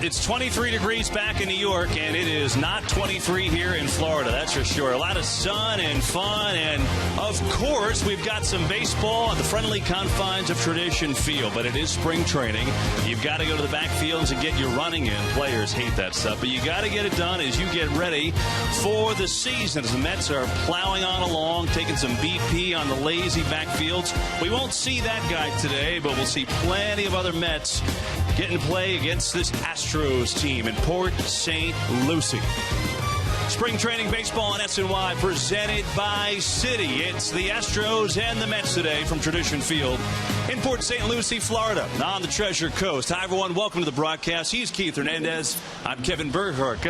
it's 23 degrees back in New York, and it is not 23 here in Florida, that's for sure. A lot of sun and fun, and of course, we've got some baseball at the friendly confines of Tradition Field, but it is spring training. You've got to go to the backfields and get your running in. Players hate that stuff, but you got to get it done as you get ready for the season. As the Mets are plowing on along, taking some BP on the lazy backfields. We won't see that guy today, but we'll see plenty of other Mets getting to play against this Astros team in Port St. Lucie. Spring training baseball on SNY presented by Citi. It's the Astros and the Mets today from Tradition Field in Port St. Lucie, Florida, on the Treasure Coast. Hi, everyone. Welcome to the broadcast. He's Keith Hernandez. I'm Kevin Burkhart.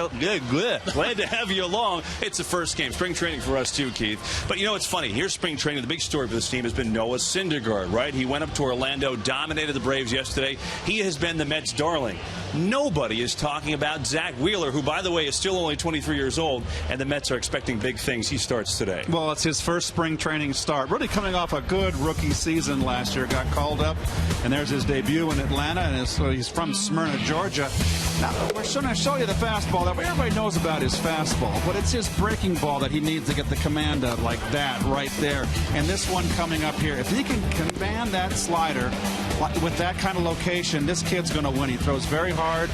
Glad to have you along. It's the first game. Spring training for us, too, Keith. But, you know, it's funny. Here's spring training. The big story for this team has been Noah Syndergaard, right? He went up to Orlando, dominated the Braves yesterday. He has been the Mets' darling. Nobody is talking about Zach Wheeler, who, by the way, is still only 23 years old, and the Mets are expecting big things. He starts today. Well, it's his first spring training start. Really coming off a good rookie season last year. Got called up, and there's his debut in Atlanta, and so he's from Smyrna, Georgia. Now, we're going to show you the fastball that everybody knows about his fastball, but it's his breaking ball that he needs to get the command of, like that right there. And this one coming up here, if he can command that slider with that kind of location, this kid's going to win. He throws very hard.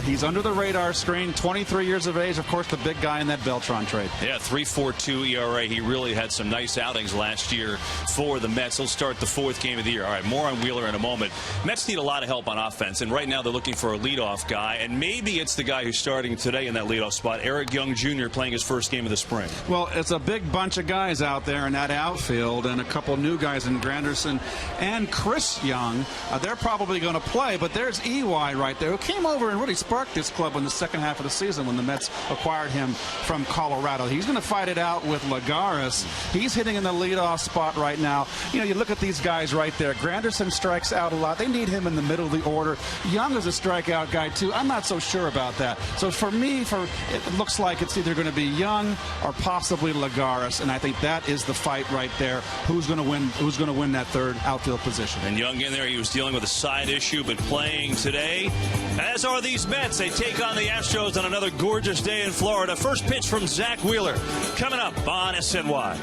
He's under the radar screen, 23 years of age. Of course, the big guy in that Beltran trade. Yeah, 3.42 ERA. He really had some nice outings last year for the Mets. He'll start the fourth game of the year. All right, more on Wheeler in a moment. Mets need a lot of help on offense, and right now they're looking for a leadoff guy, and maybe it's the guy who's starting today in that leadoff spot, Eric Young Jr., playing his first game of the spring. Well, it's a big bunch of guys out there in that outfield, and a couple new guys in Granderson and Chris Young. They're probably going to play, but there's EY right there, who came over and really sparked this club in the second half of the season when the Mets acquired him from Colorado. He's going to fight it out with Lagares. He's hitting in the leadoff spot right now. You know, you look at these guys right there. Granderson strikes out a lot. They need him in the middle of the order. Young is a strikeout guy, too. I'm not so sure about that. So for me, it looks like it's either going to be Young or possibly Lagares, and I think that is the fight right there. Who's going to win that third outfield position? And Young in there, he was dealing with a side issue, but playing today, as are these Mets. They take on the Astros on another gorgeous day in Florida. First pitch from Zach Wheeler coming up on SNY.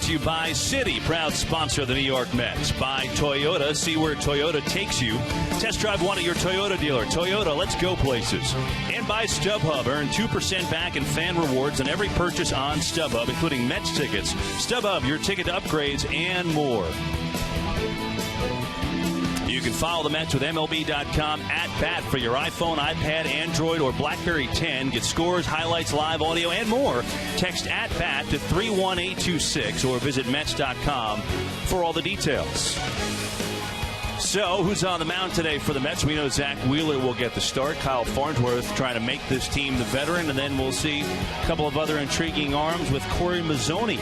To you by Citi, proud sponsor of the New York Mets. By Toyota, see where Toyota takes you. Test drive one at your Toyota dealer. Toyota, let's go places. And by StubHub, earn 2% back in fan rewards on every purchase on StubHub, including Mets tickets. StubHub, your ticket to upgrades and more. You can follow the Mets with MLB.com @bat for your iPhone, iPad, Android, or BlackBerry 10. Get scores, highlights, live audio, and more. Text @bat to 31826 or visit Mets.com for all the details. So, who's on the mound today for the Mets? We know Zach Wheeler will get the start. Kyle Farnsworth trying to make this team the veteran. And then we'll see a couple of other intriguing arms with Corey Mazzoni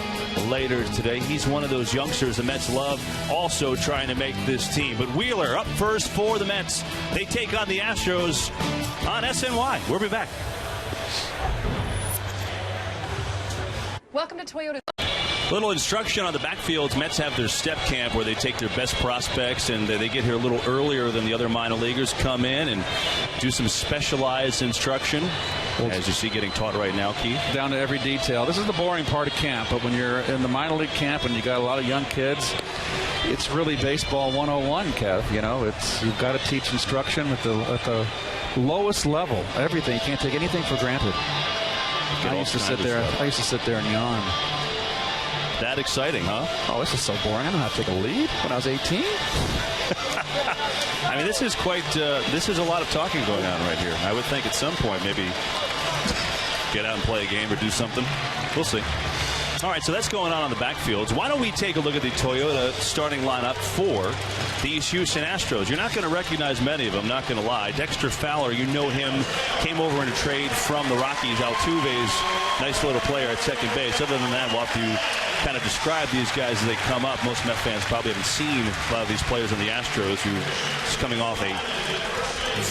later today. He's one of those youngsters the Mets love, also trying to make this team. But Wheeler up first for the Mets. They take on the Astros on SNY. We'll be back. Welcome to Toyota. Little instruction on the backfields. Mets have their step camp where they take their best prospects and they get here a little earlier than the other minor leaguers, come in and do some specialized instruction, as you see getting taught right now, Keith. Down to every detail. This is the boring part of camp, but when you're in the minor league camp and you got a lot of young kids, it's really baseball 101, Kev. You know, you've got to teach instruction at the lowest level. Everything. You can't take anything for granted. I used to sit there and yawn. That exciting, huh? Oh, this is so boring. I don't know how to take a lead when I was 18. I mean, this is a lot of talking going on right here. I would think at some point maybe get out and play a game or do something. We'll see. All right, so that's going on the backfields. Why don't we take a look at the Toyota starting lineup for these Houston Astros? You're not going to recognize many of them, not going to lie. Dexter Fowler, you know him, came over in a trade from the Rockies. Altuve's nice little player at second base. Other than that, we'll have to kind of describe these guys as they come up. Most Met fans probably haven't seen a lot of these players in the Astros who is coming off a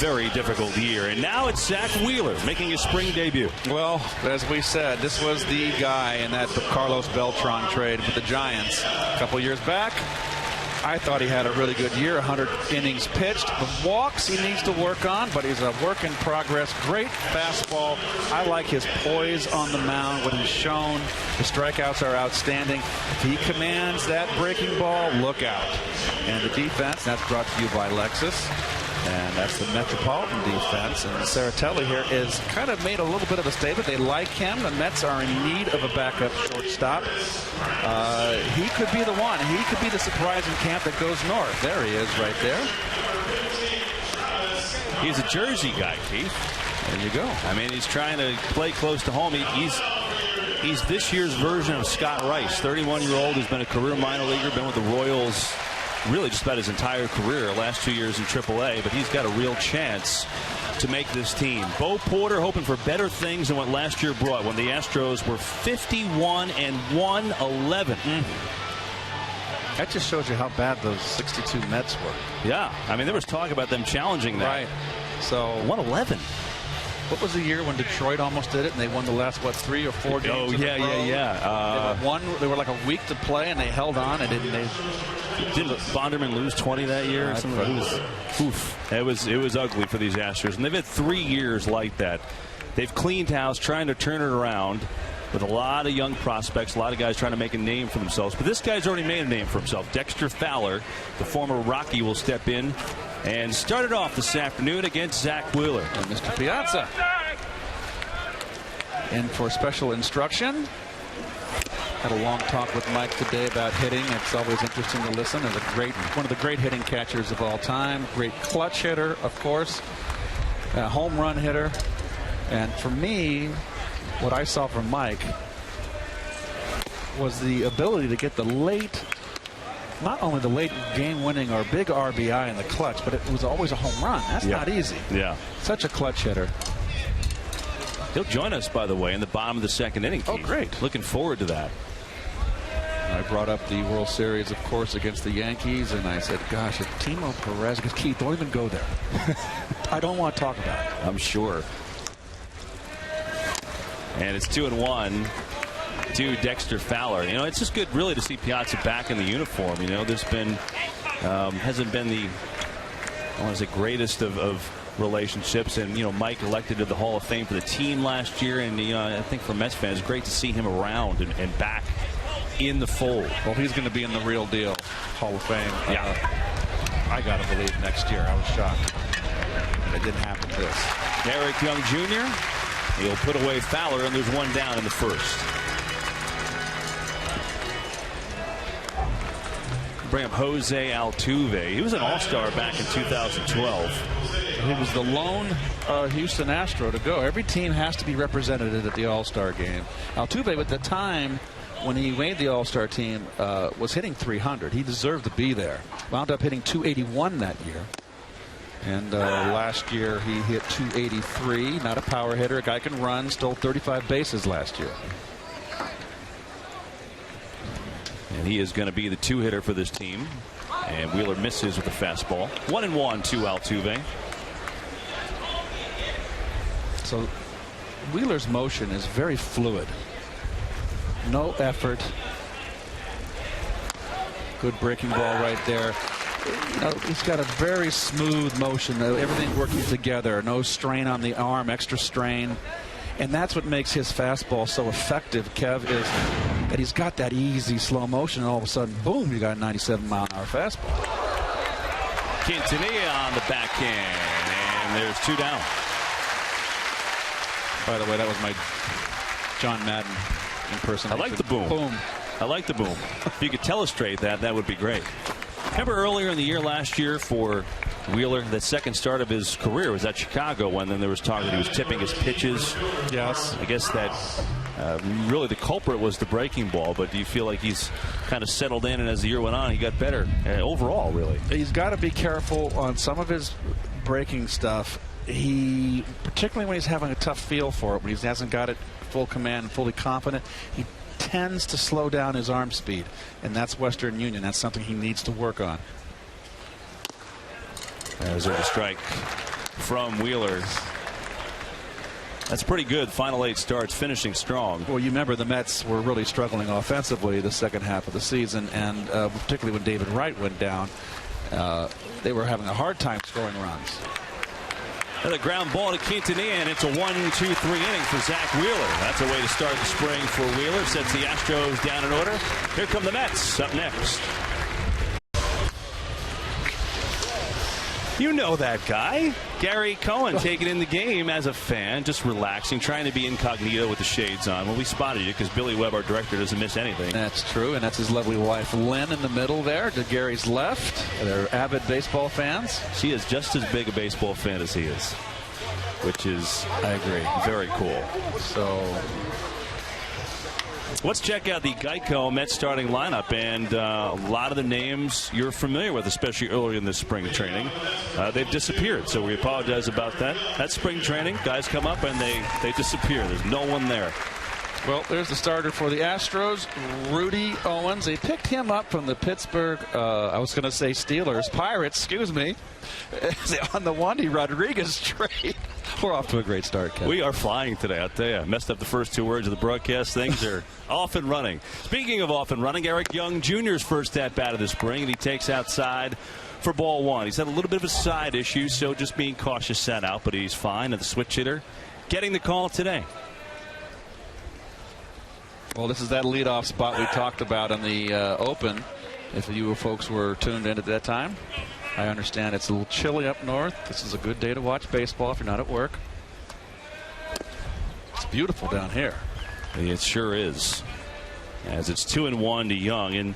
very difficult year. And now it's Zach Wheeler making his spring debut. Well, as we said, this was the guy in that Carlos Beltran trade with the Giants a couple years back. I thought he had a really good year, 100 innings pitched. The walks he needs to work on, but he's a work in progress. Great fastball. I like his poise on the mound, what he's shown. The strikeouts are outstanding. If he commands that breaking ball, look out. And the defense, that's brought to you by Lexus. And that's the Metropolitan defense. And Saratelli here is kind of made a little bit of a statement. They like him. The Mets are in need of a backup shortstop. He could be the one. He could be the surprise in camp that goes north. There he is right there. He's a Jersey guy, Keith. There you go. I mean, he's trying to play close to home. He's this year's version of Scott Rice, 31-year-old who's been a career minor leaguer, been with the Royals really just about his entire career, last 2 years in AAA, but he's got a real chance to make this team. Bo Porter hoping for better things than what last year brought when the Astros were 51 and 111. That just shows you how bad those 62 Mets were. Yeah, I mean, there was talk about them challenging that. Right. So 111. What was the year when Detroit almost did it and they won the last, 3 or 4 games? Oh, yeah. They were like a week to play and they held on and didn't Bonderman lose 20 that year? It was ugly for these Astros, and they've had 3 years like that. They've cleaned house, trying to turn it around with a lot of young prospects, a lot of guys trying to make a name for themselves. But this guy's already made a name for himself. Dexter Fowler, the former Rocky, will step in and start it off this afternoon against Zach Wheeler. And Mr. Piazza in for special instruction. Had a long talk with Mike today about hitting. It's always interesting to listen. As one of the great hitting catchers of all time. Great clutch hitter, of course. A home run hitter. And for me, what I saw from Mike was the ability to get the late, not only the late game-winning or big RBI in the clutch, but it was always a home run. That's not easy. Yeah. Such a clutch hitter. He'll join us, by the way, in the bottom of the second inning. Oh, great. Looking forward to that. I brought up the World Series, of course, against the Yankees, and I said, gosh, if Timo Perez, because Keith, don't even go there. I don't want to talk about it. I'm sure. And it's 2-1 to Dexter Fowler. You know, it's just good, really, to see Piazza back in the uniform. You know, there's been, hasn't been the, I want to say, greatest of relationships. And, you know, Mike elected to the Hall of Fame for the team last year. And, you know, I think for Mets fans, it's great to see him around and back in the fold. Well, he's going to be in the real deal Hall of Fame. Yeah. I got to believe next year. I was shocked. It didn't happen to us. Derek Young Jr., he'll put away Fowler, and there's one down in the first. Bring up Jose Altuve. He was an all-star back in 2012. He was the lone Houston Astro to go. Every team has to be represented at the All-Star game. Altuve, at the time when he made the All-Star team, was hitting 300. He deserved to be there. Wound up hitting 281 that year. And last year he hit 283. Not a power hitter. A guy can run. Stole 35 bases last year. And he is going to be the 2-hitter for this team. And Wheeler misses with a fastball. 1-1 to Altuve. So Wheeler's motion is very fluid. No effort. Good breaking ball right there. You know, he's got a very smooth motion. Everything working together. No strain on the arm, extra strain. And that's what makes his fastball so effective, Kev, is that he's got that easy slow motion, and all of a sudden, boom, you got a 97-mile-an-hour fastball. Quintanilla on the backhand, and there's 2 down. By the way, that was my John Madden impersonation. I like the boom. Boom. I like the boom. If you could telestrate that, that would be great. Remember earlier in the year last year for Wheeler, the second start of his career was at Chicago when then there was talk that he was tipping his pitches. Yes. I guess that really the culprit was the breaking ball, but do you feel like he's kind of settled in, and as the year went on, he got better overall, really? He's got to be careful on some of his breaking stuff. He, particularly when he's having a tough feel for it, when he hasn't got it full command and fully confident, he tends to slow down his arm speed, and that's Western Union. That's something he needs to work on. There's a strike from Wheeler. That's pretty good. Final 8 starts, finishing strong. Well, you remember the Mets were really struggling offensively the second half of the season, and particularly when David Wright went down, they were having a hard time scoring runs. Another ground ball to Quintanilla, and it's a 1-2-3 inning for Zach Wheeler. That's a way to start the spring for Wheeler. Sets the Astros down in order. Here come the Mets up next. You know that guy. Gary Cohen taking in the game as a fan, just relaxing, trying to be incognito with the shades on. Well, we spotted you because Billy Webb, our director, doesn't miss anything. That's true, and that's his lovely wife, Lynn, in the middle there to Gary's left. They're avid baseball fans. She is just as big a baseball fan as he is, which is, I agree, very cool. So let's check out the Geico Mets starting lineup, and a lot of the names you're familiar with, especially earlier in this spring training. They've disappeared, so we apologize about that. That's spring training. Guys come up and they disappear. There's no one there. Well, there's the starter for the Astros, Rudy Owens. They picked him up from the Pittsburgh, I was going to say Steelers, Pirates, excuse me, on the Wandy Rodriguez trade. We're off to a great start, Kevin. We are flying today, I'll tell you. I messed up the first 2 words of the broadcast. Things are off and running. Speaking of off and running, Eric Young Jr.'s first at-bat of the spring, and he takes outside for ball 1. He's had a little bit of a side issue, so just being cautious sat out, but he's fine. And the switch hitter getting the call today. Well, this is that leadoff spot we talked about in the open. If you folks were tuned in at that time, I understand it's a little chilly up north. This is a good day to watch baseball if you're not at work. It's beautiful down here. It sure is, as it's 2-1 to Young. And,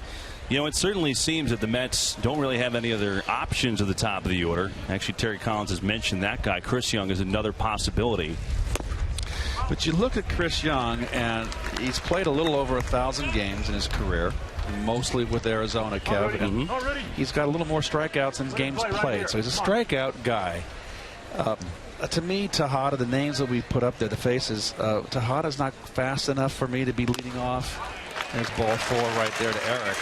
you know, it certainly seems that the Mets don't really have any other options at the top of the order. Actually, Terry Collins has mentioned that guy. Chris Young is another possibility. But you look at Chris Young, and he's played a little over 1,000 games in his career, mostly with Arizona, Kev. And he's got a little more strikeouts than games played, so he's a strikeout guy. To me, Tejada, the names that we put up there, the faces, Tejada's not fast enough for me to be leading off. There's ball 4 right there to Eric.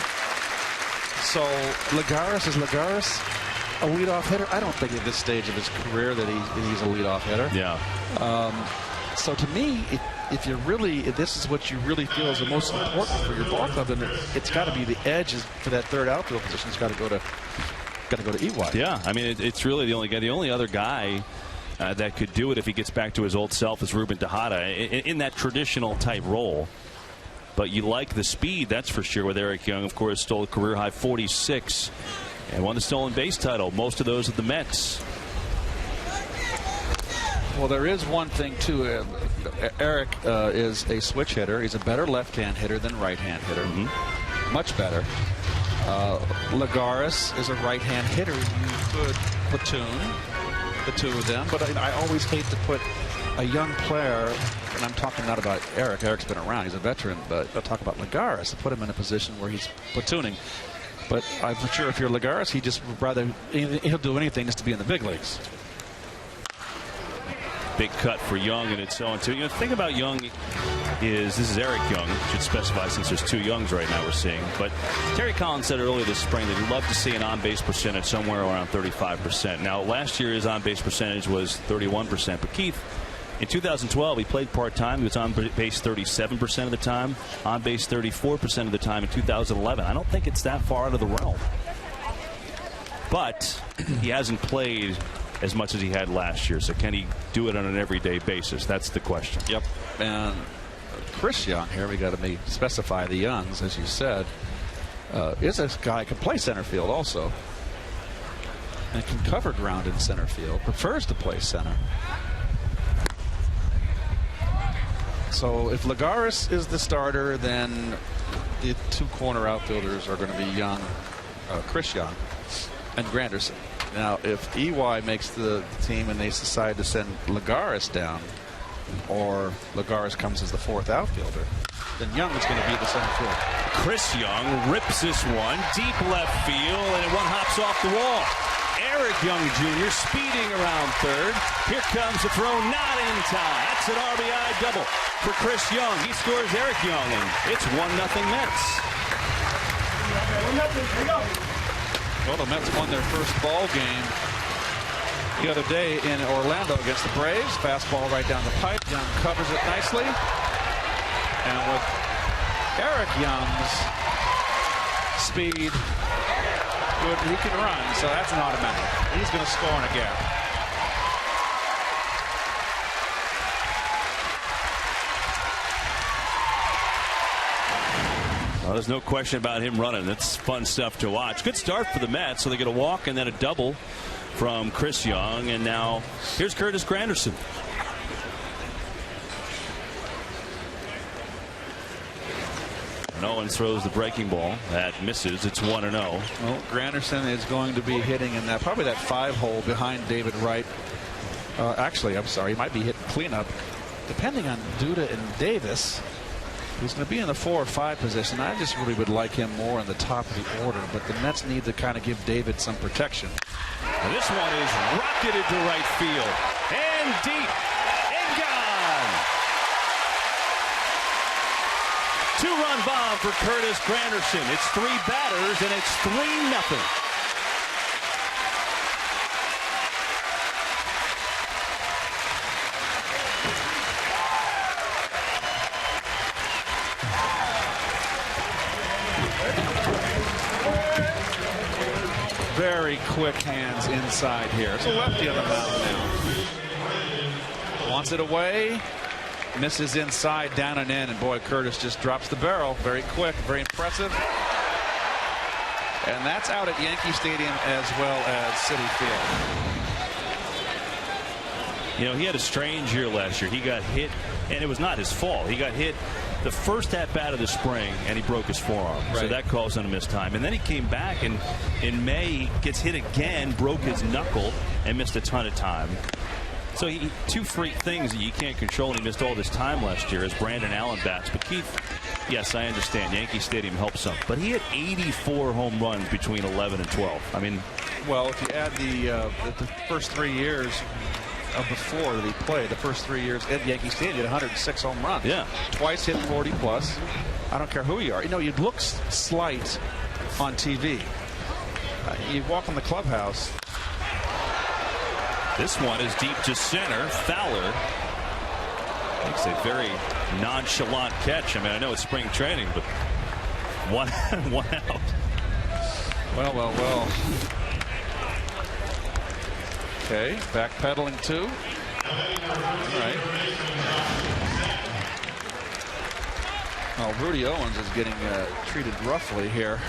So Lagares, is Lagares a leadoff hitter? I don't think at this stage of his career that he's a leadoff hitter. Yeah. So to me, if this is what you really feel is the most important for your ball club, then it's got to be the edge for that third outfield position. It's got to go to EY. Yeah, I mean it's really the only guy. The only other guy that could do it if he gets back to his old self is Ruben Tejada in that traditional type role. But you like the speed, that's for sure. With Eric Young, of course, stole a career high 46 and won the stolen base title. Most of those at the Mets. Well, there is one thing, too. Eric is a switch hitter. He's a better left-hand hitter than right-hand hitter. Much better. Lagares is a right-hand hitter. You could platoon the two of them, but I always hate to put a young player, and I'm talking not about Eric. Eric's been around. He's a veteran, but I'll talk about Lagares, to put him in a position where he's platooning. But I'm sure if you're Lagares, he'll do anything just to be in the big leagues. Big cut for Young, and it's 0-2. You know, the thing about Young is this is Eric Young. Should specify since there's 2 Youngs right now we're seeing. But Terry Collins said earlier this spring that he'd love to see an on-base percentage somewhere around 35%. Now, last year his on-base percentage was 31%. But Keith, in 2012, he played part-time. He was on base 37% of the time, on base 34% of the time in 2011. I don't think it's that far out of the realm. But he hasn't played as much as he had last year. So can he do it on an everyday basis? That's the question. Yep. And Chris Young here, we got to specify the Youngs, as you said, is a guy who can play center field also. And can cover ground in center field. Prefers to play center. So if Lagares is the starter, then the 2 corner outfielders are going to be Young, Chris Young, and Granderson. Now, if EY makes the team and they decide to send Lagares down, or Lagares comes as the 4th outfielder, then Young is going to be at the center field. Chris Young rips this one deep left field, and one hops off the wall. Eric Young Jr. speeding around third. Here comes the throw, not in time. That's an RBI double for Chris Young. He scores Eric Young, and it's 1-0 Mets. Well, the Mets won their first ball game the other day in Orlando against the Braves. Fastball right down the pipe. Young covers it nicely. And with Eric Young's speed, good, he can run, so that's an automatic. He's going to score in a gap. Well, there's no question about him running. That's fun stuff to watch. Good start for the Mets. So they get a walk and then a double from Chris Young. And now here's Curtis Granderson. And Owens throws the breaking ball. That misses. It's 1-0. Well, Granderson is going to be hitting in that probably that 5-hole behind David Wright. Actually, I'm sorry, he might be hitting cleanup. Depending on Duda and Davis, he's going to be in the 4 or 5 position. I just really would like him more in the top of the order, but the Mets need to kind of give David some protection. And this one is rocketed to right field and deep and gone. 2-run bomb for Curtis Granderson. It's 3 batters and it's 3-0. Very quick hands inside here. It's a lefty on the mound now. Wants it away. Misses inside, down and in. And boy, Curtis just drops the barrel. Very quick, very impressive. And that's out at Yankee Stadium as well as Citi Field. You know, he had a strange year last year. He got hit, and it was not his fault. He got hit the first at-bat of the spring, and he broke his forearm. Right. So that caused him to miss time. And then he came back, and in May, gets hit again, broke his knuckle, and missed a ton of time. So two freak things that you can't control, and he missed all this time last year as Brandon Allen bats. But Keith, yes, I understand. Yankee Stadium helps some. But he had 84 home runs between 11 and 12. I mean, well, if you add the first 3 years of the 4 that he played, the first 3 years at Yankee Stadium, he had 106 home runs. Yeah. Twice hit 40 plus. I don't care who you are. You know, you look slight on TV. You walk in the clubhouse. This one is deep to center. Fowler makes a very nonchalant catch. I mean, I know it's spring training, but one out. Well. Okay, backpedaling too. All right. Well, Rudy Owens is getting treated roughly here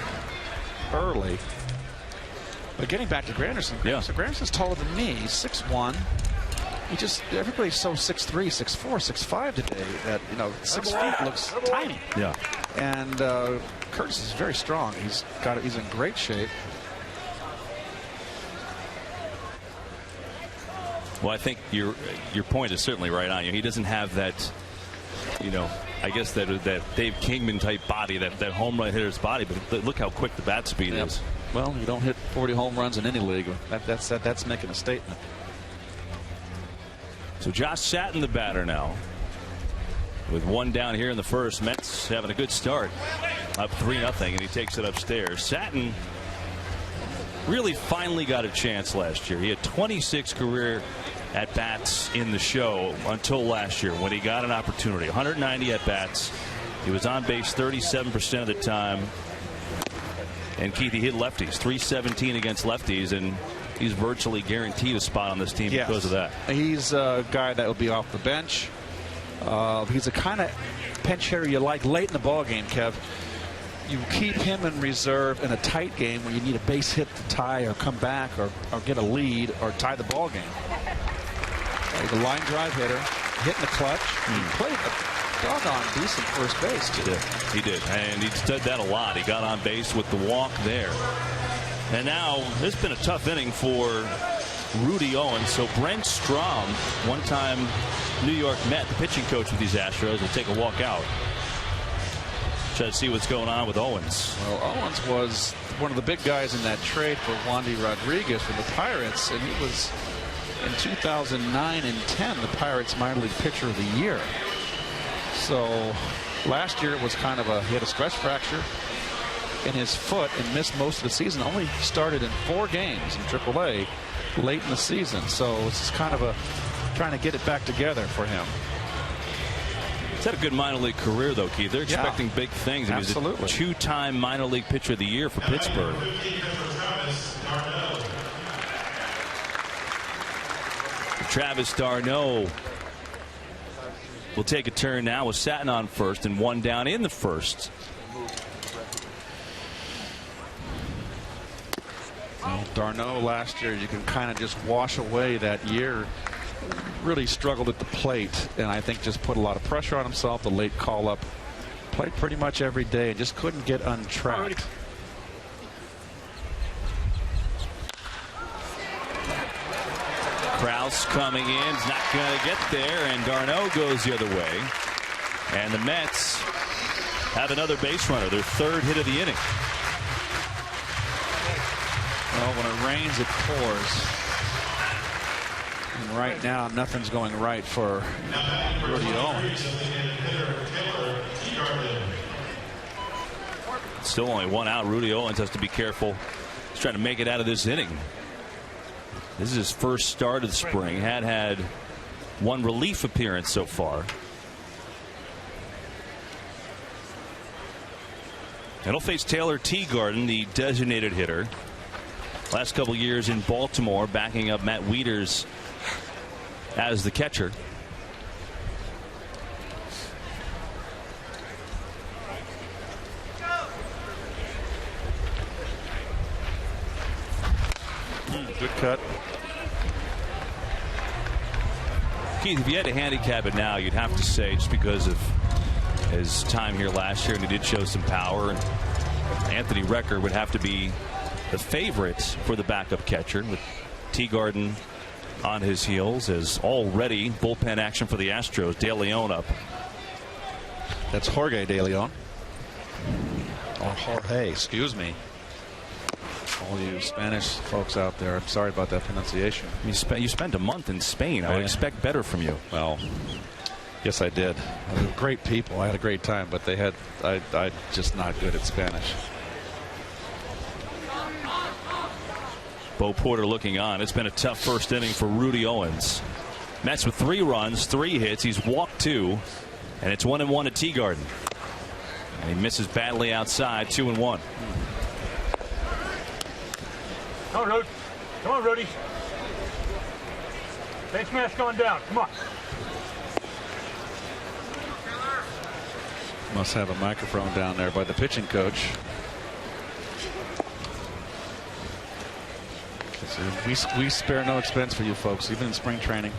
early. But getting back to Granderson, so Granderson's taller than me. He's 6'1". Everybody's so 6'3", 6'4", 6'5" today that 6 feet looks tiny. Yeah. And Curtis is very strong. He's in great shape. Well, I think your point is certainly right on. He doesn't have that, I guess that Dave Kingman type body, that home run hitter's body. But look how quick the bat speed is. Well, you don't hit 40 home runs in any league. That's making a statement. So Josh Satin, the batter now, with 1 down here in the first. Mets having a good start, up 3-0, and he takes it upstairs. Satin really finally got a chance last year. He had 26 career at-bats in the show until last year when he got an opportunity. 190 at-bats. He was on base 37% of the time. And Keith, he hit lefties, 317 against lefties, and he's virtually guaranteed a spot on this team because of that. He's a guy that will be off the bench. He's a kind of pinch hitter you like late in the ball game, Kev. You keep him in reserve in a tight game where you need a base hit to tie or come back or get a lead or tie the ball game. He's a line drive hitter, hitting the clutch. He played a doggone decent first base, too. He did. And he did that a lot. He got on base with the walk there. And now it's been a tough inning for Rudy Owens. So Brent Strom, one-time New York Met, the pitching coach of these Astros, will take a walk out. Try to see what's going on with Owens. Well, Owens was one of the big guys in that trade for Wandy Rodriguez from the Pirates, and he was in 2009 and 10 the Pirates minor league pitcher of the year. So last year it was kind of he had a stress fracture, in his foot and missed most of the season. Only started in 4 games in AAA late in the season. So it's kind of trying to get it back together for him. He's had a good minor league career, though, Keith. They're expecting big things. Absolutely. He's a 2-time minor league pitcher of the year for Pittsburgh. Travis d'Arnaud will take a turn now with Satin on first and 1 down in the first. Well, d'Arnaud last year, you can kind of just wash away that year. Really struggled at the plate, and I think just put a lot of pressure on himself. The late call up, played pretty much every day and just couldn't get untracked. Krause coming in, is not going to get there, and d'Arnaud goes the other way. And the Mets have another base runner, their 3rd hit of the inning. Well, when it rains, it pours. And right now, nothing's going right for Rudy Owens. Still only 1 out. Rudy Owens has to be careful. He's trying to make it out of this inning. This is his first start of the spring. Had 1 relief appearance so far. And he'll face Taylor Teagarden, the designated hitter. Last couple years in Baltimore, backing up Matt Wieters as the catcher. Good cut. Keith, if you had to handicap it now, you'd have to say, just because of his time here last year, and he did show some power, and Anthony Recker would have to be the favorite for the backup catcher, with Teagarden on his heels. As already bullpen action for the Astros. De Leon up. That's Jorge De Leon. Or Jorge, excuse me. All you Spanish folks out there, I'm sorry about that pronunciation. You spent a month in Spain. I would expect better from you. Well, yes, I did. They were great people. I had a great time, but they had I just not good at Spanish. Bo Porter looking on. It's been a tough first inning for Rudy Owens. Mets with 3 runs, 3 hits. He's walked 2, and it's 1-1 at Teagarden. And he misses badly outside, 2-1. Come on, Rudy. Come on, Rudy. Face mask on down. Come on. Must have a microphone down there by the pitching coach. We spare no expense for you folks, even in spring training.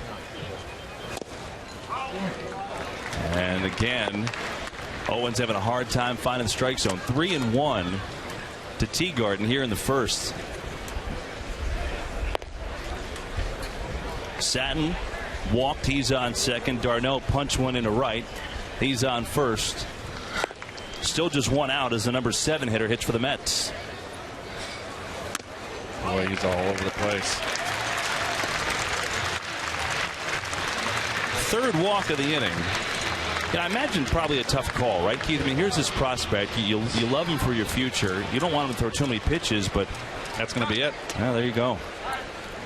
And again, Owens having a hard time finding the strike zone. 3-1 to Teagarden here in the first. Satin walked. He's on second. d'Arnaud punched one into right. He's on first. Still just 1 out as the number 7 hitter hits for the Mets. Boy, he's all over the place. 3rd walk of the inning. Yeah, I imagine probably a tough call, right, Keith? I mean, here's this prospect. You love him for your future. You don't want him to throw too many pitches, but that's going to be it. Yeah, there you go.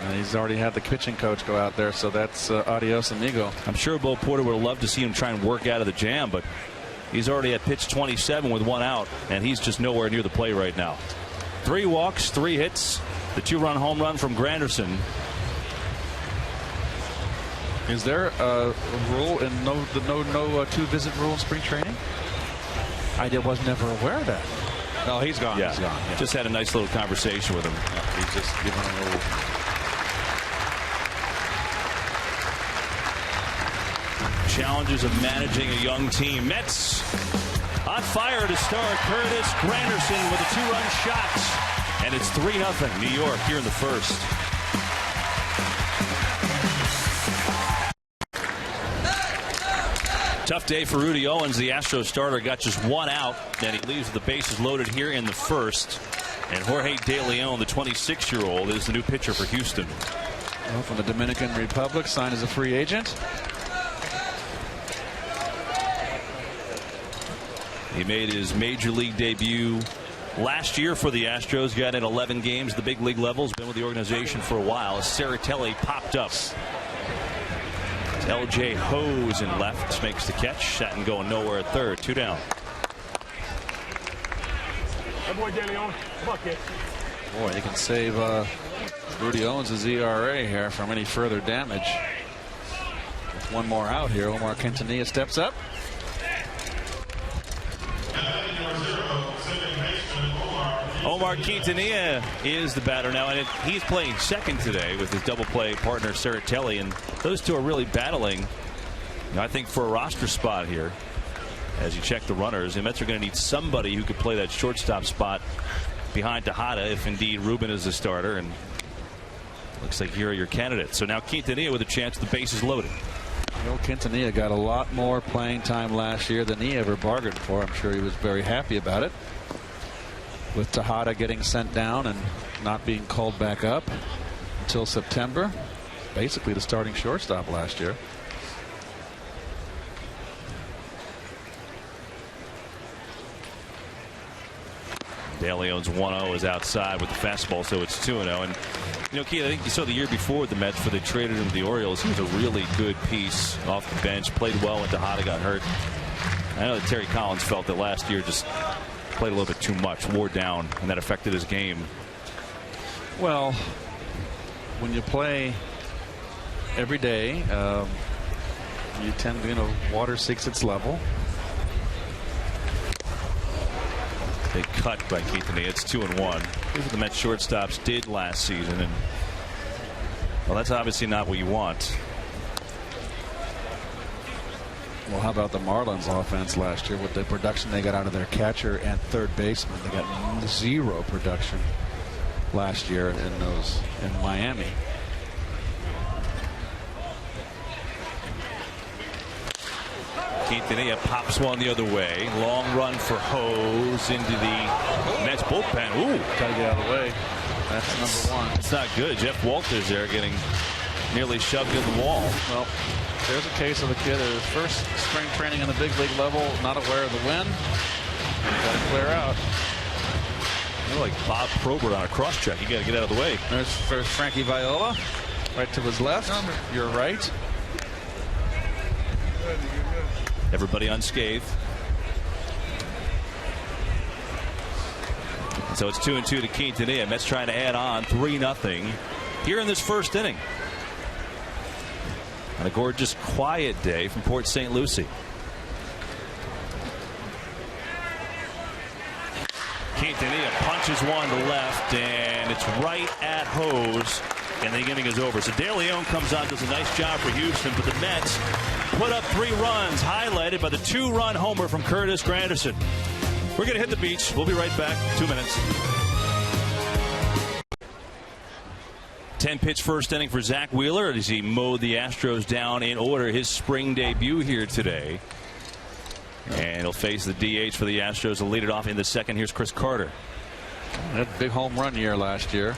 And he's already had the pitching coach go out there, so that's adios amigo. I'm sure Bo Porter would have loved to see him try and work out of the jam, but he's already at pitch 27 with 1 out, and he's just nowhere near the play right now. 3 walks, 3 hits, the 2-run home run from Granderson. Is there a rule in no 2-visit rule in spring training? I was never aware of that. No, he's gone. Yeah. He's gone. Yeah. Just had a nice little conversation with him. Yeah, he's just giving him a little. Challenges of managing a young team. Mets on fire to start. Curtis Granderson with a 2-run shot. And it's 3-0 New York here in the first. Tough day for Rudy Owens. The Astros starter got just 1 out, and he leaves the bases loaded here in the first. And Jorge De Leon, the 26-year-old, is the new pitcher for Houston. Well, from the Dominican Republic, signed as a free agent. He made his major league debut last year for the Astros. Got in 11 games at the big league level. Has been with the organization for a while. Ceratelli popped up. L.J. Hose in left makes the catch. Shatton going nowhere at third. 2 down. That boy, De Leon. Come on, kid. Boy, they can save Rudy Owens' ERA here from any further damage. With one more out here, Omar Quintanilla steps up. Omar Quintanilla is the batter now, and he's playing second today with his double play partner Ceratelli, and those two are really battling, I think, for a roster spot here. As you check the runners, the Mets are going to need somebody who could play that shortstop spot behind Tejada if indeed Ruben is the starter, and looks like here are your candidates. So now Quintanilla with a chance, the bases loaded. Well, Quintanilla got a lot more playing time last year than he ever bargained for. I'm sure he was very happy about it. With Tejada getting sent down and not being called back up until September. Basically the starting shortstop last year. De Leon's 1-0 is outside with the fastball, so it's 2-0. And you know, Keith, I think you saw the year before with the Mets before they traded him to the Orioles. He was a really good piece off the bench, played well when Tejada got hurt. I know that Terry Collins felt that last year just played a little bit too much, wore down, and that affected his game. Well, when you play every day, you tend to, water seeks its level. Big cut by Quintanilla. It's 2-1. Here's what the Mets shortstops did last season, and well, that's obviously not what you want. Well, how about the Marlins offense last year with the production they got out of their catcher and third baseman? They got 0 production last year in Miami. Quintanilla pops one the other way. Long run for Hose into the Mets bullpen. Ooh, Gotta get out of the way. That's number 1. it's not good. Jeff Walters there getting nearly shoved in the wall. Well, there's a case of a kid at his first spring training on the big league level, not aware of the wind. Got to clear out. You're like Bob Probert on a cross check. You got to get out of the way. There's Frankie Viola, right to his left. You're right. Everybody unscathed. So it's 2-2 to Quintanilla. Mets trying to add on 3-0 here in this first inning. On a gorgeous, quiet day from Port St. Lucie. Quintanilla punches one to left, and it's right at Hose, and the inning is over. So De Leon comes on, does a nice job for Houston, but the Mets put up 3 runs, highlighted by the 2-run homer from Curtis Granderson. We're going to hit the beach. We'll be right back. 2 minutes. 10-pitch first inning for Zach Wheeler as he mowed the Astros down in order. His spring debut here today. And he'll face the DH for the Astros to lead it off in the second. Here's Chris Carter. That big home run year last year.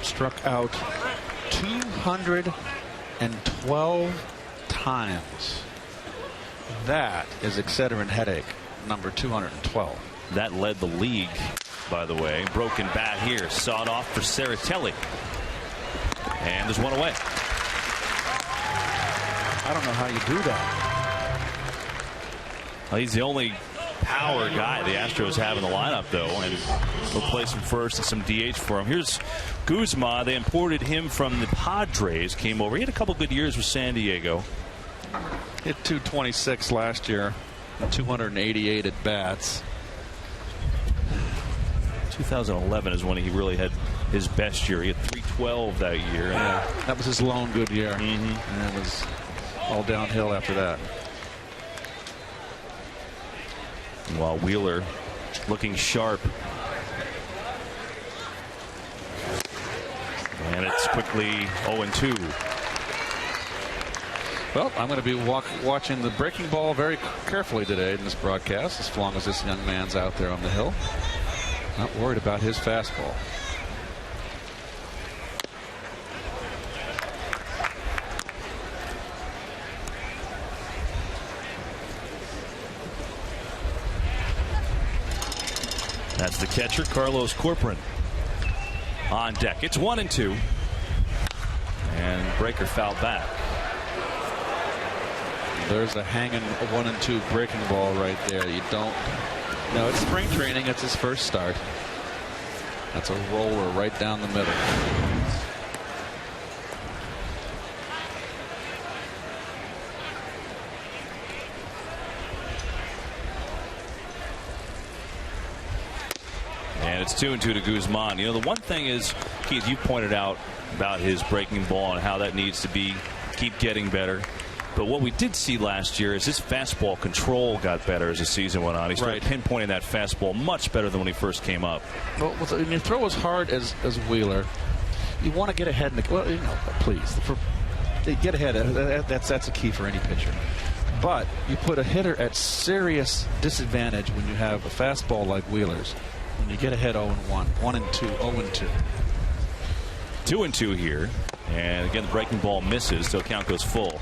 Struck out 212 times. That is Excedrin headache number 212. That led the league, by the way. Broken bat here. Sawed off for Ceratelli. And there's one away. I don't know how you do that. Well, he's the only power guy the Astros have in the lineup, though, and he'll play some first and some DH for him. Here's Guzman. They imported him from the Padres, came over. He had a couple good years with San Diego. Hit 226 last year, 288 at bats. 2011 is when he really had his best year. He had 312 that year. Yeah, that was his lone good year. Mm-hmm. And it was all downhill after that. While Wheeler looking sharp. And it's quickly 0-2. Well, I'm going to be watching the breaking ball very carefully today in this broadcast, as long as this young man's out there on the hill. Not worried about his fastball. That's the catcher, Carlos Corcoran, on deck. It's 1-2. And breaker fouled back. There's a hanging 1-2 breaking ball right there. You don't. No, it's spring training. It's his first start. That's a roller right down the middle. And it's 2-2 to Guzman. You know, the one thing is, Keith, you pointed out about his breaking ball and how that needs to keep getting better. But what we did see last year is his fastball control got better as the season went on. He started pinpointing that fastball much better than when he first came up. Well, when you throw as hard as Wheeler, you want to get ahead. Please, get ahead. That's a key for any pitcher. But you put a hitter at serious disadvantage when you have a fastball like Wheeler's. When you get ahead 0-1, 1-2, 0-2. 2-2 here. And again, the breaking ball misses, so count goes full.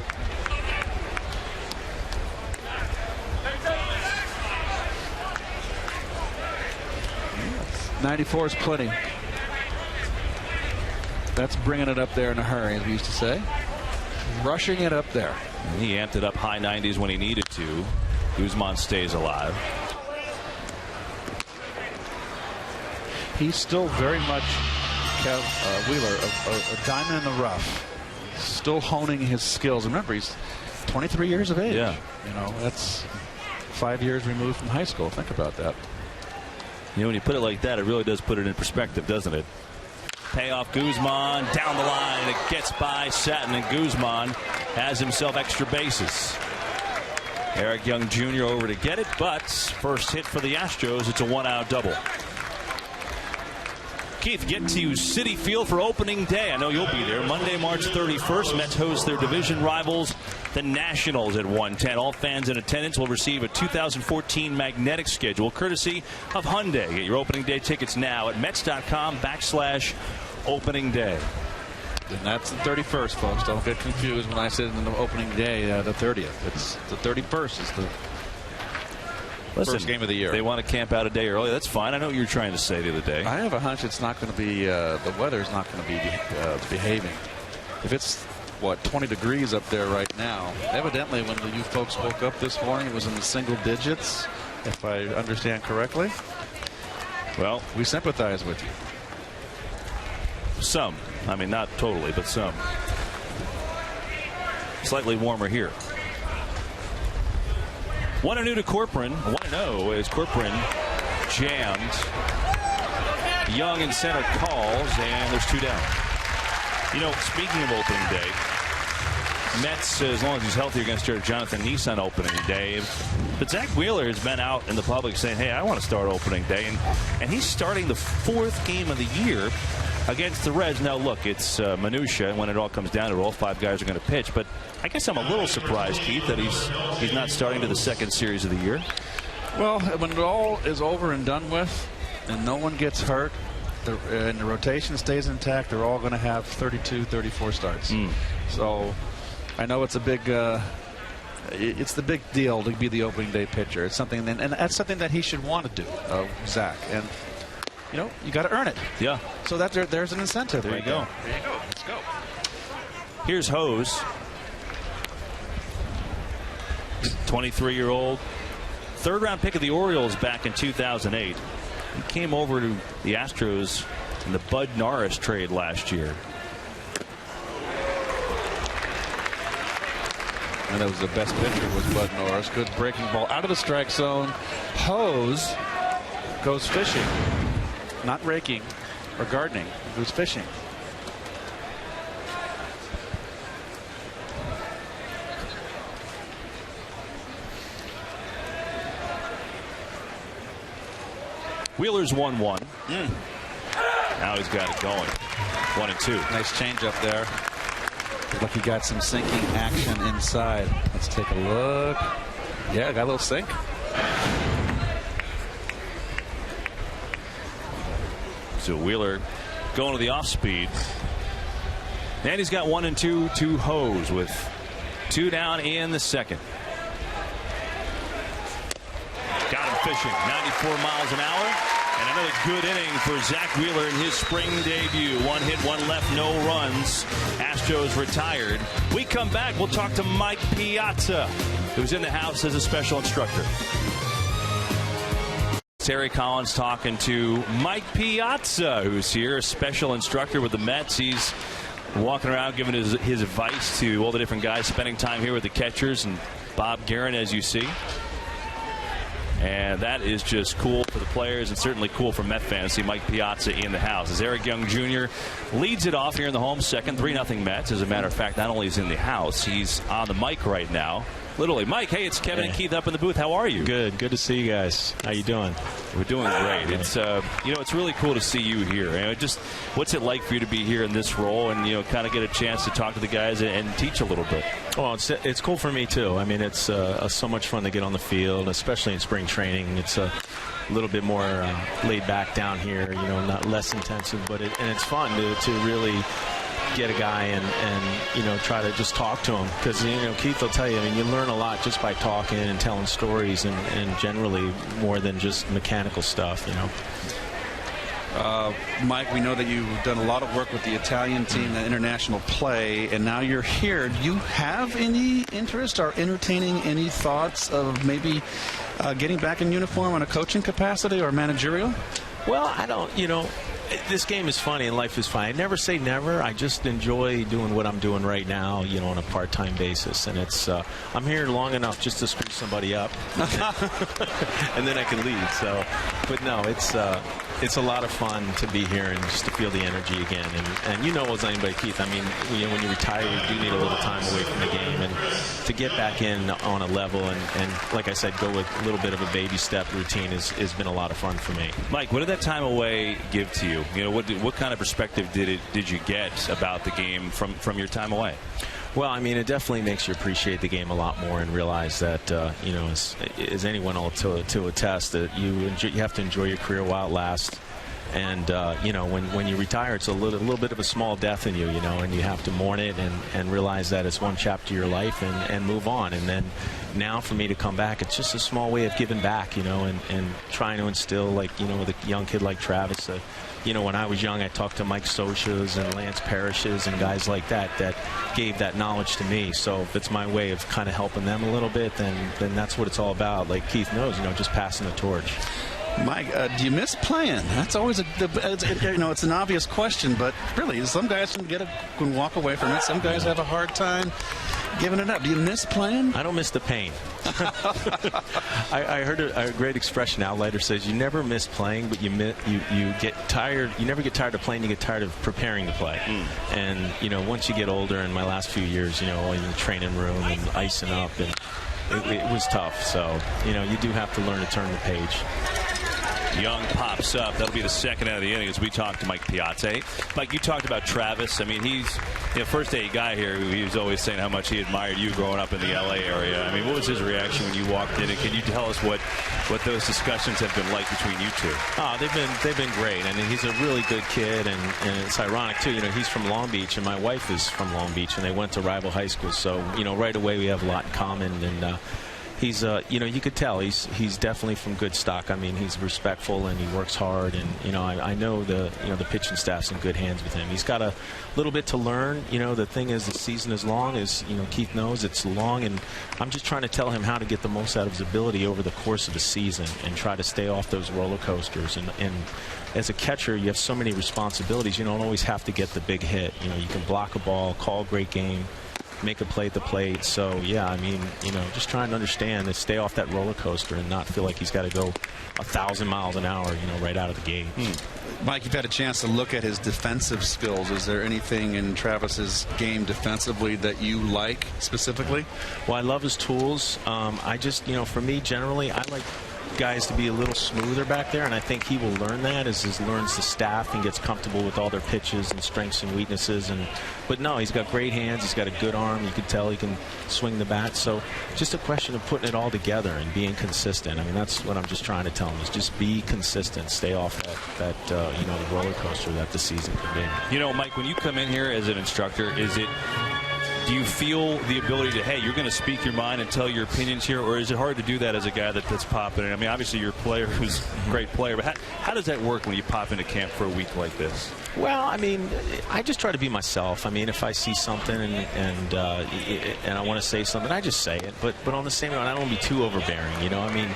'94 is plenty. That's bringing it up there in a hurry, as we used to say. Rushing it up there. And he amped it up high 90s when he needed to. Guzman stays alive. He's still very much, Wheeler, a diamond in the rough. Still honing his skills. Remember, he's 23 years of age. Yeah. You know, that's 5 years removed from high school. Think about that. You know, when you put it like that, it really does put it in perspective, doesn't it? Payoff Guzman down the line, and it gets by Satin, and Guzman has himself extra bases. Eric Young Jr. over to get it, but first hit for the Astros. It's a 1-out double. Keith, get to Citi Field for opening day. I know you'll be there. Monday, March 31st. Mets host their division rivals, the Nationals, at 1:10. All fans in attendance will receive a 2014 magnetic schedule courtesy of Hyundai. Get your opening day tickets now at Mets.com/opening day. And that's the 31st, folks. Don't get confused when I said in the opening day, the 30th. It's the 31st is the first game of the year. They want to camp out a day early. That's fine. I know what you were trying to say the other day. I have a hunch it's not going to be, the weather's not going to be behaving. If it's, 20 degrees up there right now, evidently when you folks woke up this morning, it was in the single digits, if I understand correctly. Well, we sympathize with you. Some. I mean, not totally, but some. Slightly warmer here. 1-0 to Corcoran. 1-0 as Corcoran jammed. Young in center calls, and there's 2 down. You know, speaking of opening day, Mets, as long as he's healthy, are going to start Jonathan Neese on opening day. But Zach Wheeler has been out in the public saying, hey, I want to start opening day. And he's starting the 4th game of the year against the Reds. Now, look, it's minutia, and when it all comes down to it, all 5 guys are going to pitch. But I guess I'm a little surprised, Keith, that he's not starting to the 2nd series of the year. Well, when it all is over and done with, and no one gets hurt, and the rotation stays intact, they're all going to have 32, 34 starts. So I know it's a big, it's the big deal to be the opening day pitcher. It's something, and that's something that he should want to do, Zach. And you know, you got to earn it. Yeah. So that there's an incentive. There you go. There you go. Let's go. Here's Hose, 23-year-old, 3rd-round pick of the Orioles back in 2008. He came over to the Astros in the Bud Norris trade last year. And that was the best pitcher was Bud Norris. Good breaking ball out of the strike zone. Hose goes fishing. Not raking or gardening. He goes fishing. Wheeler's 1-1. Now he's got it going. 1-2. Nice change up there. Looks like he got some sinking action inside. Let's take a look. Yeah, got a little sink. So Wheeler going to the off speed. And he's got 1-2 to Hose with 2 down in the 2nd. Got him fishing. 94 miles an hour. And an good inning for Zach Wheeler in his spring debut. 1 hit, 1 left, no runs. Astros retired. We come back, we'll talk to Mike Piazza, who's in the house as a special instructor. Terry Collins talking to Mike Piazza, who's here, a special instructor with the Mets. He's walking around giving his advice to all the different guys, spending time here with the catchers and Bob Guerin, as you see. And that is just cool for the players and certainly cool for Met fans to see Mike Piazza in the house. As Eric Young Jr. leads it off here in the home second, 3-0 Mets. As a matter of fact, not only is he in the house, he's on the mic right now. Literally. Mike, hey, it's Kevin and Keith up in the booth. How are you? Good to see you guys. How you doing? We're doing great. It's it's really cool to see you here. Just what's it like for you to be here in this role and kind of get a chance to talk to the guys and teach a little bit? Well, it's cool for me too. I mean, it's so much fun to get on the field, especially in spring training. It's a little bit more laid back down here. Not less intensive, but it's fun to really get a guy and try to just talk to him, because Keith will tell you, you learn a lot just by talking and telling stories and generally more than just mechanical stuff. Mike, we know that you've done a lot of work with the Italian team, the international play, and now you're here. Do you have any interest or entertaining any thoughts of maybe getting back in uniform on a coaching capacity or managerial? Well, I don't, this game is funny and life is fine. I never say never. I just enjoy doing what I'm doing right now, on a part-time basis. And it's I'm here long enough just to screw somebody up, and then I can leave. So, but no, it's a lot of fun to be here and just to feel the energy again. And as anybody, Keith, when you retire, you do need a little time away from the game, and to get back in on a level and like I said, go with a little bit of a baby step routine has been a lot of fun for me. Mike, what did that time away give to you? What kind of perspective did you get about the game from your time away? Well, it definitely makes you appreciate the game a lot more and realize that, as anyone will to attest, that you have to enjoy your career while it lasts. And, when you retire, it's a little bit of a small death in you, and you have to mourn it and realize that it's one chapter of your life and move on. And then now for me to come back, it's just a small way of giving back, and trying to instill, with a young kid like Travis, when I was young, I talked to Mike Socha's and Lance Parrish's and guys like that gave that knowledge to me. So if it's my way of kind of helping them a little bit, then that's what it's all about. Like Keith knows, just passing the torch. Mike, do you miss playing? That's always it's an obvious question, but really, some guys can walk away from it. Some guys have a hard time giving it up. Do you miss playing? I don't miss the pain. I heard a great expression. Outlighter says you never miss playing, but you get tired. You never get tired of playing. You get tired of preparing to play. And once you get older, in my last few years, in the training room and icing up, and it was tough. So you do have to learn to turn the page. Young pops up. That'll be the second out of the inning as we talk to Mike Piazza. Mike, you talked about Travis. He's first day guy here. He was always saying how much he admired you growing up in the L.A. area. What was his reaction when you walked in? And can you tell us what those discussions have been like between you two? Oh, they've been great. He's a really good kid, and it's ironic too. He's from Long Beach, and my wife is from Long Beach, and they went to rival high schools. So right away we have a lot in common, and. He's, you could tell he's definitely from good stock. He's respectful and he works hard, and I know the pitching staff's in good hands with him. He's got a little bit to learn. The thing is, the season is long, as Keith knows, it's long, and I'm just trying to tell him how to get the most out of his ability over the course of the season and try to stay off those roller coasters. And as a catcher, you have so many responsibilities. You don't always have to get the big hit. You can block a ball, call a great game, make a play at the plate. So yeah, just trying to understand and stay off that roller coaster and not feel like he's got to go 1,000 miles an hour, right out of the gate. Mike, you've had a chance to look at his defensive skills. Is there anything in Travis's game defensively that you like specifically? Well, I love his tools. I just, for me, generally, I like guys to be a little smoother back there, and I think he will learn that as he learns the staff and gets comfortable with all their pitches and strengths and weaknesses. But no, he's got great hands. He's got a good arm. You can tell he can swing the bat. So just a question of putting it all together and being consistent. That's what I'm just trying to tell him, is just be consistent. Stay off that the roller coaster that the season can be. Mike, when you come in here as an instructor, is it do you feel the ability to, hey, you're going to speak your mind and tell your opinions here, or is it hard to do that as a guy that's popping in? I mean, obviously you're a player who's a great player, but how does that work when you pop into camp for a week like this? Well, I mean, I just try to be myself. I mean, if I see something and I want to say something, I just say it. But on the same note, I don't want to be too overbearing. You know, I mean,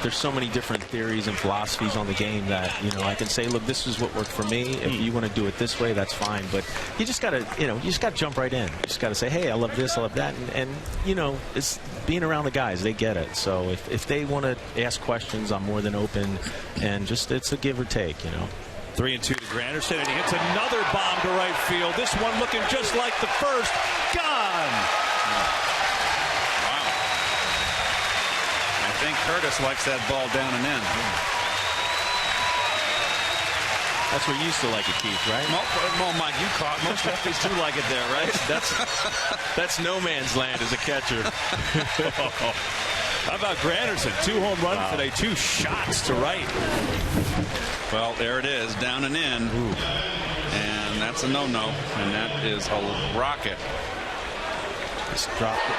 there's so many different theories and philosophies on the game that, you know, I can say, look, this is what worked for me. If you want to do it this way, that's fine. But you just got to, you just got to jump right in. You just got to say, hey, I love this, I love that. And you know, it's being around the guys. They get it. So if they want to ask questions, I'm more than open. And just it's a give or take, you know. 3-2 to Granderson, and he hits another bomb to right field. This one looking just like the first. Gone. Wow. I think Curtis likes that ball down and in. That's what you used to like it, Keith, right? Well, Mike, you caught. Most lefties do like it there, right? That's no man's land as a catcher. How about Granderson? 2 home runs today, 2 shots to right. Well, there it is, down and in. Ooh. And that's a no-no, and that is a rocket. Just dropped it.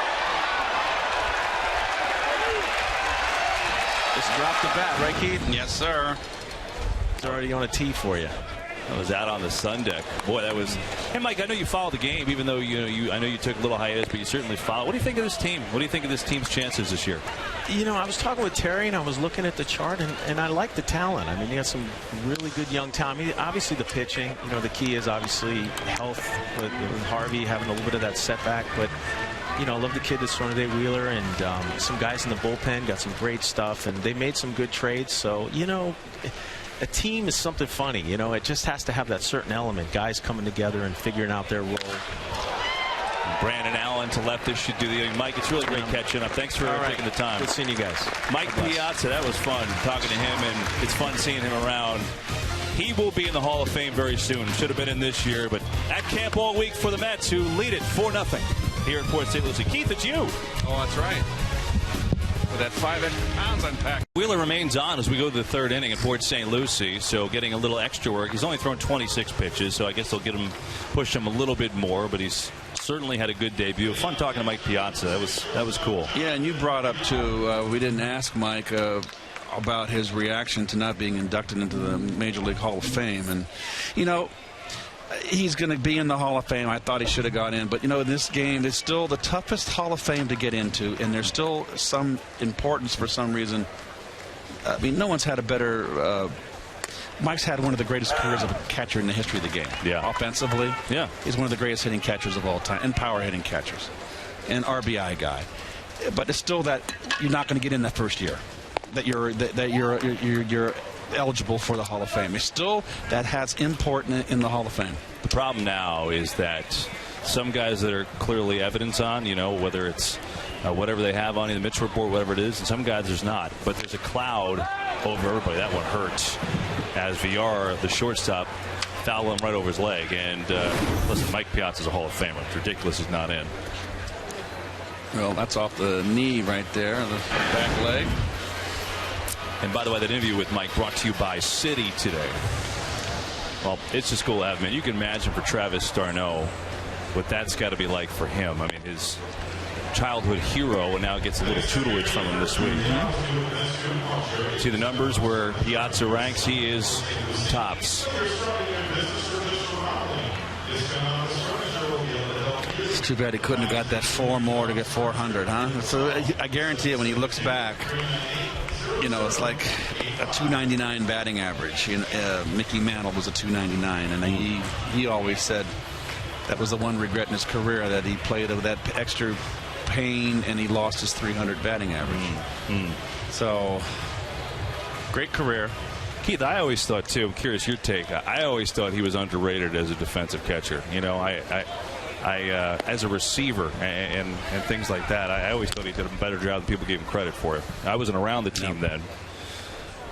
Just dropped the bat, right, Keith? Yes, sir. It's already on a tee for you. That was out on the sun deck. Boy, that was. Hey, Mike, I know you followed the game, even though I know you took a little hiatus, but you certainly followed. What do you think of this team? What do you think of this team's chances this year? You know, I was talking with Terry, and I was looking at the chart, and I like the talent. I mean, you got some really good young talent. I mean, obviously the pitching. You know, the key is obviously health with Harvey having a little bit of that setback, but. You know, I love the kid that's throwing today, Wheeler, and some guys in the bullpen got some great stuff, and they made some good trades. So, you know, a team is something funny. You know, it just has to have that certain element. Guys coming together and figuring out their role. Brandon Allen to left. This should do the inning. Mike, it's really great catching up. Thanks for taking the time. Good seeing you guys. Mike Piazza, that was fun talking to him, and it's fun seeing him around. He will be in the Hall of Fame very soon. Should have been in this year, but at camp all week for the Mets, who lead it 4-0 here in Port St. Lucie. Keith, it's you. Oh, that's right. With that 5 extra pounds unpacked. Wheeler remains on as we go to the 3rd inning at Port St. Lucie, so getting a little extra work. He's only thrown 26 pitches, so I guess they'll push him a little bit more, but he's certainly had a good debut. Fun talking to Mike Piazza. That was cool. Yeah, and you brought up, too, we didn't ask Mike about his reaction to not being inducted into the Major League Hall of Fame. And, you know, he's going to be in the Hall of Fame. I thought he should have got in. But, you know, this game is still the toughest Hall of Fame to get into, and there's still some importance for some reason. I mean, no one's had a better Mike's had one of the greatest careers of a catcher in the history of the game. Yeah. Offensively, yeah, he's one of the greatest hitting catchers of all time, and power hitting catchers, and RBI guy. But it's still that you're not going to get in that first year, that you're eligible for the Hall of Fame. It's still that has import in the Hall of Fame. The problem now is that some guys that are clearly evidence on, you know, whether it's whatever they have on the Mitchell report, whatever it is, and some guys there's not. But there's a cloud over everybody. That one hurts. As VR, the shortstop, fouled him right over his leg. And listen, Mike Piazza's a Hall of Famer. It's ridiculous he's not in. Well, that's off the knee right there, the back leg. And by the way, that interview with Mike brought to you by Citi today. Well, it's just cool to have him, man. You can imagine for Travis Starneau what that's got to be like for him. I mean, his childhood hero, and now gets a little tutelage from him this week. See the numbers where Piazza ranks. He is tops. It's too bad he couldn't have got that 4 more to get 400, huh? So I guarantee you, when he looks back, you know, it's like a 299 batting average. You know, Mickey Mantle was a 299, and he always said that was the one regret in his career, that he played with that extra pain and he lost his 300 batting average. So, great career. Keith, I always thought, too, I'm curious your take, I always thought he was underrated as a defensive catcher. You know, I as a receiver and things like that, I always thought he did a better job than people gave him credit for it. I wasn't around the team then,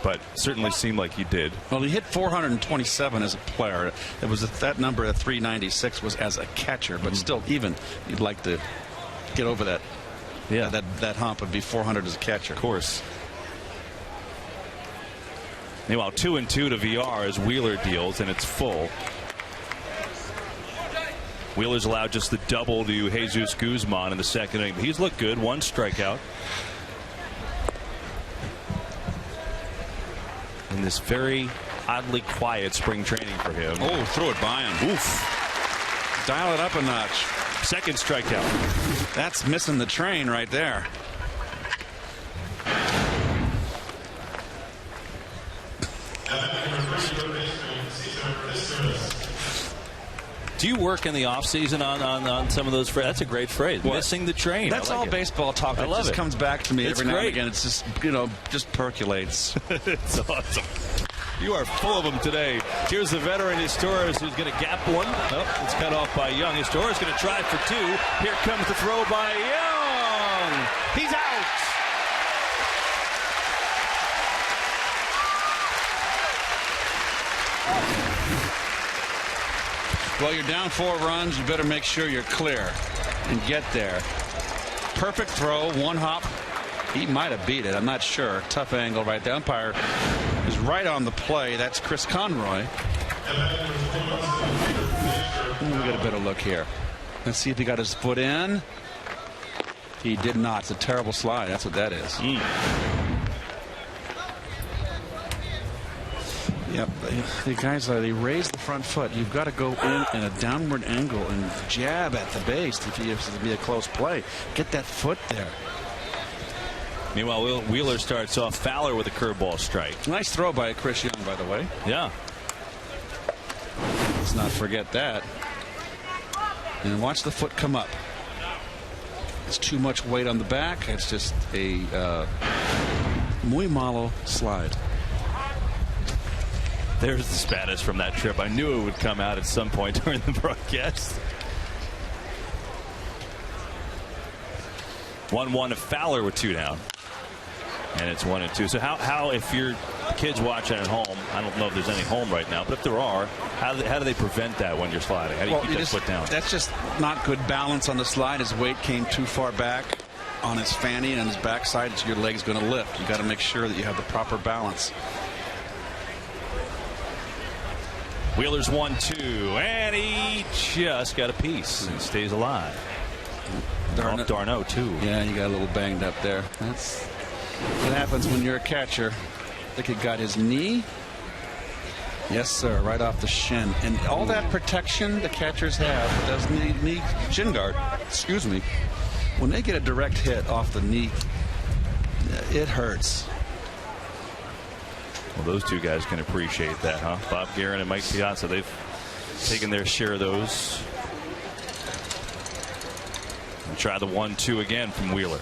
but certainly seemed like he did. Well, he hit 427 as a player. It was that number at 396 was as a catcher, but still, even you'd like to get over that. Yeah, that hump would be 400 as a catcher. Of course. Meanwhile, 2-2 to VR as Wheeler deals, and it's full. Wheeler's allowed just the double to Jesus Guzman in the second inning. He's looked good. 1 strikeout. In this very oddly quiet spring training for him. Oh, threw it by him. Oof. Dial it up a notch. Second strikeout. That's missing the train right there. Do you work in the off season on some of those phrases? That's a great phrase. What? Missing the train. That's all baseball talk. That just comes back to me every now and again. It's just, just percolates. It's awesome. You are full of them today. Here's the veteran Astros who's going to gap one. Oh, it's cut off by Young. Astros going to try for 2. Here comes the throw by Young. He's out. Well, you're down 4 runs. You better make sure you're clear and get there. Perfect throw, 1 hop. He might have beat it. I'm not sure. Tough angle right there. Umpire is right on the play. That's Chris Conroy. We get a better look here. Let's see if he got his foot in. He did not. It's a terrible slide. That's what that is. Yep, the guys, they raise the front foot. You've got to go in a downward angle and jab at the base if you have to be a close play. Get that foot there. Meanwhile, Wheeler starts off Fowler with a curveball strike. Nice throw by Chris Young, by the way. Yeah. Let's not forget that. And watch the foot come up. It's too much weight on the back. It's just a muy malo slide. There's the Spanish from that trip. I knew it would come out at some point during the broadcast. 1-1 to Fowler with 2 down. And it's 1-2. So how if your kids watching at home, I don't know if there's any home right now, but if there are, how do they prevent that when you're sliding? How do you keep that foot down? That's just not good balance on the slide. His weight came too far back on his fanny and on his backside. So your leg's going to lift. You got to make sure that you have the proper balance. Wheeler's 1-2, and he just got a piece and stays alive. Darno too. Yeah, you got a little banged up there. That's what happens when you're a catcher. I think he got his knee. Yes, sir, right off the shin. And all that protection the catchers have, does knee shin guard. Excuse me. When they get a direct hit off the knee, it hurts. Well, those 2 guys can appreciate that, huh? Bob Guerin and Mike Piazza, they've taken their share of those. And try the 1-2 again from Wheeler.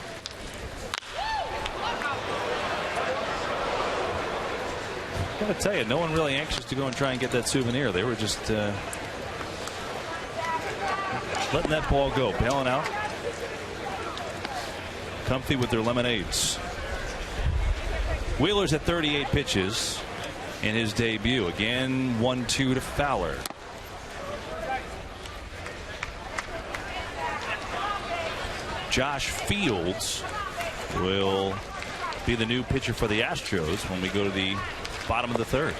I gotta tell you, no one really anxious to go and try and get that souvenir. They were just letting that ball go, bailing out. Comfy with their lemonades. Wheeler's at 38 pitches in his debut. Again, 1-2 to Fowler. Josh Fields will be the new pitcher for the Astros when we go to the bottom of the 3rd.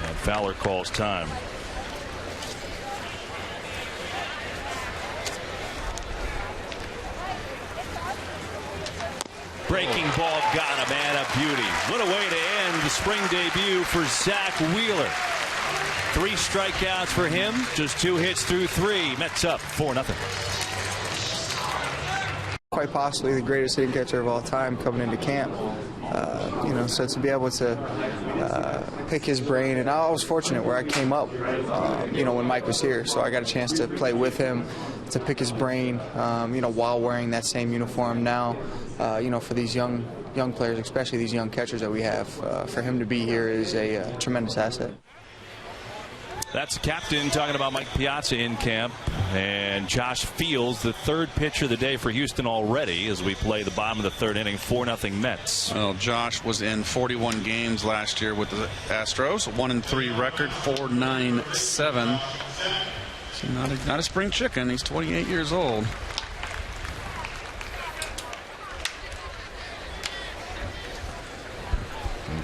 And Fowler calls time. Breaking ball got him, and a beauty. What a way to end the spring debut for Zach Wheeler. 3 strikeouts for him, just 2 hits through 3. Mets up 4-0. Quite possibly the greatest hitting catcher of all time coming into camp. So to be able to pick his brain, and I was fortunate where I came up, when Mike was here, so I got a chance to play with him, to pick his brain, while wearing that same uniform now. For these young players, especially these young catchers that we have, for him to be here is a tremendous asset. That's the captain talking about Mike Piazza in camp, and Josh Fields, the 3rd pitcher of the day for Houston already as we play the bottom of the 3rd inning. 4-0 Mets. Well, Josh was in 41 games last year with the Astros, 1-3 record, 4.97. So not a spring chicken. He's 28 years old.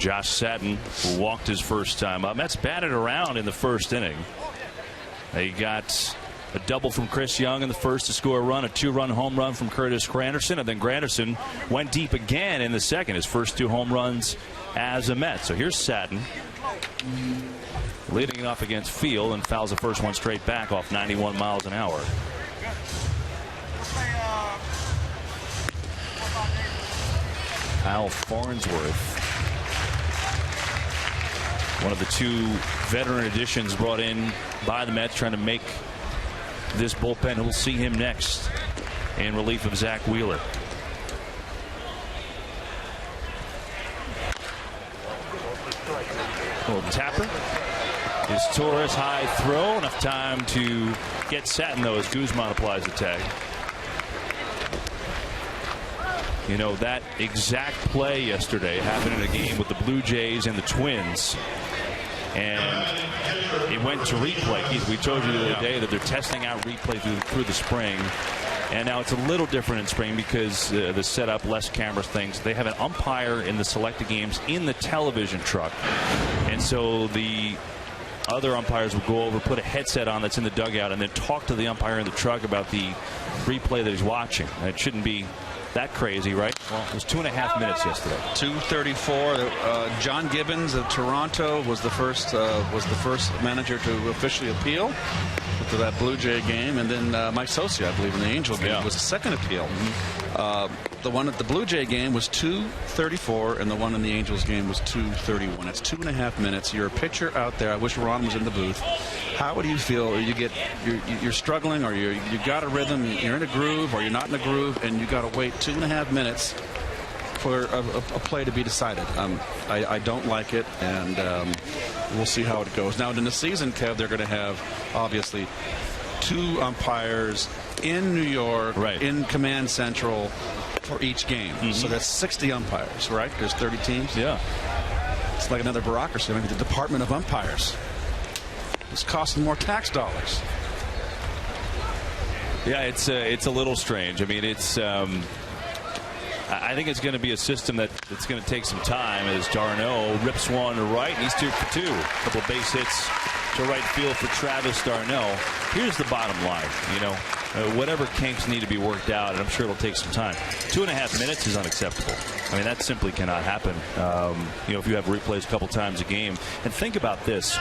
Josh Satin, who walked his first time up. Mets batted around in the first inning. They got a double from Chris Young in the first to score a run, a 2-run home run from Curtis Granderson, and then Granderson went deep again in the second, his first 2 home runs as a Met. So here's Satin leading it off against Field and fouls the first one straight back off 91 miles an hour. Al Farnsworth, one of the 2 veteran additions brought in by the Mets, trying to make this bullpen. We'll see him next in relief of Zach Wheeler. Little tapper. His Torres high throw. Enough time to get Satin, though, as Guzman applies the tag. You know, that exact play yesterday happened in a game with the Blue Jays and the Twins. And it went to replay. We told you the other day that they're testing out replay through the spring. And now it's a little different in spring because the setup, less cameras, things. They have an umpire in the selected games in the television truck. And so the other umpires will go over, put a headset on that's in the dugout, and then talk to the umpire in the truck about the replay that he's watching. And it shouldn't be that crazy, right? Well, it was 2.5 minutes yesterday. 2:34. John Gibbons of Toronto was the first manager to officially appeal to that Blue Jay game, and then Mike Socia, I believe, in the Angel game was the second appeal. The one at the Blue Jay game was 2:34, and the one in the Angels game was 2:31. It's 2.5 minutes. You're a pitcher out there. I wish Ron was in the booth. How would you feel? You're struggling, or you got a rhythm, you're in a groove, or you're not in a groove, and you got to wait 2.5 minutes for a play to be decided. I don't like it, and we'll see how it goes. Now, in the season, Kev, they're going to have, obviously, 2 umpires in New York, in Command Central, for each game. So that's 60 umpires, right? There's 30 teams. Yeah. It's like another bureaucracy. Maybe the Department of Umpires. It's costing more tax dollars. Yeah, it's a little strange. I mean, it's I think it's going to be a system that's going to take some time, as Darno rips one to right, and he's 2 for 2. A couple base hits to right field for Travis Darno. Here's the bottom line, whatever kinks need to be worked out, and I'm sure it'll take some time. 2.5 minutes is unacceptable. I mean, that simply cannot happen. If you have replays a couple times a game. And think about this.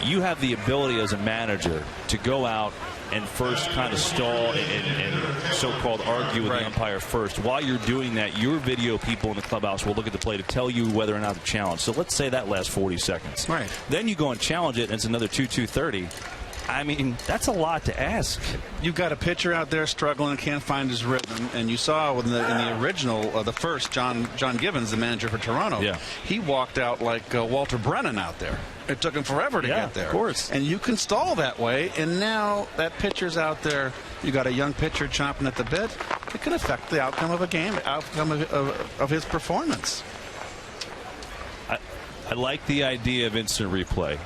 You have the ability as a manager to go out and first kind of stall and so-called argue with the umpire first. While you're doing that, your video people in the clubhouse will look at the play to tell you whether or not to challenge. So let's say that lasts 40 seconds. Right. Then you go and challenge it, and it's another 2:30. I mean, that's a lot to ask. You've got a pitcher out there struggling and can't find his rhythm, and you saw in the original, the first, John Gibbons, the manager for Toronto, he walked out like Walter Brennan out there. It took him forever to get there. Of course. And you can stall that way, and now that pitcher's out there, you got a young pitcher chomping at the bit. It could affect the outcome of a game, outcome of his performance. I like the idea of instant replay.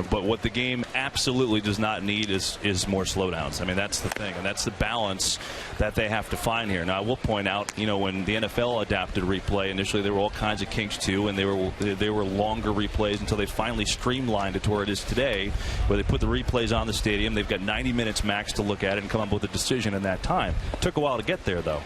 But what the game absolutely does not need is more slowdowns. I mean, that's the thing, and that's the balance that they have to find here. Now, I will point out, when the NFL adapted replay, initially there were all kinds of kinks too, and they were longer replays until they finally streamlined it to where it is today, where they put the replays on the stadium. They've got 90 minutes max to look at it and come up with a decision in that time. It took a while to get there, though.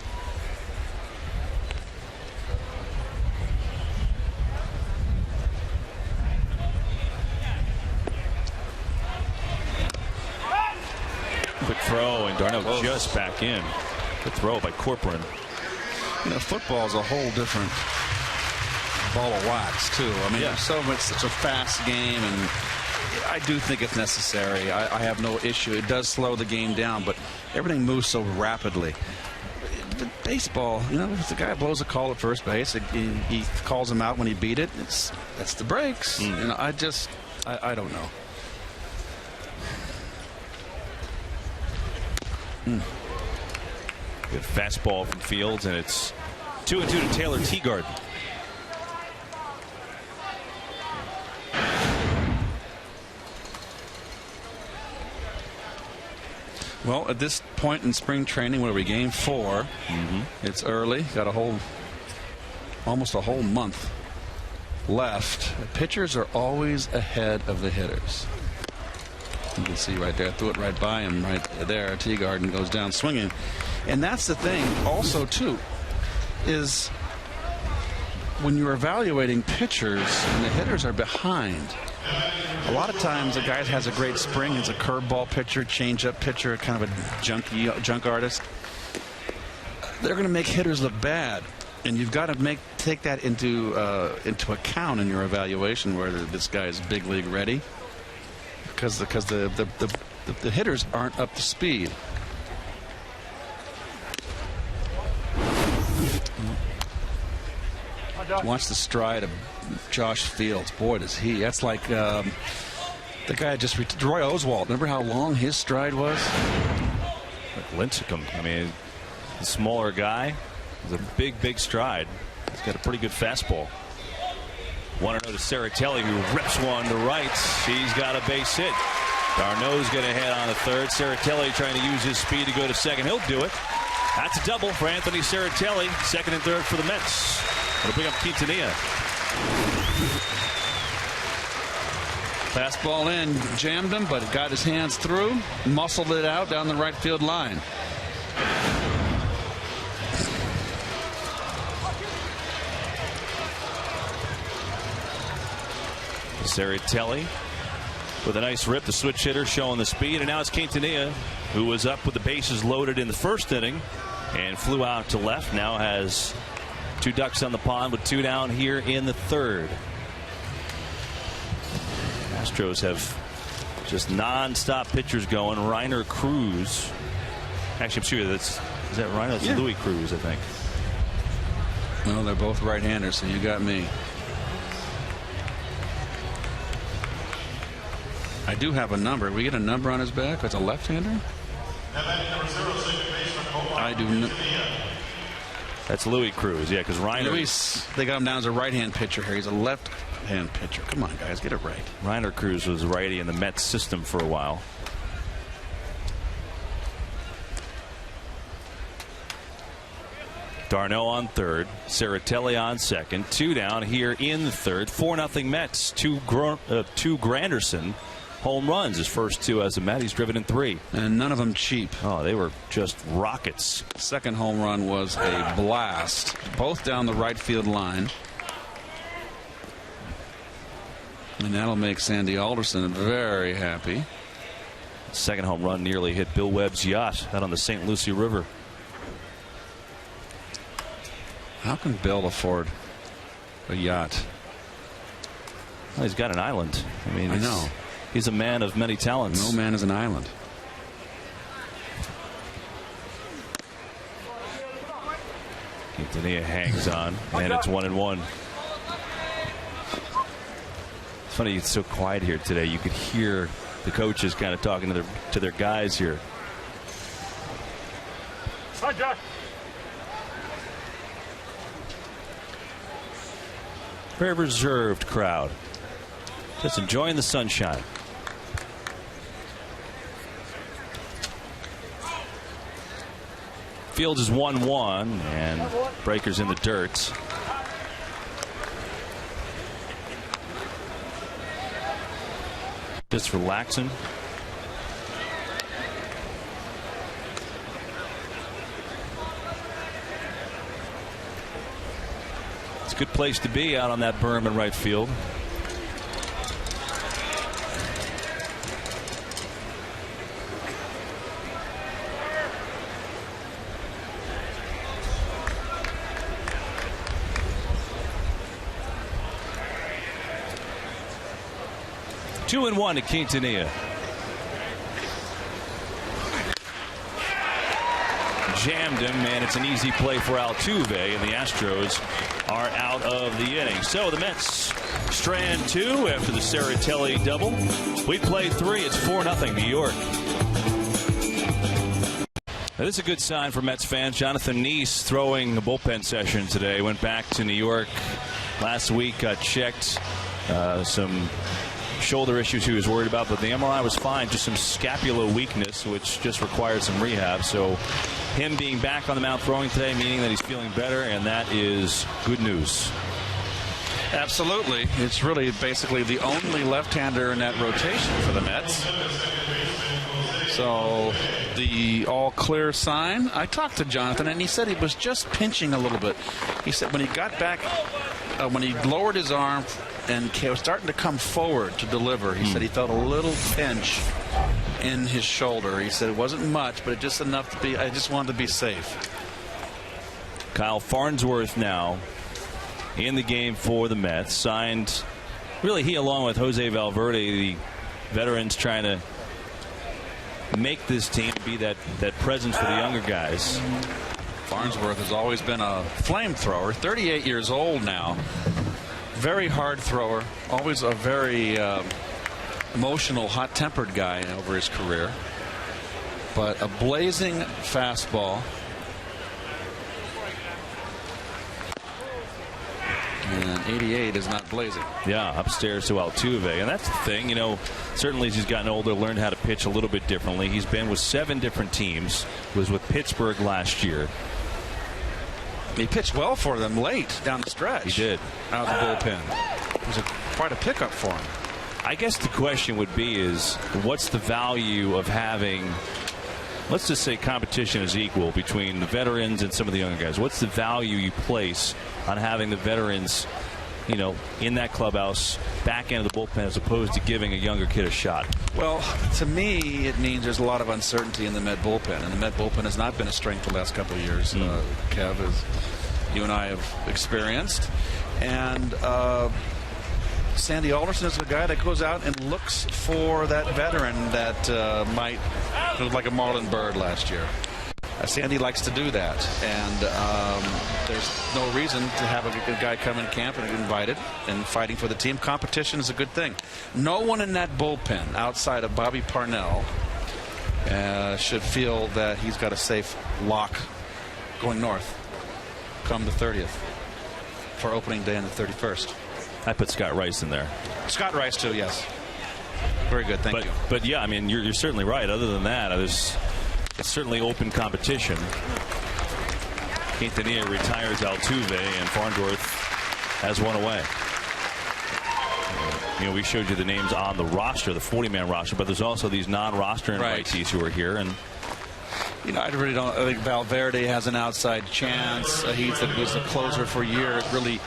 Quick throw, and Darno just back in. Good throw by Corcoran. Football is a whole different ball of wax, too. I mean, there's such a fast game, and I do think it's necessary. I have no issue. It does slow the game down, but everything moves so rapidly. But baseball, if the guy blows a call at first base, he calls him out when he beat it. That's the breaks. I don't know. Good fastball from Fields, and it's 2-2 to Taylor Teagarden. Well, at this point in spring training, where we game 4, it's early. Got almost a whole month left, pitchers are always ahead of the hitters. You can see right there, threw it right by him right there. Teagarden goes down swinging. And that's the thing also, too, is when you're evaluating pitchers and the hitters are behind, a lot of times a guy has a great spring, is a curveball pitcher, changeup pitcher, kind of a junk artist. They're going to make hitters look bad. And you've got to take that into account in your evaluation, whether this guy is big league ready, because the hitters aren't up to speed. Watch the stride of Josh Fields. Boy, does he! That's like the guy just Roy Oswalt. Remember how long his stride was? Like Lincecum. I mean, the smaller guy. It's a big stride. He's got a pretty good fastball. 1-0 to Serratelli, who rips one to right. He's got a base hit. Darno's going to head on the third. Serratelli trying to use his speed to go to second. He'll do it. That's a double for Anthony Serratelli. Second and third for the Mets. It'll bring up Quintanilla. Fastball in, jammed him, but got his hands through, muscled it out down the right field line. Serratelli with a nice rip, the switch hitter showing the speed, and now it's Quintanilla, who was up with the bases loaded in the first inning and flew out to left. Now has 2 ducks on the pond with 2 down here in the third. Astros have just non-stop pitchers going. Reiner Cruz. Actually, I'm sure is that Reiner? That's Louis Cruz, I think. No, they're both right-handers, so you got me. I do have a number. We get a number on his back. It's a left-hander. I do. That's Louis Cruz, yeah, because Reiner. They got him down as a right-hand pitcher here. He's a left-hand pitcher. Come on, guys, get it right. Reiner Cruz was righty in the Mets system for a while. Darno on third, Serratelli on second, 2 down here in the third. 4-0 Mets. 2 Granderson home runs. His first 2 as a Met. He's driven in 3. And none of them cheap. Oh, they were just rockets. Second home run was a blast. Both down the right field line. And that'll make Sandy Alderson very happy. Second home run nearly hit Bill Webb's yacht out on the St. Lucie River. How can Bill afford a yacht? Well, he's got an island. I mean, I know. He's a man of many talents. No man is an island. Quintanilla hangs on, and it's 1-1. It's funny, it's so quiet here today. You could hear the coaches kind of talking to their guys here. Hi, Josh. Very reserved crowd. Just enjoying the sunshine. Fields is 1-1, and Breaker's in the dirt. Just relaxing. It's a good place to be out on that berm in right field. Two and 1 to Quintanilla. Jammed him, and it's an easy play for Altuve, and the Astros are out of the inning. So the Mets strand 2 after the Serratelli double. We play 3. It's 4-0 New York. Now, this is a good sign for Mets fans. Jonathan Neese throwing a bullpen session today. Went back to New York last week, got checked. Some shoulder issues he was worried about, but the MRI was fine. Just some scapular weakness, which just required some rehab. So him being back on the mound throwing today, meaning that he's feeling better, and that is good news. Absolutely. It's really basically the only left-hander in that rotation for the Mets. So the all-clear sign. I talked to Jonathan, and he said he was just pinching a little bit. He said when he got back, when he lowered his arm and was starting to come forward to deliver, he said he felt a little pinch in his shoulder. He said it wasn't much, but just enough to be, I just wanted to be safe. Kyle Farnsworth now in the game for the Mets. Signed, really, he along with Jose Valverde, the veterans trying to make this team be that presence for the younger guys. Farnsworth has always been a flamethrower, 38 years old now. Very hard thrower, always a very emotional, hot-tempered guy over his career. But a blazing fastball. And 88 is not blazing. Yeah, upstairs to Altuve. And that's the thing, you know, certainly as he's gotten older, learned how to pitch a little bit differently. He's been with 7 different teams, was with Pittsburgh last year. He pitched well for them late down the stretch. He did. Out of the bullpen. It was quite a pickup for him. I guess the question would be is, what's the value of having, let's just say competition is equal between the veterans and some of the younger guys. What's the value you place on having the veterans, you know, in that clubhouse, back end of the bullpen, as opposed to giving a younger kid a shot? Well, to me, it means there's a lot of uncertainty in the Met bullpen, and the Met bullpen has not been a strength the last couple of years. Kev, as you and I have experienced, and Sandy Alderson is a guy that goes out and looks for that veteran that might look like a Marlon Byrd last year. Sandy likes to do that, and there's no reason to have a good guy come in camp and get invited and fighting for the team. Competition is a good thing. No one in that bullpen outside of Bobby Parnell should feel that he's got a safe lock going north come the 30th for opening day on the 31st. I put Scott Rice in there. Scott Rice too, yes. Very good, thank you. But yeah, I mean, you're certainly right. Other than that, it's certainly open competition. Quintanilla retires Altuve, and Farnsworth has one away. You know, we showed you the names on the roster, the 40-man roster, but there's also these non-roster invitees who are here. And you know, I really don't. I think Valverde has an outside chance. He was a closer for years. Really,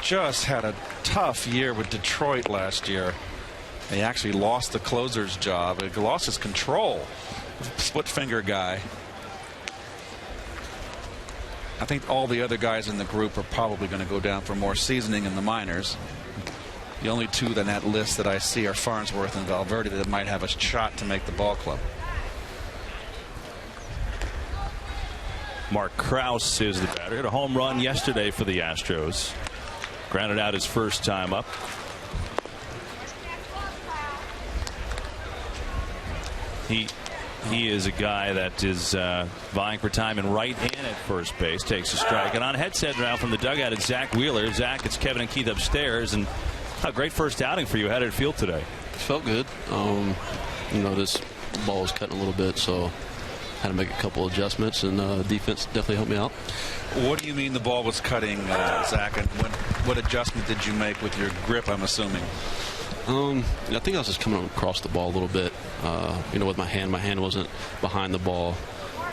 just had a tough year with Detroit last year. He actually lost the closer's job. He lost his control. Split finger guy. I think all the other guys in the group are probably going to go down for more seasoning in the minors. The only two on that list that I see are Farnsworth and Valverde that might have a shot to make the ball club. Mark Krause is the batter. Had a home run yesterday for the Astros. Grounded out his first time up. He is a guy that is vying for time in right and at first base. Takes a strike. And on headset now from the dugout is Zach Wheeler. Zach, it's Kevin and Keith upstairs. And a great first outing for you. How did it feel today? It felt good. You know, this ball was cutting a little bit, so had to make a couple adjustments, and defense definitely helped me out. What do you mean the ball was cutting, Zach? And what adjustment did you make with your grip, I'm assuming? I think I was just coming across the ball a little bit. You know, with my hand wasn't behind the ball.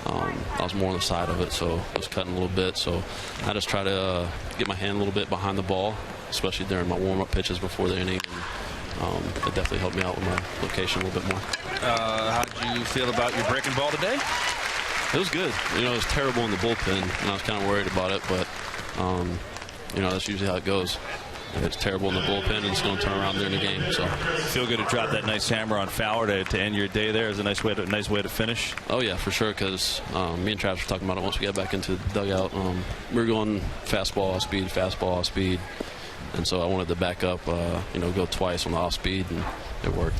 I was more on the side of it, so I was cutting a little bit. So I just try to get my hand a little bit behind the ball, especially during my warm-up pitches before the inning. And, it definitely helped me out with my location a little bit more. How did you feel about your breaking ball today? It was good. You know, it was terrible in the bullpen, and I was kind of worried about it, but, you know, that's usually how it goes. If it's terrible in the bullpen, and it's going to turn around during the game. So feel good to drop that nice hammer on Fowler to end your day there. Is a nice way to finish. Oh yeah, for sure. Because me and Travis were talking about it once we got back into the dugout. We were going fastball off speed, and so I wanted to back up. You know, go twice on the off speed, and it worked.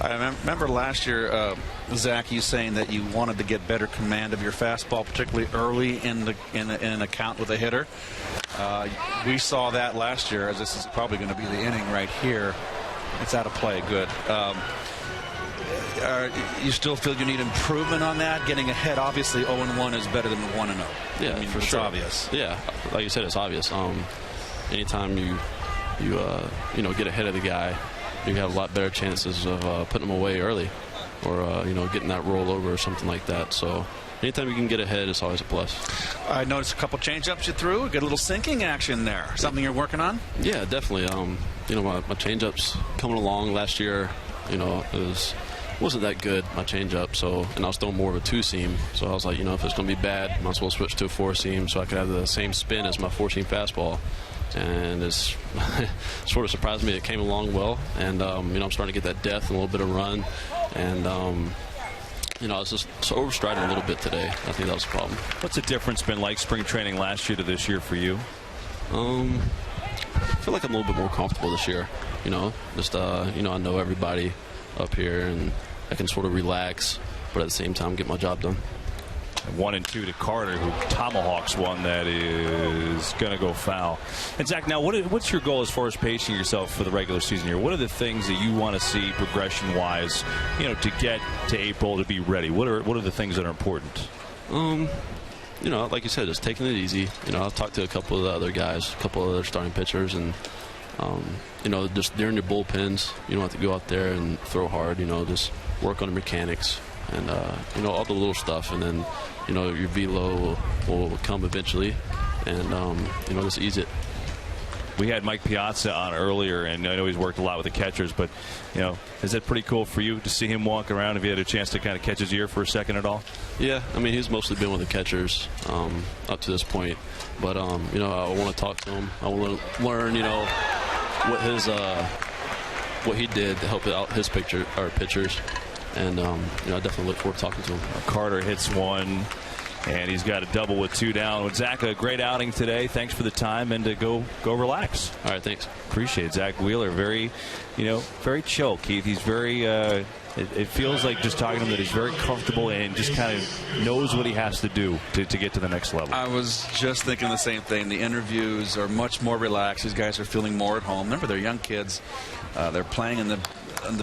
I remember last year, Zach, you saying that you wanted to get better command of your fastball, particularly early in an account with a hitter. We saw that last year, as this is probably going to be the inning right here. It's out of play. Good. You still feel you need improvement on that? Getting ahead, obviously, 0-1 is better than 1-0. Yeah, I mean, for it's sure. obvious. Yeah, like you said, it's obvious. Anytime you you know, get ahead of the guy, you have a lot better chances of putting him away early, or you know, getting that rollover or something like that. So anytime you can get ahead, it's always a plus. I noticed a couple change-ups you threw. Get a little sinking action there. Something you're working on? Yeah, definitely. You know, my change-ups coming along last year, you know, wasn't that good, my change-up. So, and I was throwing more of a 2-seam. So I was like, you know, if it's going to be bad, might as well switch to a 4-seam so I could have the same spin as my 4-seam fastball. And it's sort of surprised me. It came along well, and you know, I'm starting to get that depth and a little bit of run, and you know, I was just overstriding a little bit today. I think that was the problem. What's the difference been like spring training last year to this year for you? I feel like I'm a little bit more comfortable this year. You know, just you know, I know everybody up here, and I can sort of relax, but at the same time get my job done. 1-2 to Carter, who tomahawks one that is going to go foul. And Zach, now what's your goal as far as pacing yourself for the regular season here? What are the things that you want to see progression-wise, you know, to get to April to be ready? What are the things that are important? You know, like you said, just taking it easy. You know, I've talked to a couple of the other guys, a couple of other starting pitchers, and you know, just during your bullpens, you don't have to go out there and throw hard. You know, just work on the mechanics and you know, all the little stuff, and then you know, your velo will come eventually, and you know, just ease it. We had Mike Piazza on earlier, and I know he's worked a lot with the catchers, but you know, is it pretty cool for you to see him walk around? Have you had a chance to kind of catch his ear for a second at all? Yeah, I mean, he's mostly been with the catchers up to this point, but you know, I want to talk to him. I want to learn, you know, what he did to help out his pitchers. And you know, I definitely look forward to talking to him. Carter hits one, and he's got a double with 2 down. With Zach, a great outing today. Thanks for the time, and to go relax. All right, thanks. Appreciate it. Zach Wheeler, very chill, Keith. He's very. It feels like just talking to him that he's very comfortable and just kind of knows what he has to do to get to the next level. I was just thinking the same thing. The interviews are much more relaxed. These guys are feeling more at home. Remember, they're young kids. They're playing in the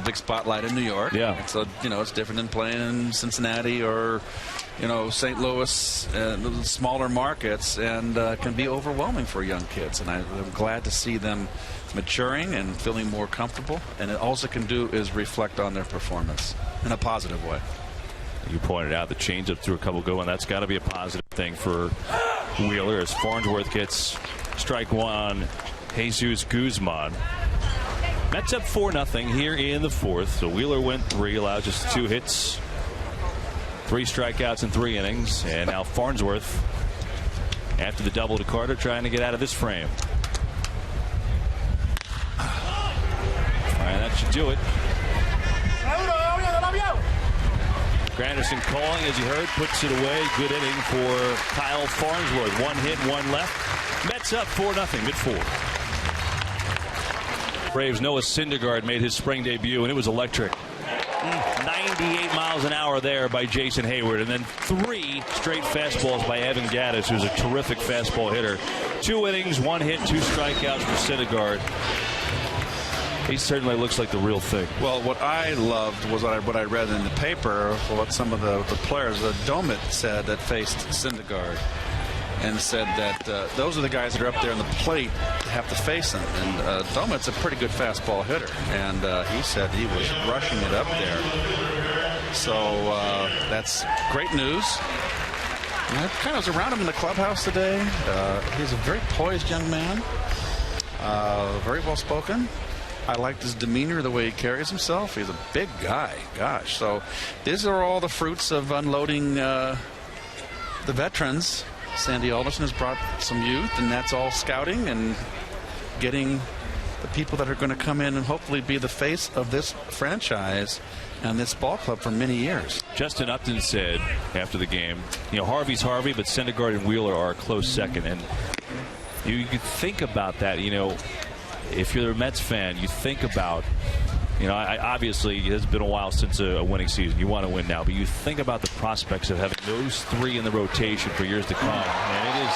big spotlight in New York. Yeah. So, you know, it's different than playing in Cincinnati or, you know, St. Louis, smaller markets, and can be overwhelming for young kids. And I'm glad to see them maturing and feeling more comfortable. And all it can do is reflect on their performance in a positive way. You pointed out the changeup threw a couple good ones. That's got to be a positive thing for Wheeler as Farnsworth gets strike one on Jesus Guzman. Mets up 4-0 here in the fourth. So Wheeler went 3, allowed just 2 hits, 3 strikeouts in 3 innings. And now Farnsworth, after the double to Carter, trying to get out of this frame. And that should do it. Granderson calling, as you heard, puts it away. Good inning for Kyle Farnsworth. 1 hit, 1 left. Mets up 4-0, mid-4. Braves' Noah Syndergaard made his spring debut, and it was electric. 98 miles an hour there by Jason Hayward, and then 3 straight fastballs by Evan Gattis, who's a terrific fastball hitter. 2 innings, 1 hit, 2 strikeouts for Syndergaard. He certainly looks like the real thing. Well, what I loved was what I read in the paper, what some of the players, Domit said that faced Syndergaard, and said that those are the guys that are up there on the plate to have to face him. And Domit's a pretty good fastball hitter, and he said he was rushing it up there. So that's great news. And I kind of was around him in the clubhouse today. He's a very poised young man, very well spoken. I liked his demeanor, the way he carries himself. He's a big guy. Gosh. So these are all the fruits of unloading the veterans. Sandy Alderson has brought some youth, and that's all scouting and getting the people that are going to come in and hopefully be the face of this franchise and this ball club for many years. Justin Upton said after the game, you know, Harvey's Harvey, but Syndergaard and Wheeler are a close second. And you could think about that, you know, if you're a Mets fan, you think about, you know, obviously it has been a while since a winning season. You want to win now, but you think about the prospects of having those 3 in the rotation for years to come, and it is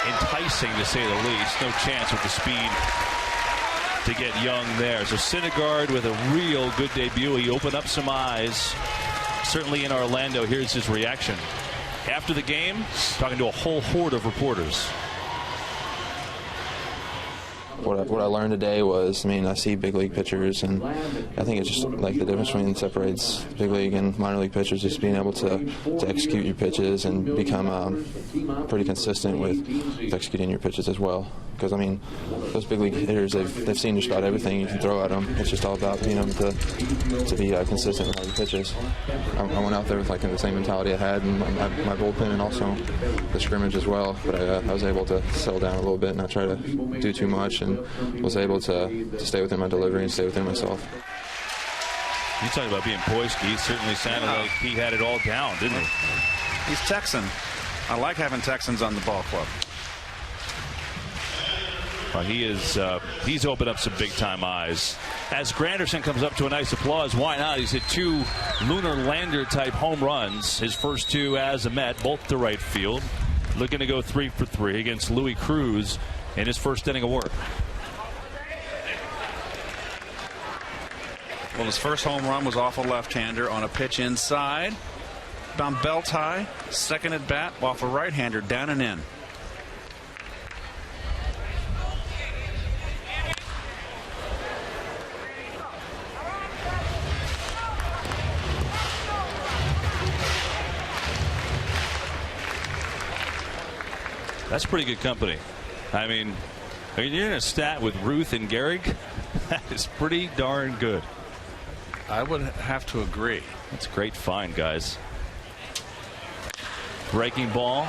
enticing to say the least. No chance with the speed to get Young there. So Syndergaard with a real good debut. He opened up some eyes, certainly in Orlando. Here's his reaction after the game, talking to a whole horde of reporters. what I learned today was, I mean, I see big league pitchers, and I think it's just like the difference between separates big league and minor league pitchers, just being able to execute your pitches and become pretty consistent with executing your pitches as well. Because, I mean, those big league hitters, they've seen just about everything you can throw at them. It's just all about being able to be consistent with how you pitches. I went out there with like the same mentality I had in my bullpen and also the scrimmage as well. But I was able to settle down a little bit and not try to do too much, and was able to stay within my delivery and stay within myself. You talking about being poised, he certainly sounded like he had it all down, didn't he? He's Texan. I like having Texans on the ball club. Well, he's opened up some big-time eyes. As Granderson comes up to a nice applause, why not? He's hit 2 lunar lander-type home runs. His first 2 as a Met, both to right field. Looking to go 3 for 3 against Louis Cruz in his first inning of work. Well, his first home run was off a left-hander on a pitch inside. Down belt high. Second at bat off a right-hander, down and in. That's pretty good company. I mean, you're in a stat with Ruth and Gehrig. That is pretty darn good. I would have to agree. That's a great find, guys. Breaking ball.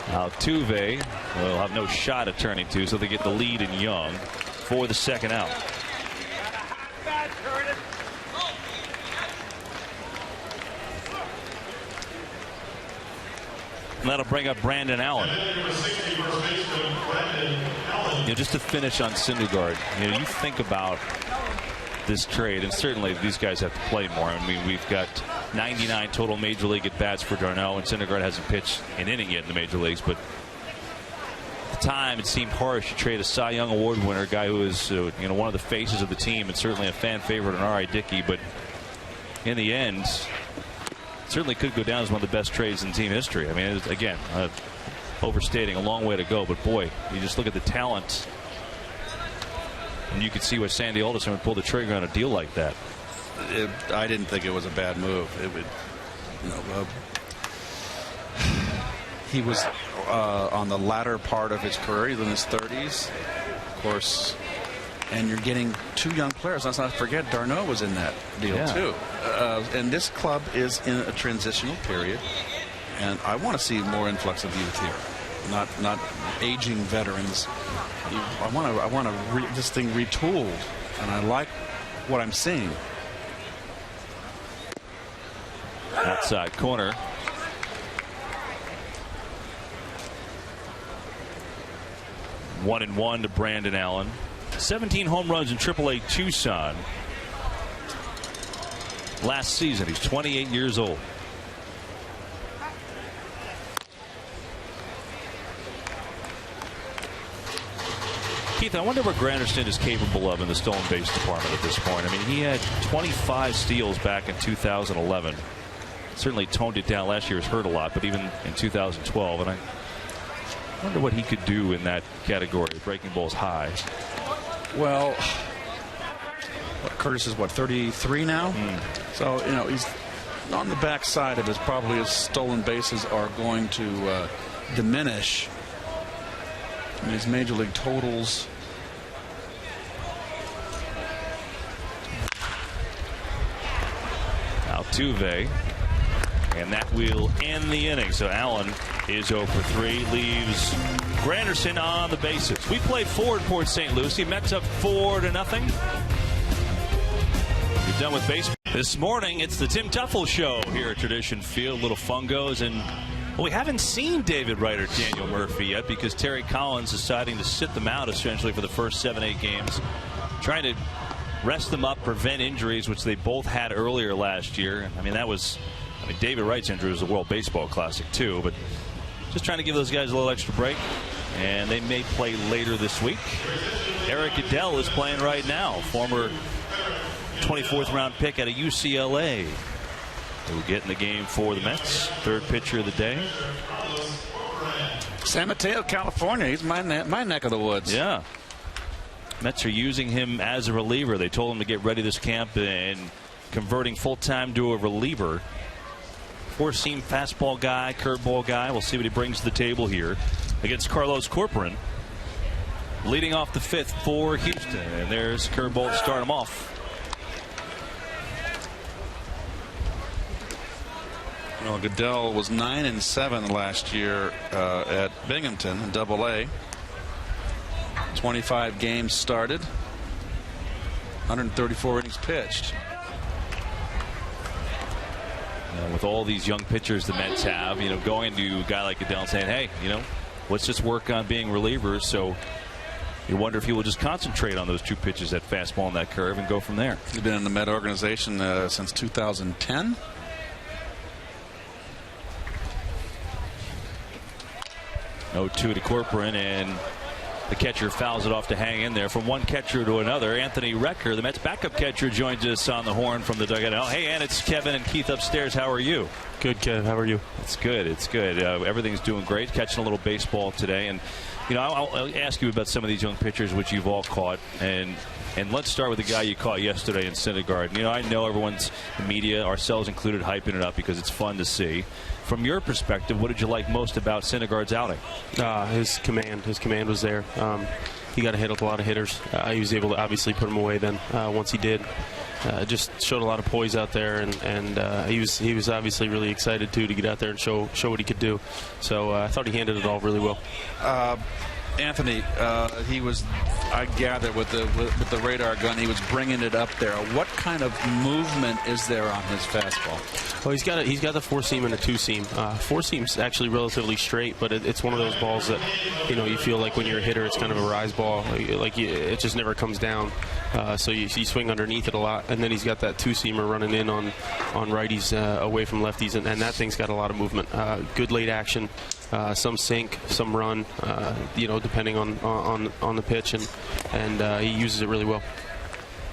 Altuve will have no shot at turning 2, so they get the lead in Young for the second out. And that'll bring up Brandon Allen. Just to finish on Syndergaard, you think about this trade, and certainly these guys have to play more. I mean, we've got 99 total major league at bats for Darno, and Syndergaard hasn't pitched an inning yet in the major leagues. But at the time, it seemed harsh to trade a Cy Young Award winner, a guy who is one of the faces of the team, and certainly a fan favorite in R.I. Dickey. But in the end, certainly could go down as one of the best trades in team history. I mean, again, overstating, a long way to go, but boy, you just look at the talent, and you could see why Sandy Alderson would pull the trigger on a deal like that. I didn't think it was a bad move. He was on the latter part of his career, he's in his 30s, of course. And you're getting 2 young players. Let's not forget Darno was in that deal too. And this club is in a transitional period, and I want to see more influx of youth here, not aging veterans. I want this thing retooled, and I like what I'm seeing. Outside corner. One and one to Brandon Allen. 17 home runs in AAA Tucson last season. He's 28 years old. Keith, I wonder what Granderson is capable of in the stolen base department at this point. I mean, he had 25 steals back in 2011. Certainly toned it down. Last year was hurt a lot, but even in 2012. And I wonder what he could do in that category. Breaking balls high. Well, Curtis is 33 now? So, he's on the backside of his, probably his stolen bases are going to diminish. I mean, his major league totals. Altuve, and that will end the inning. So Allen is 0 for 3, leaves Granderson on the bases. We played 4 at Port St. Lucie. Mets up 4-0. You're done with baseball. This morning, it's the Tim Tuffle Show here at Tradition Field. Little fungos, and we haven't seen David Wright or Daniel Murphy yet because Terry Collins is deciding to sit them out essentially for the first 7-8 games, trying to rest them up, prevent injuries, which they both had earlier last year. I mean, David Wright's injury was the World Baseball Classic too, but just trying to give those guys a little extra break, and they may play later this week. Eric Adell is playing right now, former 24th round pick out of UCLA. Who will get in the game for the Mets. Third pitcher of the day. San Mateo, California. He's my neck of the woods. Yeah. Mets are using him as a reliever. They told him to get ready this camp and converting full-time to a reliever. Four-seam fastball guy, curveball guy. We'll see what he brings to the table here against Carlos Corcoran. Leading off the 5th for Houston. And there's curveball to start him off. Well, Goodell was 9-7 last year at Binghamton in Double-A. 25 games started, 134 innings pitched. With all these young pitchers the Mets have, going to a guy like Goodell and saying, hey, let's just work on being relievers. So you wonder if he will just concentrate on those 2 pitches, that fastball and that curve, and go from there. He's been in the Met organization since 2010. No 2 to Corcoran, and the catcher fouls it off to hang in there. From one catcher to another, Anthony Recker, the Mets backup catcher, joins us on the horn from the dugout. Oh, hey, and it's Kevin and Keith upstairs. How are you? Good, Kev. How are you? It's good. It's good. Everything's doing great. Catching a little baseball today. And, I'll ask you about some of these young pitchers, which you've all caught. And let's start with the guy you caught yesterday in Syndergaard. I know everyone's, the media, ourselves included, hyping it up because it's fun to see. From your perspective, what did you like most about Syndergaard's outing? His command. His command was there. He got a hit with a lot of hitters. He was able to obviously put him away then once he did. Just showed a lot of poise out there, and he was obviously really excited too to get out there and show what he could do. So I thought he handled it all really well. Anthony, he was, I gather, with the radar gun, he was bringing it up there. What kind of movement is there on his fastball? Well, he's got the 4-seam and a 2-seam. 4-seam's actually relatively straight, but it's one of those balls that you feel like when you're a hitter, it's kind of a rise ball. It just never comes down. So you swing underneath it a lot, and then he's got that 2-seamer running in on righties away from lefties, and that thing's got a lot of movement. Good late action. Some sink, some run, depending on the pitch, and he uses it really well.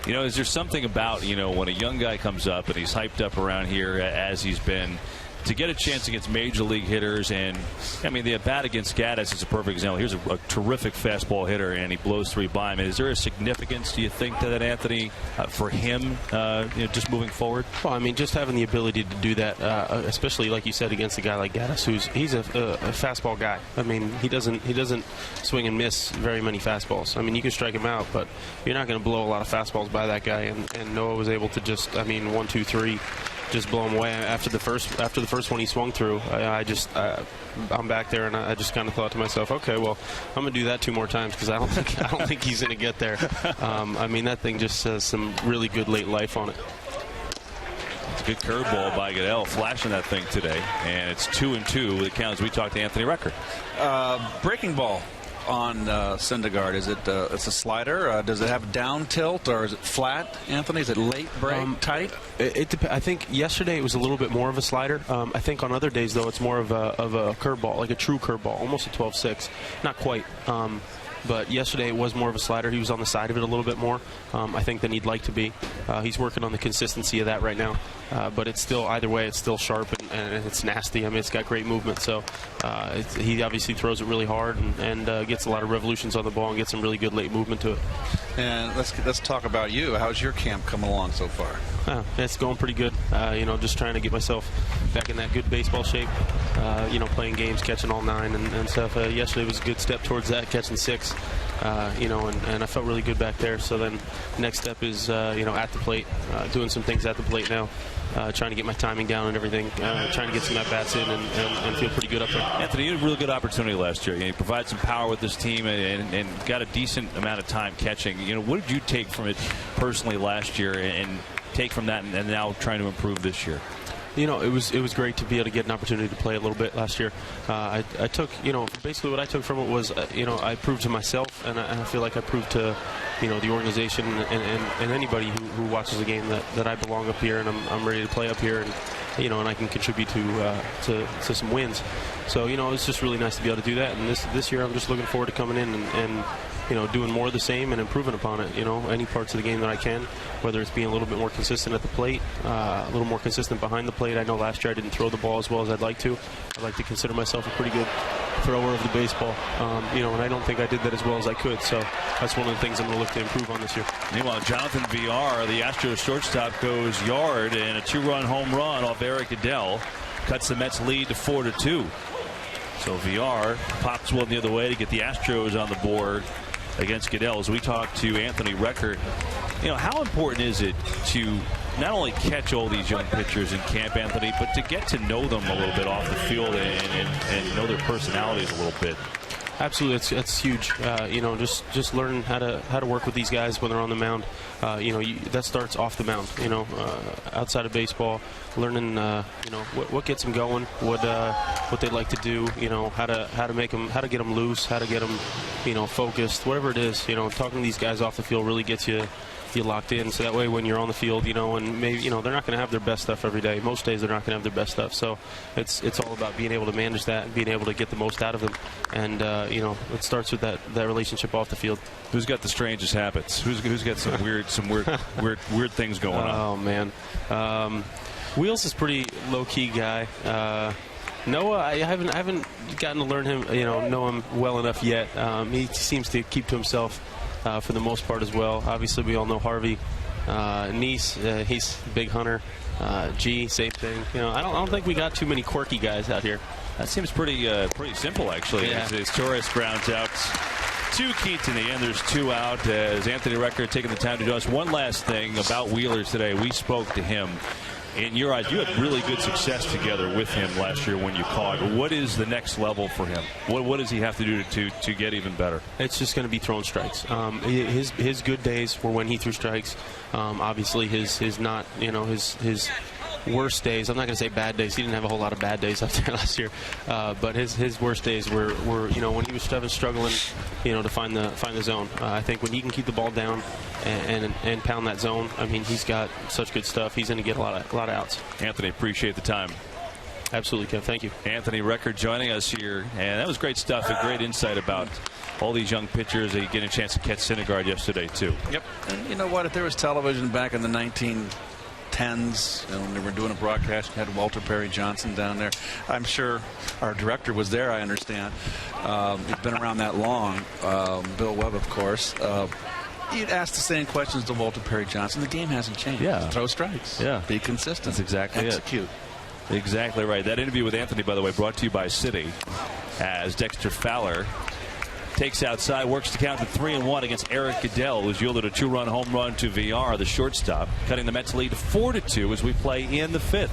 Is there something about, when a young guy comes up and he's hyped up around here as he's been, to get a chance against major league hitters? And the at bat against Gaddis is a perfect example. Here's a terrific fastball hitter, and he blows 3 by him. Is there a significance, do you think, to that, Anthony, for him, just moving forward? Well, just having the ability to do that, especially like you said against a guy like Gaddis, he's a fastball guy. he doesn't swing and miss very many fastballs. You can strike him out, but you're not going to blow a lot of fastballs by that guy. And Noah was able to just, 1, 2, 3. Just blow him away. After the first one he swung through, I'm back there, and I just kind of thought to myself, okay, well, I'm gonna do that 2 more times because I don't think he's gonna get there. That thing just has some really good late life on it. It's a good curveball by Goodell, flashing that thing today, and it's 2-2 with the count as we talk to Anthony Recker. Breaking ball on Syndergaard. Is it it's a slider? Does it have down tilt, or is it flat, Anthony? Is it late break, tight? I think yesterday it was a little bit more of a slider. I think on other days, though, it's more of a curveball, like a true curveball, almost a 12-6. Not quite. But yesterday it was more of a slider. He was on the side of it a little bit more, I think, than he'd like to be. He's working on the consistency of that right now. But it's still, either way, it's still sharp and it's nasty. It's got great movement. So he obviously throws it really hard and gets a lot of revolutions on the ball and gets some really good late movement to it. And let's talk about you. How's your camp coming along so far? It's going pretty good. Just trying to get myself back in that good baseball shape. Playing games, catching all 9 and stuff. Yesterday was a good step towards that, catching 6. And I felt really good back there. So then next step is, at the plate, doing some things at the plate now. Trying to get my timing down and everything, trying to get some at-bats in and feel pretty good up there. Anthony, you had a really good opportunity last year. You provided some power with this team and got a decent amount of time catching. What did you take from it personally last year and take from that and now trying to improve this year? It was great to be able to get an opportunity to play a little bit last year. I took, basically what I took from it was, I proved to myself, and I feel like I proved to, the organization and anybody who watches the game that I belong up here and I'm ready to play up here and I can contribute to some wins. So it's just really nice to be able to do that. And this year I'm just looking forward to coming in and doing more of the same and improving upon it. Any parts of the game that I can, whether it's being a little bit more consistent at the plate, a little more consistent behind the plate. I know last year I didn't throw the ball as well as I'd like to. I like to consider myself a pretty thrower of the baseball. And I don't think I did that as well as I could. So that's one of the things I'm going to look to improve on this year. Meanwhile, Jonathan Villar, the Astros shortstop, goes yard, and a 2-run home run off Eric Goodell cuts the Mets lead to 4-2. So Villar pops one the other way to get the Astros on the board against Goodell. As we talk to Anthony Record, how important is it to not only catch all these young pitchers in camp, Anthony, but to get to know them a little bit off the field and know their personalities a little bit? Absolutely, it's huge. Just learn how to work with these guys when they're on the mound. That starts off the mound. Outside of baseball, learning what gets them going, what they like to do. How to make them, how to get them loose, how to get them, focused. Whatever it is, talking to these guys off the field really gets you locked in, so that way when you're on the field, and maybe they're not going to have their best stuff every day. Most days they're not going to have their best stuff. So it's all about being able to manage that and being able to get the most out of them. And it starts with that relationship off the field. Who's got the strangest habits? Who's got some weird things going on? Oh man, Wheels is pretty low key guy. Noah, I haven't gotten to learn him, know him well enough yet. He seems to keep to himself for the most part as well. Obviously, we all know Harvey. Nice, he's a big hunter. G, same thing. I don't think we got too many quirky guys out here. That seems pretty simple, actually. Yeah. As Torres grounds out 2 Keats in the end. There's 2 out. As Anthony Record taking the time to do us. One last thing about Wheeler today. We spoke to him. In your eyes, you had really good success together with him last year when you caught. What is the next level for him? What does he have to do to get even better? It's just going to be throwing strikes. His good days were when he threw strikes. Obviously, his not his worst days. I'm not going to say bad days. He didn't have a whole lot of bad days out there last year. But his worst days were when he was struggling to find the zone. I think when he can keep the ball down and pound that zone, I mean, he's got such good stuff. He's going to get a lot of outs. Anthony, appreciate the time. Absolutely, Kev. Thank you. Anthony Record joining us here, and that was great stuff. A great insight about all these young pitchers. They get a chance to catch Syndergaard yesterday too. Yep. And you know what? If there was television back in the 1910s, when they were doing a broadcast, we had Walter Perry Johnson down there. I'm sure our director was there. I understand. He's been around that long. Bill Webb, of course. You'd ask the same questions to Walter Perry Johnson. The game hasn't changed. Yeah. Throw strikes. Yeah. Be consistent. That's exactly Execute. it. Exactly right. That interview with Anthony, by the way, brought to you by Citi, as Dexter Fowler takes outside, works to count to 3-1 against Eric Goodell, who's yielded a 2-run home run to Villar, the shortstop, cutting the Mets lead to 4-2 as we play in the 5th.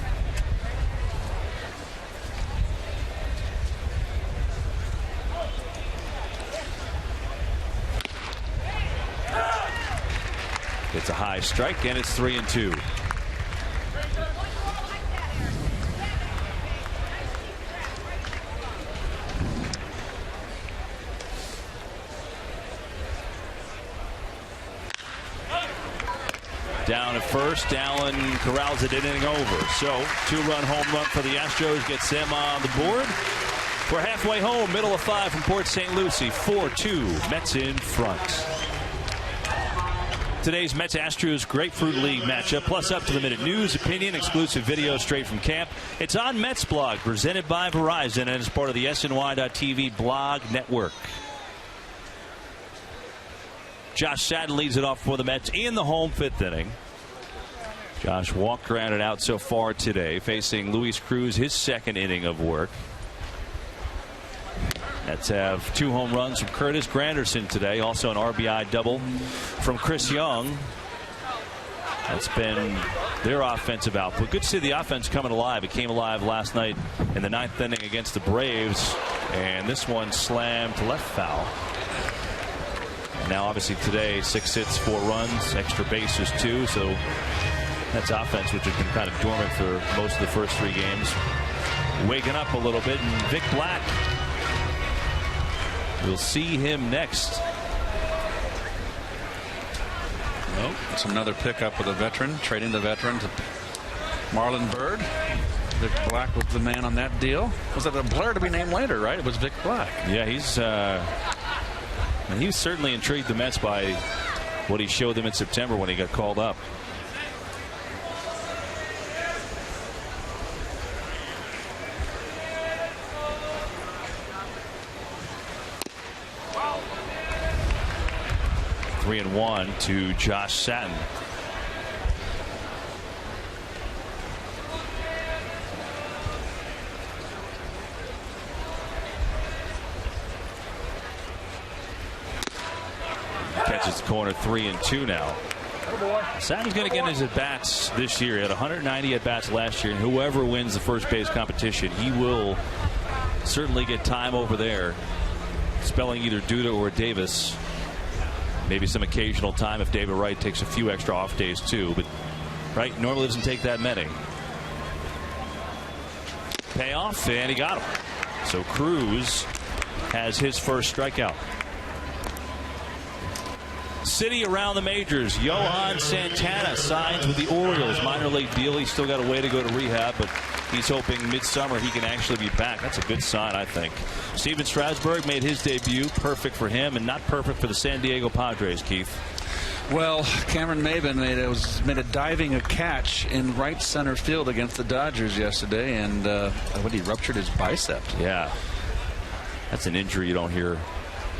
It's a high strike, and it's 3-2. Down at first, Allen corrals it inning over. So 2-run home run for the Astros gets them on the board. We're halfway home, middle of 5 from Port St. Lucie. 4-2, Mets in front. Today's Mets-Astros Grapefruit League matchup, plus up-to-the-minute news, opinion, exclusive video straight from camp. It's on Mets Blog, presented by Verizon, and is part of the SNY.TV blog network. Josh Sadden leads it off for the Mets in the home 5th inning. Josh walked grounded out so far today, facing Luis Cruz, his 2nd inning of work. Mets have 2 home runs from Curtis Granderson today, also an RBI double from Chris Young. That's been their offensive output. Good to see the offense coming alive. It came alive last night in the 9th inning against the Braves, and this one slammed to left foul. And now obviously today 6 hits, 4 runs, extra bases 2, so that's offense which has been kind of dormant for most of the first 3 games. Waking up a little bit, and Vic Black, we'll see him next. Well, it's another pickup with a veteran, trading the veteran to Marlon Byrd. Vic Black was the man on that deal. Was it a player to be named later, right? It was Vic Black. Yeah, he was certainly intrigued the Mets by what he showed them in September when he got called up. 3-1 to Josh Satin. Catches the corner. 3-2 now. Satin's going to get his at-bats this year. He had 190 at-bats last year, and whoever wins the first base competition, he will certainly get time over there, spelling either Duda or Davis. Maybe some occasional time if David Wright takes a few extra off days too, but Wright normally doesn't take that many. Payoff, and he got him. So Cruz has his first strikeout. City around the majors. Johan Santana signs with the Orioles. Minor league deal. He's still got a way to go to rehab, but he's hoping midsummer he can actually be back. That's a good sign, I think. Steven Strasburg made his debut. Perfect for him, and not perfect for the San Diego Padres, Keith. Well, Cameron Maben made a diving catch in right center field against the Dodgers yesterday, and he ruptured his bicep. Yeah, that's an injury you don't hear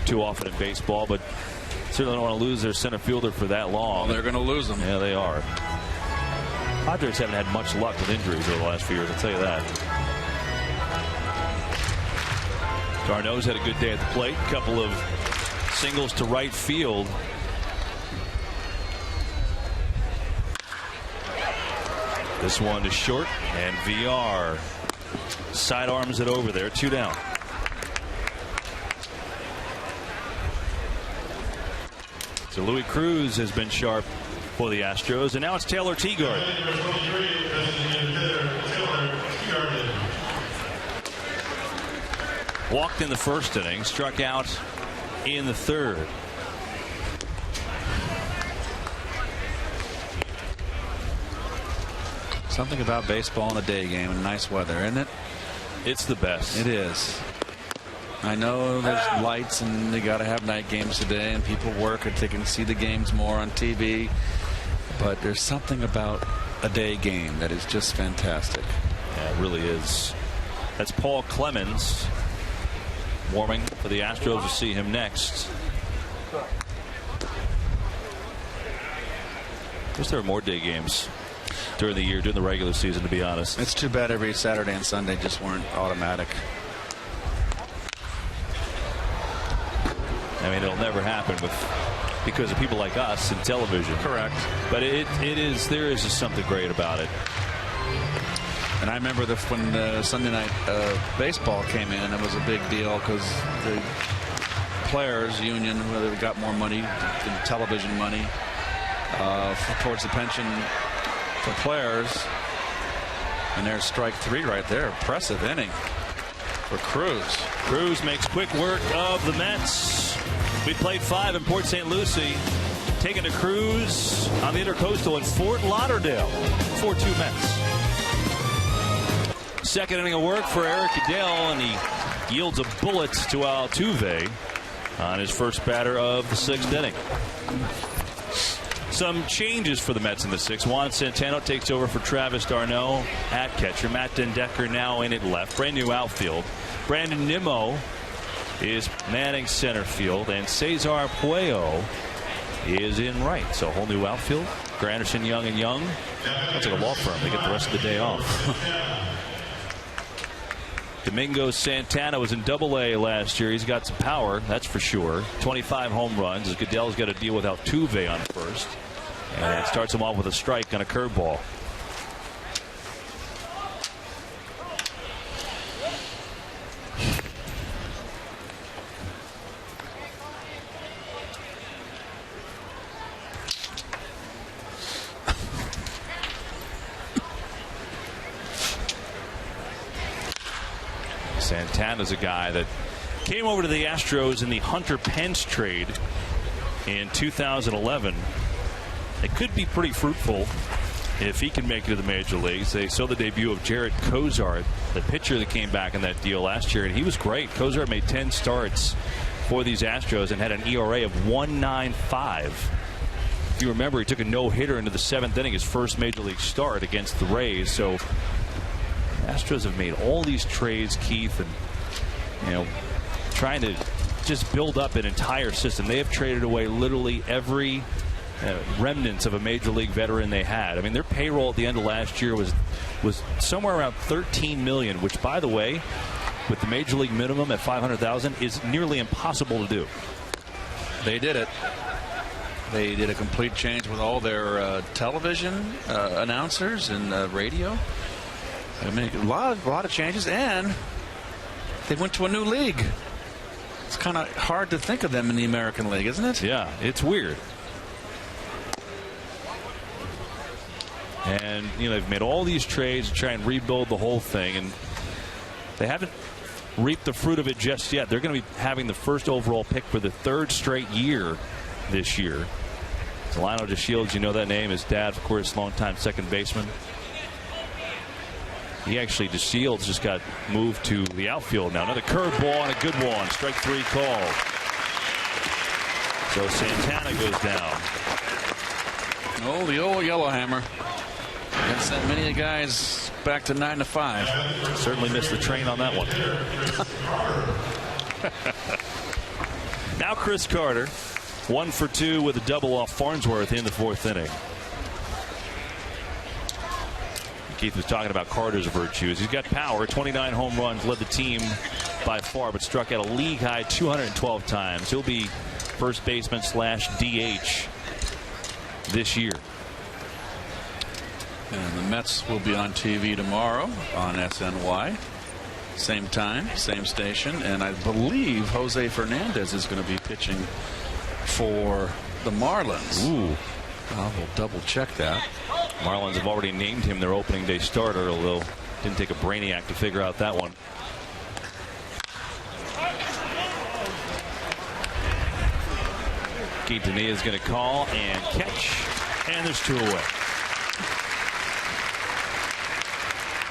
too often in baseball, but certainly don't want to lose their center fielder for that long. Well, they're going to lose him. Yeah, they are. Padres haven't had much luck with injuries over the last few years, I'll tell you that. Darno's had a good day at the plate. A couple of singles to right field. This one is short, and VR sidearms it over there. 2 down. So Louis Cruz has been sharp for the Astros, and now it's Taylor Teagard. Walked in the first inning, struck out in the third. Something about baseball in the day game and nice weather, isn't it? It's the best. It is. I know there's lights and they got to have night games today, and people work and they can see the games more on TV. But there's something about a day game that is just fantastic. Yeah, it really is. That's Paul Clemens warming for the Astros. To see him next. I guess there are more day games during the year, during the regular season, to be honest. It's too bad every Saturday and Sunday just weren't automatic. I mean, it'll never happen because of people like us in television. Correct. But there is just something great about it. And I remember when the Sunday night baseball came in, it was a big deal because the players union, whether they got more money than television money towards the pension for players. And there's strike 3 right there. Impressive inning for Cruz. Cruz makes quick work of the Mets. We played 5 in Port St. Lucie. Taking to Cruz on the Intercoastal in Fort Lauderdale. 4-2 Mets. Second inning of work for Eric Adele, and he yields a bullet to Altuve on his first batter of the 6th inning. Some changes for the Mets in the 6th. Juan Santana takes over for Travis d'Arnaud at catcher. Matt Dendecker now in at left. Brand new outfield. Brandon Nimmo is manning center field, and Cesar Puello is in right. So a whole new outfield. Granderson, Young, and Young. That's like a law firm. They get the rest of the day off. Domingo Santana was in Double-A last year. He's got some power, that's for sure. 25 home runs, as Goodell's got to deal with Altuve on first. And starts him off with a strike on a curveball. Santana's a guy that came over to the Astros in the Hunter Pence trade in 2011. It could be pretty fruitful if he can make it to the major leagues. They saw the debut of Jarrett Cozart, the pitcher that came back in that deal last year, and he was great. Cozart made 10 starts for these Astros and had an ERA of 1.95. If you remember, he took a no-hitter into the 7th inning, his first major league start against the Rays. So Astros have made all these trades, Keith, and trying to just build up an entire system. They have traded away literally every remnants of a major league veteran they had. I mean, their payroll at the end of last year was somewhere around $13 million, which, by the way, with the major league minimum at $500,000 is nearly impossible to do. They did it. They did a complete change with all their television announcers and radio. I mean, a lot of changes, and they went to a new league. It's kind of hard to think of them in the American League, isn't it? Yeah, it's weird. And, they've made all these trades to try and rebuild the whole thing, and they haven't reaped the fruit of it just yet. They're going to be having the first overall pick for the third straight year this year. Delino DeShields, you know that name. His dad, of course, longtime second baseman. DeShields just got moved to the outfield now. Another curveball and a good one. Strike 3 called. So Santana goes down. Oh, the old Yellowhammer. That sent many guys back to 9 to 5. Certainly missed the train on that one. Now Chris Carter, 1 for 2 with a double off Farnsworth in the 4th inning. Keith was talking about Carter's virtues. He's got power, 29 home runs, led the team by far, but struck out a league high 212 times. He'll be first baseman / DH this year. And the Mets will be on TV tomorrow on SNY. Same time, same station. And I believe Jose Fernandez is going to be pitching for the Marlins. Ooh. We'll double check that. Marlins have already named him their opening day starter, although didn't take a brainiac to figure out that one. Quintanilla is going to call and catch, and there's 2 away.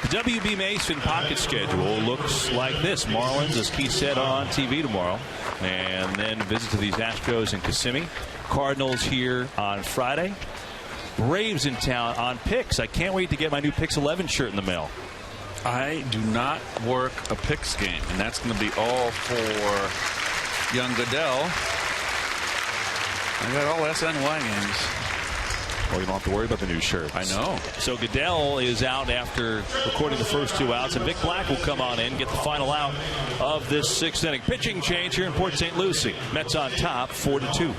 The WB Mason pocket schedule looks like this. Marlins, as Keith said, on TV tomorrow, and then visit to these Astros in Kissimmee. Cardinals here on Friday. Braves in town on Picks. I can't wait to get my new Picks 11 shirt in the mail. I do not work a Picks game, and that's going to be all for young Goodell. I got all SNY games. Well, you don't have to worry about the new shirts. I know. So Goodell is out after recording the first 2 outs, and Vic Black will come on in, get the final out of this 6th inning. Pitching change here in Port St. Lucie. Mets on top, 4-2.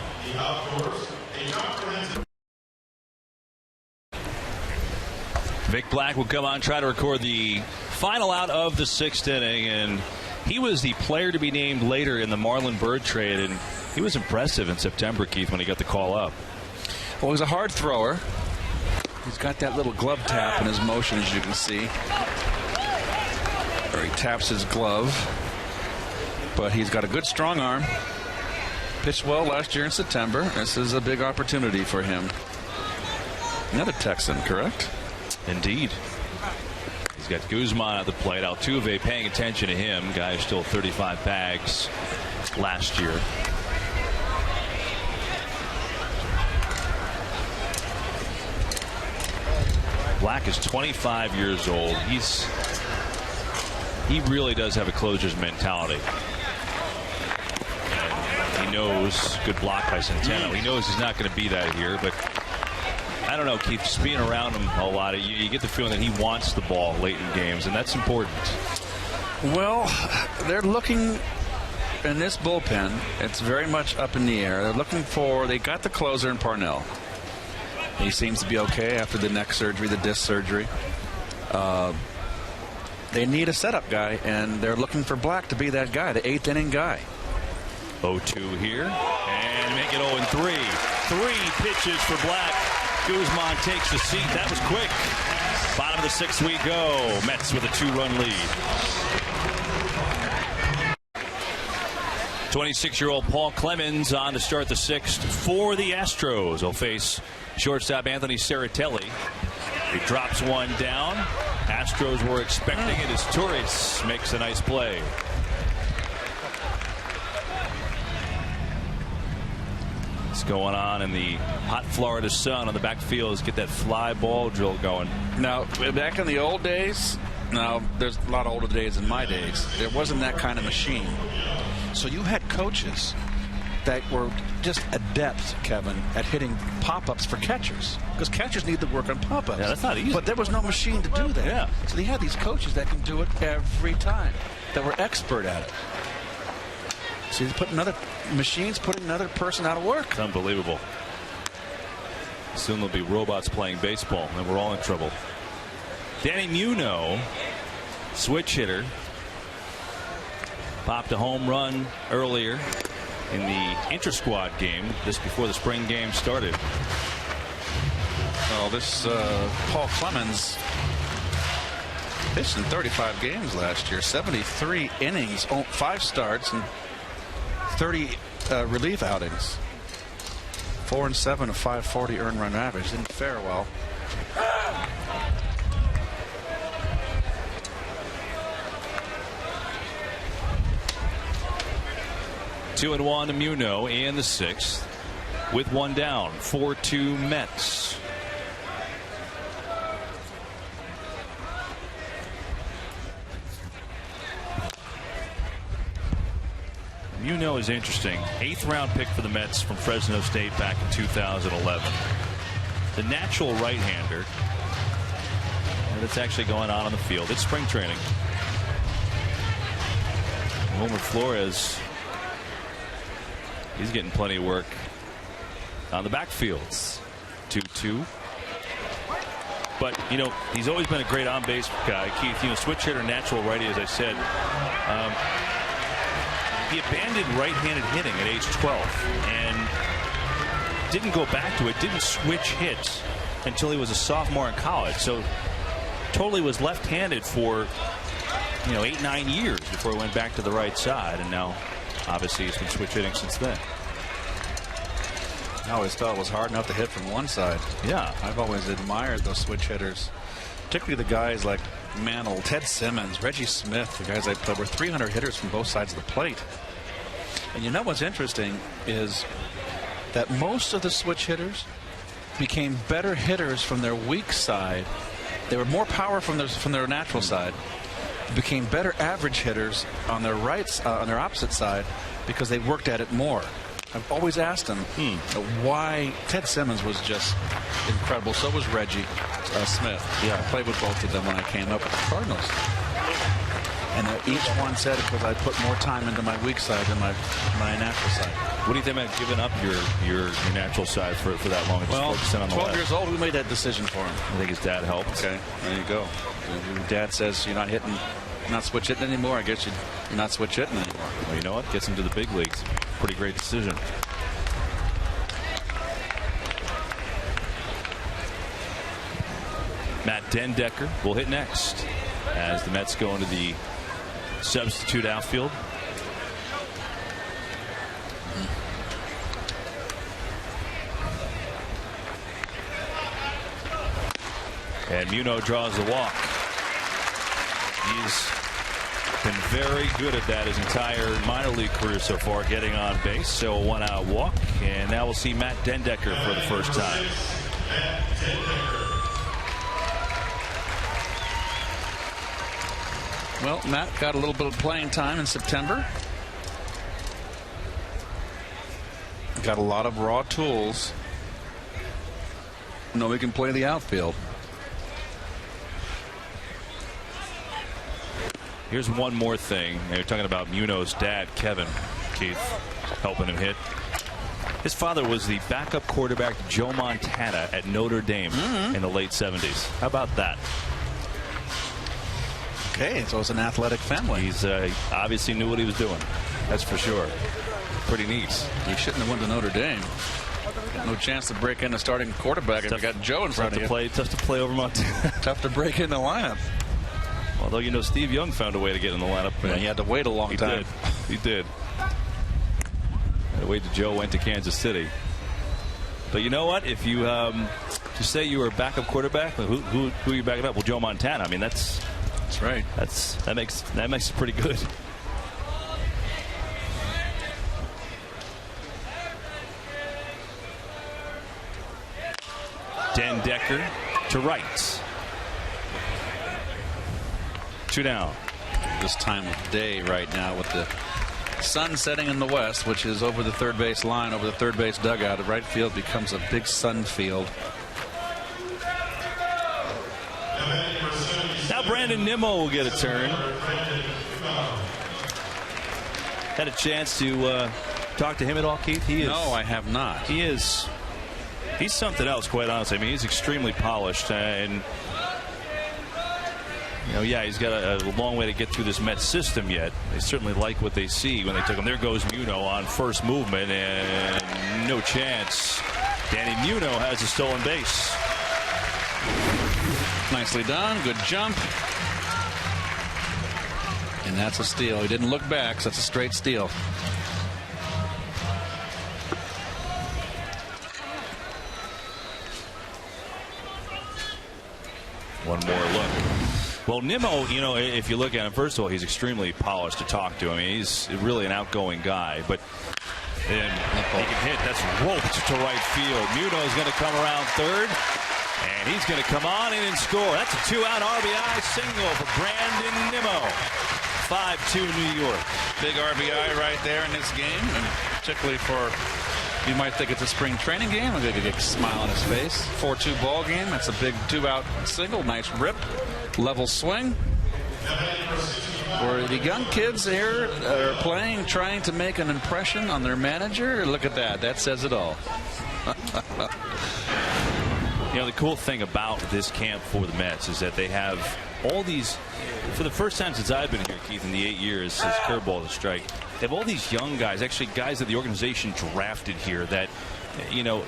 Vic Black will come on, try to record the final out of the 6th inning, and he was the player to be named later in the Marlon Byrd trade, and he was impressive in September, Keith, when he got the call up. Well, he's a hard thrower. He's got that little glove tap in his motion, as you can see. Or he taps his glove. But he's got a good strong arm. Pitched well last year in September. This is a big opportunity for him. Another Texan, correct? Indeed. He's got Guzman at the plate. Altuve paying attention to him. Guy who stole 35 bags last year. Black is 25 years old. He really does have a closer's mentality. And he knows, good block by Centeno. He knows he's not going to be that here, but I don't know, Keith, just being around him a lot, you get the feeling that he wants the ball late in games, and that's important. Well, they're looking in this bullpen. It's very much up in the air. They're looking for, they got the closer in Parnell. He seems to be okay after the neck surgery, the disc surgery. They need a setup guy, and they're looking for Black to be that guy, the 8th inning guy. 0-2 here, and make it 0-3. 3 pitches for Black. Guzman takes the seat. That was quick. Bottom of the 6th we go. Mets with a 2-run lead. 26-year-old Paul Clemens on to start the 6th for the Astros. He'll face shortstop Anthony Serratelli. He drops one down. Astros were expecting it as Torres makes a nice play. What's going on in the hot Florida sun on the backfield is get that fly ball drill going. Now, back in the old days, now there's a lot of older days than my days, there wasn't that kind of machine. So you had coaches that were just adept, Kevin, at hitting pop-ups for catchers, because catchers need to work on pop-ups. Yeah, that's not easy. But there was no machine to do that. Yeah. So they had these coaches that can do it every time, that were expert at it. So you put putting another person out of work. It's unbelievable. Soon there'll be robots playing baseball, and we're all in trouble. Danny Muno, switch hitter, popped a home run earlier in the inter-squad game just before the spring game started. Well, this Paul Clemens pitched in 35 games last year, 73 innings, 5 starts, and 30 relief outings. 4 and 7, a 540 earned run average. Didn't fare well. Two and one to Muno in the 6th with 1 down. 4-2 Mets. Muno is interesting. 8th round pick for the Mets from Fresno State back in 2011. The natural right-hander that's actually going on the field. It's spring training. Wilmer Flores, he's getting plenty of work on the backfields. 2-2. But, you know, he's always been a great on-base guy. Keith, you know, switch hitter, natural righty, as I said. He abandoned right-handed hitting at age 12 and didn't go back to it, didn't switch hits until he was a sophomore in college. So totally was left-handed for, you know, 8-9 years before he went back to the right side. And now, obviously, he's been switch hitting since then. I always thought it was hard enough to hit from one side. Yeah. I've always admired those switch hitters, particularly the guys like Mantle, Ted Simmons, Reggie Smith, the guys I played, were 300 hitters from both sides of the plate. And you know what's interesting is that most of the switch hitters became better hitters from their weak side. They were more power from their natural side. Became better average hitters on their on their opposite side because they worked at it more. I've always asked him why. Ted Simmons was just incredible. So was Reggie Smith. Yeah, I played with both of them when I came up with the Cardinals. And each one said it because I put more time into my weak side than my natural side. What do you think about giving up your natural side for that long? Well, just on the 12 left? years old, we made that decision for him. I think his dad helped. Okay, there you go. Your dad says you're not hitting, not switch hitting anymore. I guess you're not switch hitting anymore. Well, you know what? Gets him to the big leagues. Pretty great decision. Matt Dendecker will hit next as the Mets go into the substitute outfield. And Muno draws the walk. He's been very good at that his entire minor league career so far, getting on base. So a 1-out walk, and now we'll see Matt Dendecker for the first time. Well, Matt got a little bit of playing time in September. Got a lot of raw tools. No, he can play the outfield. Here's one more thing. They're talking about Muno's dad, Kevin, Keith, helping him hit. His father was the backup quarterback Joe Montana at Notre Dame in the late 70s. How about that? Okay, so it's an athletic family. He's obviously knew what he was doing. That's for sure. Pretty neat. He shouldn't have went to Notre Dame. Got no chance to break in a starting quarterback if you got Joe in front of you. Tough to play over Montana. Tough to break in the lineup. Although, you know, Steve Young found a way to get in the lineup. Yeah, he had to wait a long time. He did. Had to wait till Joe went to Kansas City. But you know what? If you just say you were a backup quarterback, who are you backing up? Well, Joe Montana. I mean, that's right. That makes it pretty good. Dendecker to right. 2 down. This time of day right now with the sun setting in the west, which is over the third base line, over the third base dugout. Right field becomes a big sun field. Now Brandon Nimmo will get a turn. Had a chance to talk to him at all, Keith? No, I have not. He's something else, quite honestly. I mean, he's extremely polished, and yeah, he's got a long way to get through this Mets system yet. They certainly like what they see when they took him. There goes Muno on first movement, and no chance. Danny Muno has a stolen base. Nicely done. Good jump. And that's a steal. He didn't look back, so that's a straight steal. One more look. Well, Nimmo, if you look at him, first of all, he's extremely polished to talk to. I mean, he's really an outgoing guy, but then he can hit. That's roped to right field. Muno's going to come around third, and he's going to come on in and score. That's a 2-out RBI single for Brandon Nimmo. 5-2 New York. Big RBI right there in this game, and particularly for, you might think it's a spring training game. I'm going to get a smile on his face. 4-2 ball game. That's a big 2-out single. Nice rip. Level swing. For the young kids here that are playing, trying to make an impression on their manager, look at that. That says it all. The cool thing about this camp for the Mets is that they have all these, for the first time since I've been here, Keith, in the 8 years since curveball to strike, they have all these young guys, actually guys that the organization drafted here that,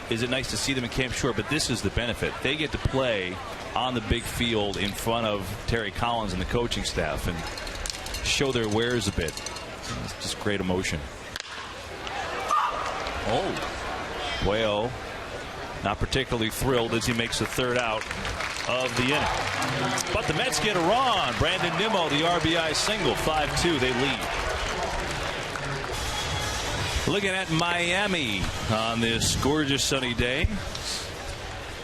is it nice to see them in camp? Sure, but this is the benefit. They get to play on the big field in front of Terry Collins and the coaching staff and show their wares a bit. It's just great emotion. Well, not particularly thrilled as he makes the third out of the inning. But the Mets get a run. Brandon Nimmo, the RBI single. 5-2, they lead. Looking at Miami on this gorgeous sunny day.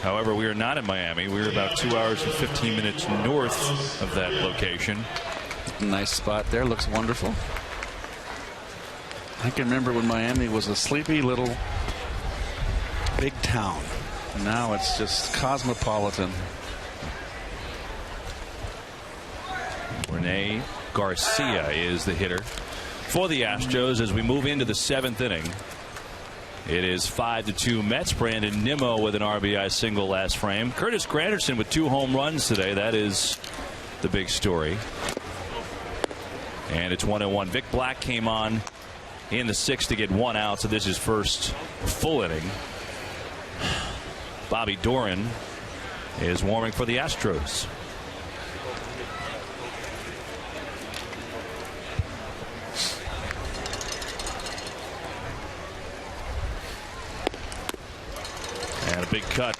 However, we are not in Miami. We're about 2 hours and 15 minutes north of that location. Nice spot there. Looks wonderful. I can remember when Miami was a sleepy little big town. Now it's just cosmopolitan. Rene Garcia is the hitter for the Astros as we move into the 7th inning. It is 5-2 Mets. Brandon Nimmo with an RBI single last frame. Curtis Granderson with 2 home runs today. That is the big story. And it's 1-1. Vic Black came on in the 6th to get 1 out, so this is first full inning. Bobby Doran is warming for the Astros. And a big cut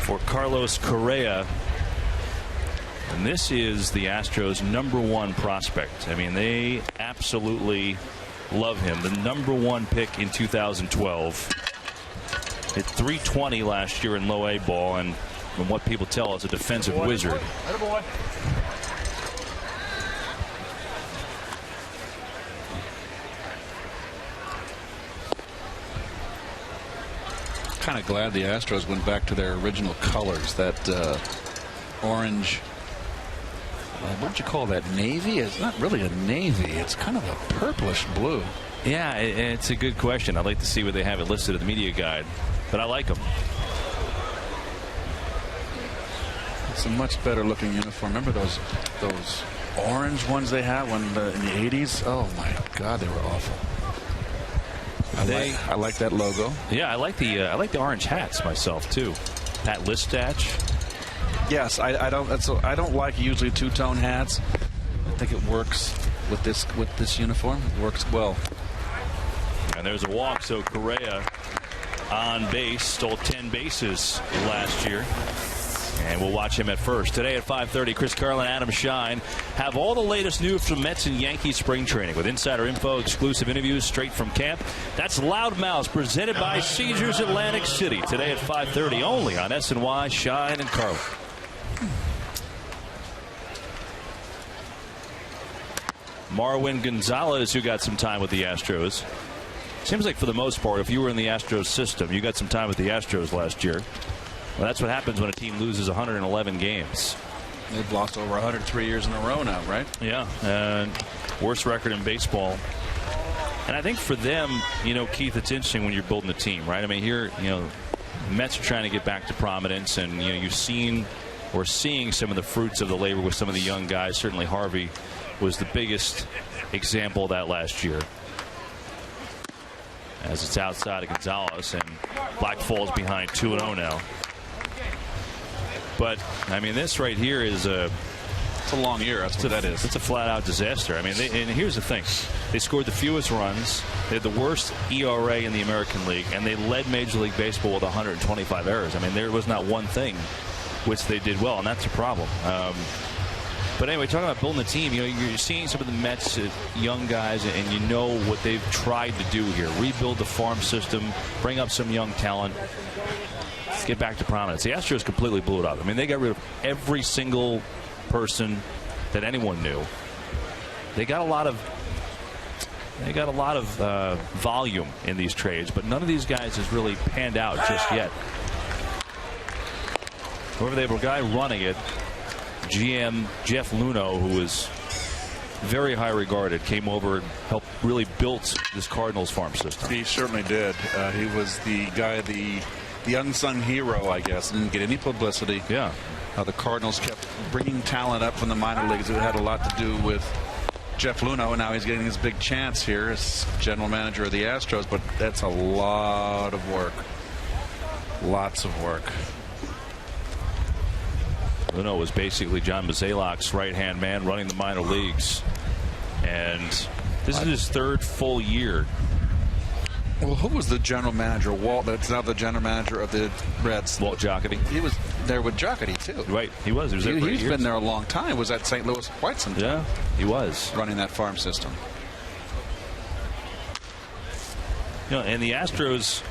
for Carlos Correa. And this is the Astros' #1 prospect. I mean, they absolutely love him. The #1 pick in 2012. Hit .320 last year in low A ball, and from what people tell us, a defensive wizard. Kind of glad the Astros went back to their original colors. That orange, what would you call that? Navy? It's not really a navy. It's kind of a purplish blue. Yeah, it's a good question. I'd like to see where they have it listed in the media guide, but I like them. It's a much better looking uniform. Remember those orange ones they had when in the 80s? Oh my God, they were awful. I like that logo. Yeah, I like the orange hats myself too. Pat Listach. Yes, I don't like usually two-tone hats. I think it works with this uniform. It works well. And there's a walk, so Correa on base, stole 10 bases last year. And we'll watch him at first. Today at 5:30, Chris Carlin, Adam Shine have all the latest news from Mets and Yankees spring training with insider info, exclusive interviews straight from camp. That's Loudmouth, presented by Caesars Atlantic City. Today at 5:30, only on SNY, Shine and Carlin. Marwin Gonzalez, who got some time with the Astros. Seems like for the most part, if you were in the Astros system, you got some time with the Astros last year. Well, that's what happens when a team loses 111 games. They've lost over 103 years in a row now, right? Yeah, and worst record in baseball. And I think for them, Keith, it's interesting when you're building a team, right? I mean, here, the Mets are trying to get back to prominence, and you've seen or seeing some of the fruits of the labor with some of the young guys. Certainly Harvey was the biggest example of that last year. As it's outside of Gonzalez, and Black falls behind 2-0 now. But I mean, this right here is it's a long year. That's what that is. It's a flat-out disaster. I mean, and here's the thing: they scored the fewest runs, they had the worst ERA in the American League, and they led Major League Baseball with 125 errors. I mean, there was not one thing which they did well, and that's a problem. But anyway, talking about building a team, you're seeing some of the Mets young guys, and you know what they've tried to do here: rebuild the farm system, bring up some young talent, get back to prominence. The Astros completely blew it up. I mean, they got rid of every single person that anyone knew. They got a lot of volume in these trades, but none of these guys has really panned out just yet. However, they have a guy running it, GM Jeff Luhnow, who is very high regarded, came over and helped really build this Cardinals farm system. He certainly did. He was the guy, the unsung hero, I guess. Didn't get any publicity. Yeah. The Cardinals kept bringing talent up from the minor leagues. It had a lot to do with Jeff Luhnow, and now he's getting his big chance here as general manager of the Astros. But that's a lot of work. Lots of work. Luhnow was basically John Mozeliak's right-hand man running the minor leagues. And this is his third full year. Well, who was the general manager? Walt, that's now the general manager of the Reds. Walt Jocketty. He was there with Jocketty, too. Right, he was. He was there for 8 years. He's been there a long time. He was at St. Louis quite some time. Yeah, he was. Running that farm system. And the Astros,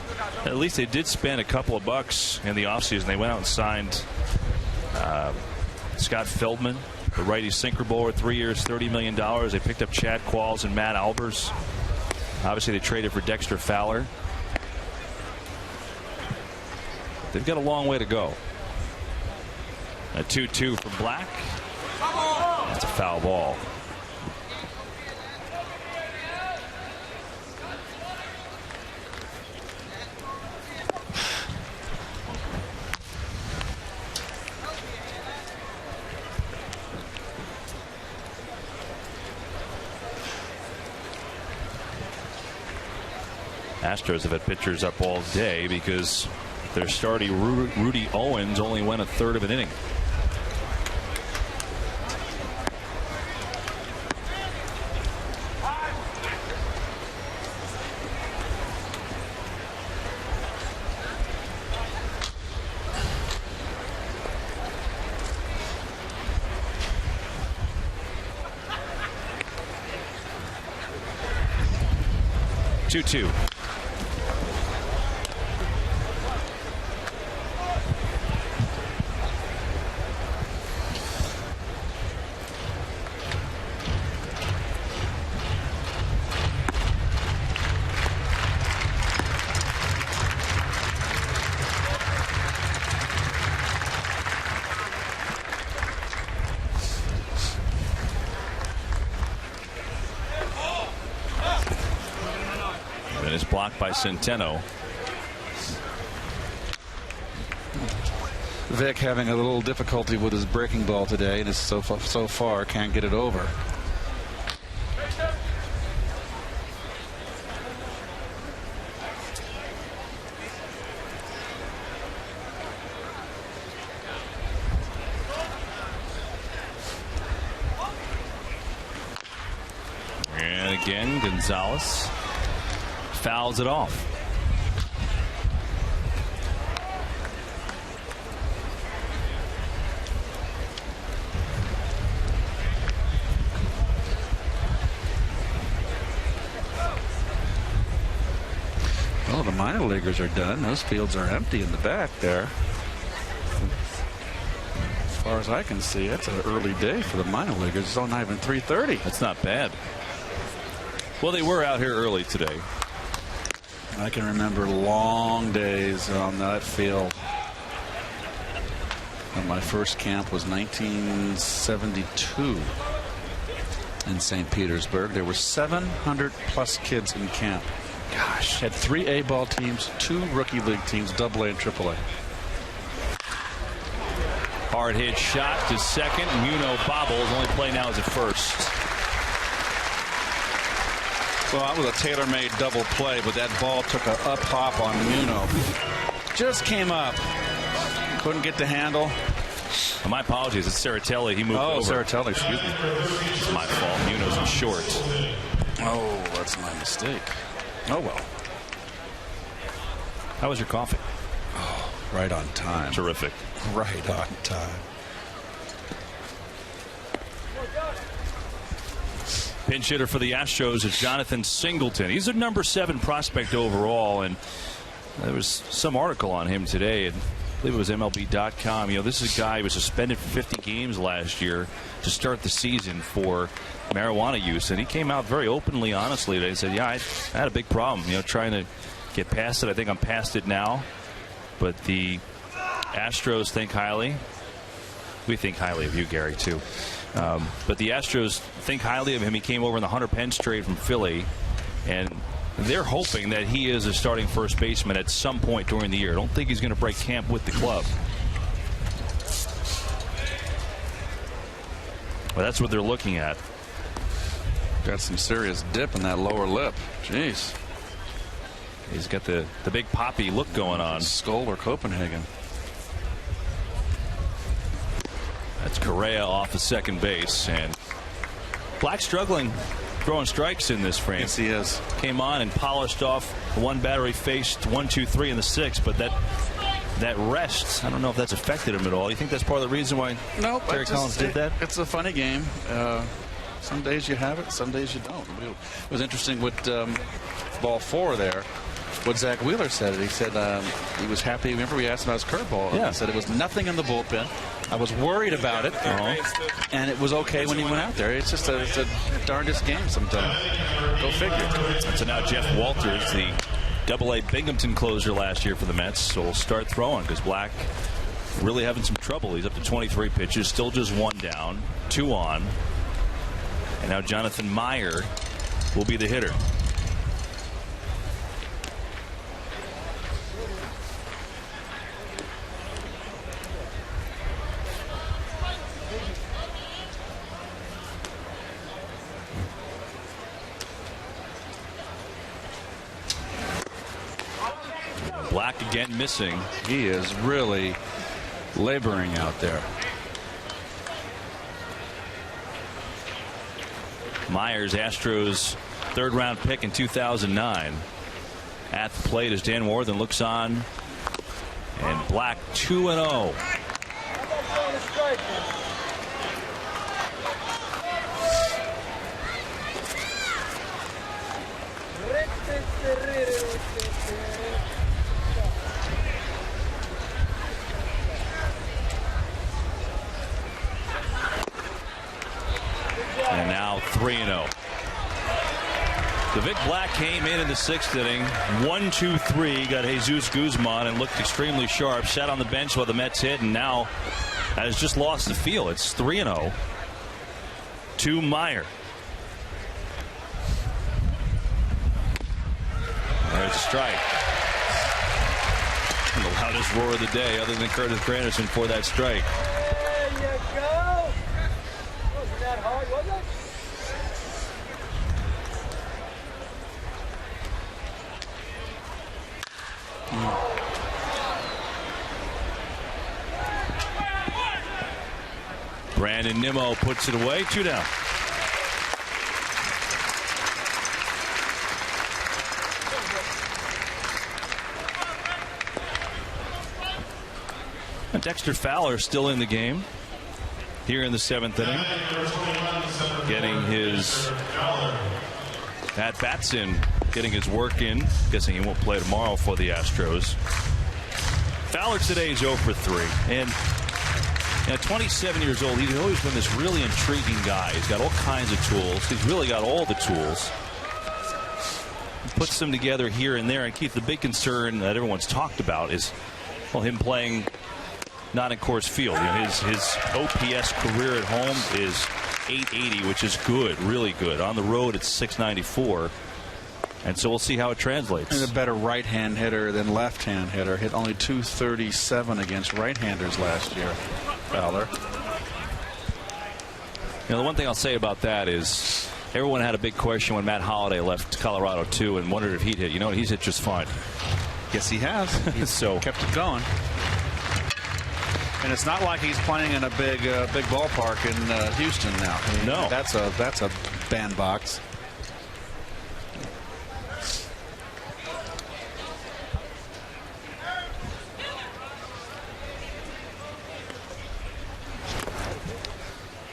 at least they did spend a couple of bucks in the offseason. They went out and signed Scott Feldman, the righty sinker bowler, 3 years, $30 million. They picked up Chad Qualls and Matt Albers. Obviously, they traded for Dexter Fowler. They've got a long way to go. A 2-2 from Black. That's a foul ball. Astros have had pitchers up all day because their starting Rudy Owens only went a third of an inning. Two. And it's blocked by Centeno. Vic having a little difficulty with his breaking ball today, and so far can't get it over. And again, Gonzalez fouls it off. Well, the minor leaguers are done. Those fields are empty in the back there. far as I can see, it's an early day for the minor leaguers. It's not even 3:30. That's not bad. Well, they were out here early today. I can remember long days on that field. And my first camp was 1972 in St. Petersburg. There were 700 plus kids in camp. Gosh, had 3 A-ball teams, 2 rookie league teams, AA and AAA. Hard hit shot to second. Muno bobbles. Only play now is at first. Well, that was a tailor-made double play, but that ball took a up hop on Muno. Just came up. Couldn't get the handle. My apologies. It's Ceratelli. He moved over. Oh, Ceratelli, excuse me. It's my fault. Muno's in short. Oh, that's my mistake. Oh, well. How was your coffee? Oh, right on time. Terrific. Right on time. Pinch hitter for the Astros is Jonathan Singleton. He's a number 7 prospect overall, and there was some article on him today. And I believe it was MLB.com. You know, this is a guy who was suspended for 50 games last year to start the season for marijuana use, and he came out very openly, honestly. They said, "Yeah, I had a big problem, you know, trying to get past it. I think I'm past it now." But the Astros think highly. We think highly of you, Gary, too. But the Astros think highly of him. He came over in the Hunter Pence trade from Philly, and they're hoping that he is a starting first baseman at some point during the year. I don't think he's going to break camp with the club. Well, that's what they're looking at. Got some serious dip in that lower lip. Jeez. He's got the big poppy look going on. Skull or Copenhagen. That's Correa off of second base, and Black struggling throwing strikes in this frame. Yes, he is. Came on and polished off one batter he faced 1, 2, 3 in the 6th, but that rest, I don't know if that's affected him at all. You think that's part of the reason why Terry Collins did that? It's a funny game. Some days you have it, some days you don't. It was interesting with ball 4 there. What Zach Wheeler said, he said he was happy. Remember, we asked him about his curveball. Yeah. He said it was nothing in the bullpen. I was worried about it, and it was okay when he went out there. It's just it's a darndest game sometimes. Go figure. So now Jeff Walters, the AA Binghamton closer last year for the Mets, will start throwing because Black really having some trouble. He's up to 23 pitches, still just 1 down, 2 on. And now Jonathan Meyer will be the hitter. Black again missing. He is really laboring out there. Myers, Astros 3rd-round pick in 2009. At the plate as Dan Worthen looks on. And Black 2-0. And now 3-0. Vic Black came in the 6th inning. 1-2-3. Got Jesus Guzman and looked extremely sharp. Sat on the bench while the Mets hit, and now has just lost the feel. It's 3-0 to Meyer. There's a strike. And the loudest roar of the day, other than Curtis Granderson, for that strike. There you go. Wasn't that hard, was it? Brandon Nimmo puts it away. 2 down. And Dexter Fowler still in the game here in the 7th inning, getting his at-bats in, getting his work in. Guessing he won't play tomorrow for the Astros. Fowler today is 0 for 3, and 27 years old. He's always been this really intriguing guy. He's got all kinds of tools. He's really got all the tools. He puts them together here and there. And Keith, the big concern that everyone's talked about is, well, him playing not in Coors Field. His OPS career at home is 880, which is good, really good. On the road, it's 694. And so we'll see how it translates. He's a better right-hand hitter than left-hand hitter. Hit only .237 against right-handers last year, Fowler. The one thing I'll say about that is everyone had a big question when Matt Holliday left Colorado, too, and wondered if he'd hit. You know what? He's hit just fine. Yes, he has. He's so kept it going. And it's not like he's playing in a big ballpark in Houston now. No. That's a bandbox.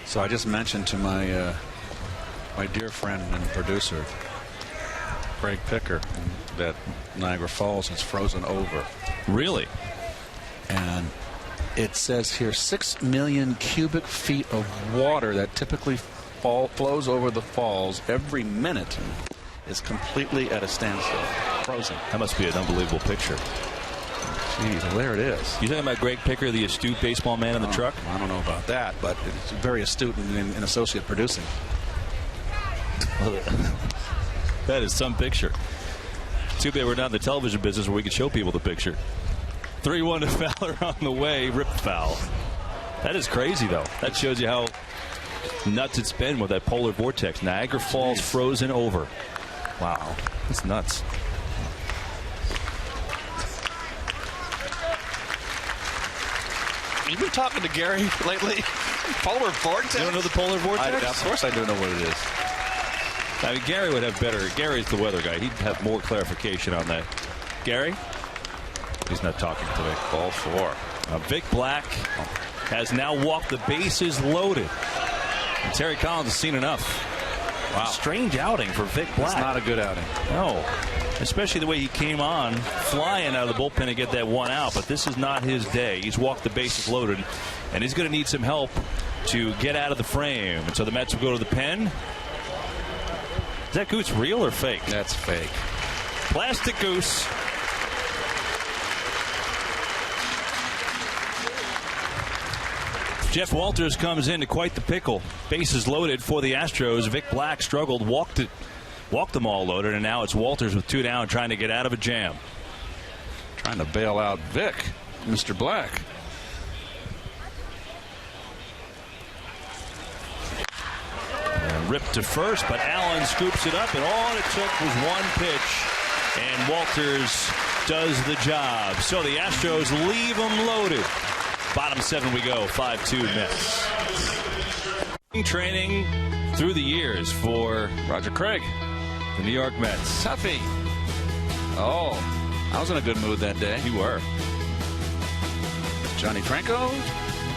So I just mentioned to my my dear friend and producer, Greg Picker, that Niagara Falls is frozen over. Really? And it says here 6 million cubic feet of water that typically flows over the falls every minute is completely at a standstill. Frozen. That must be an unbelievable picture. Jeez, well, there it is. You talking about Greg Picker, the astute baseball man in the truck? I don't know about that, but it's very astute in associate producing. That is some picture. Too bad we're not in the television business where we can show people the picture. 3-1 to Fowler on the way. Rip foul. That is crazy, though. That shows you how nuts it's been with that polar vortex. Niagara Falls frozen over. Wow. That's nuts. You been talking to Gary lately? Polar vortex? You don't know the polar vortex? Of course I do know what it is. I mean, Gary would have better. Gary's the weather guy. He'd have more clarification on that. Gary? He's not talking today. Ball 4. Vic Black has now walked the bases loaded. And Terry Collins has seen enough. Wow. Strange outing for Vic Black. It's not a good outing. No. Especially the way he came on, flying out of the bullpen to get that one out. But this is not his day. He's walked the bases loaded, and he's going to need some help to get out of the frame. And so the Mets will go to the pen. Is that goose real or fake? That's fake. Plastic goose. Jeff Walters comes into quite the pickle. Bases loaded for the Astros. Vic Black struggled, walked them all loaded, and now it's Walters with 2 down trying to get out of a jam. Trying to bail out Vic, Mr. Black. And ripped to first, but Allen scoops it up, and all it took was one pitch, and Walters does the job. So the Astros leave them loaded. Bottom 7 we go, 5-2 Mets. Training through the years for Roger Craig, the New York Mets. Tuffy. Oh, I was in a good mood that day. You were. Johnny Franco,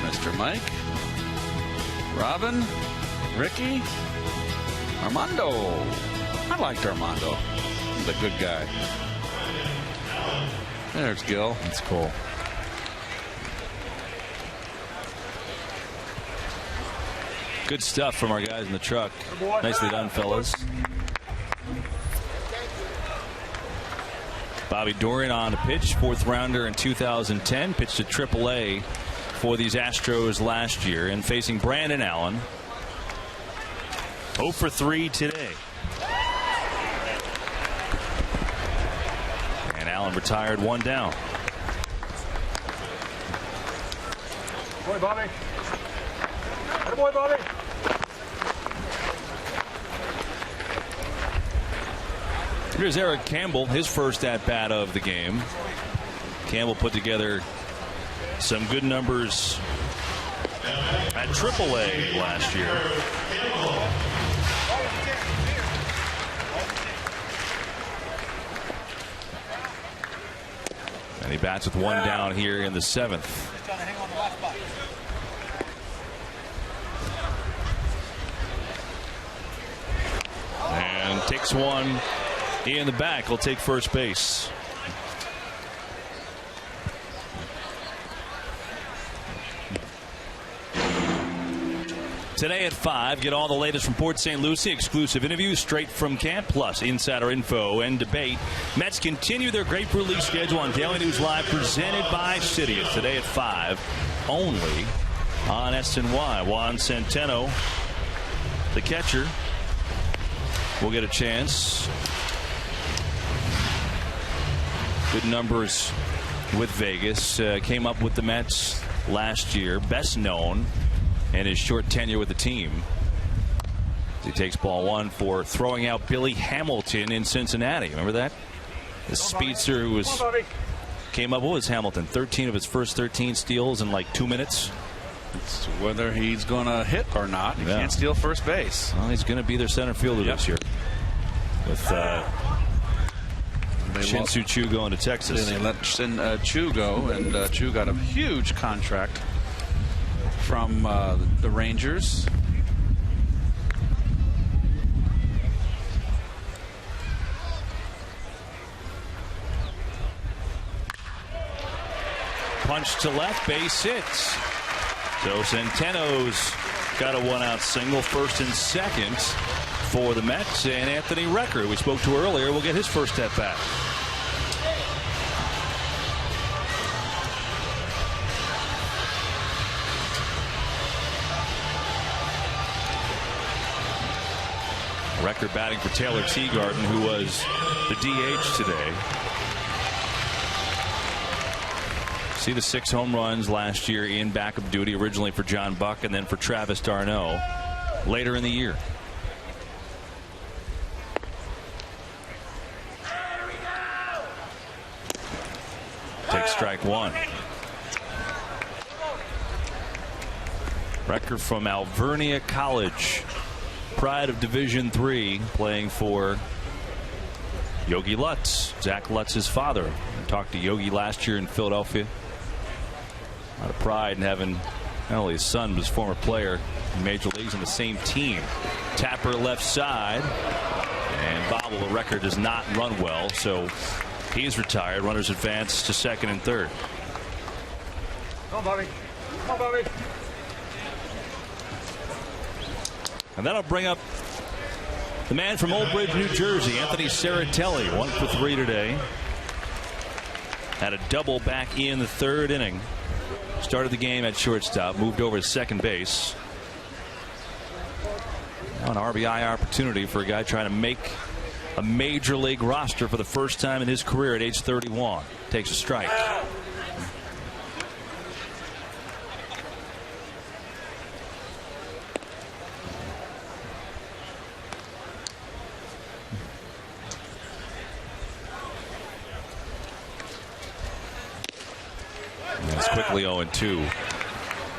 Mr. Mike, Robin, Ricky, Armando. I liked Armando. He's a good guy. There's Gil. That's cool. Good stuff from our guys in the truck. Nicely done, fellas. Bobby Dorian on a pitch, 4th rounder in 2010, pitched to AAA for these Astros last year, and facing Brandon Allen. 0 for 3 today. And Allen retired 1 down. Boy, Bobby. Boy, Bobby. Here's Eric Campbell, his first at-bat of the game. Campbell put together some good numbers at AAA last year. And he bats with 1 down here in the 7th. And takes one in the back. He'll take first base. Today at 5, get all the latest from Port St. Lucie, exclusive interviews straight from camp, plus insider info and debate. Mets continue their Grapefruit League schedule on Daily News Live, presented by Citius. Today at 5, only on SNY. Juan Centeno, the catcher, will get a chance. Good numbers with Vegas. Came up with the Mets last year, best known in his short tenure with the team. He takes ball 1 for throwing out Billy Hamilton in Cincinnati. Remember that? The speedster who came up, what was Hamilton? 13 of his first 13 steals in like 2 minutes. It's whether he's going to hit or not. He can't steal first base. Well, he's going to be their center fielder this year. With Shin-Soo Choo going to Texas. They let Choo go, and Choo got a huge contract from the Rangers. Punch to left, base hit. So Centeno's got a 1-out single, first and second for the Mets. And Anthony Recker, we spoke to earlier, will get his first at bat. Recker batting for Taylor Teagarden, who was the DH today. See the 6 home runs last year in backup duty, originally for John Buck and then for Travis d'Arnaud later in the year. Take strike 1. Recker from Alvernia College, pride of Division III, playing for Yogi Lutz, Zach Lutz's father. I talked to Yogi last year in Philadelphia. A lot of pride in having not only his son, but his former player in Major Leagues on the same team. Tapper left side, and Bobble, the record does not run well, so he's retired. Runners advance to second and third. Come on, Bobby. Come on, Bobby. And that'll bring up the man from Old Bridge, New Jersey, Anthony Serratelli, 1 for 3 today. Had a double back in the third inning. Started the game at shortstop, moved over to second base. An RBI opportunity for a guy trying to make a major league roster for the first time in his career at age 31. Takes a strike. It's quickly 0-2.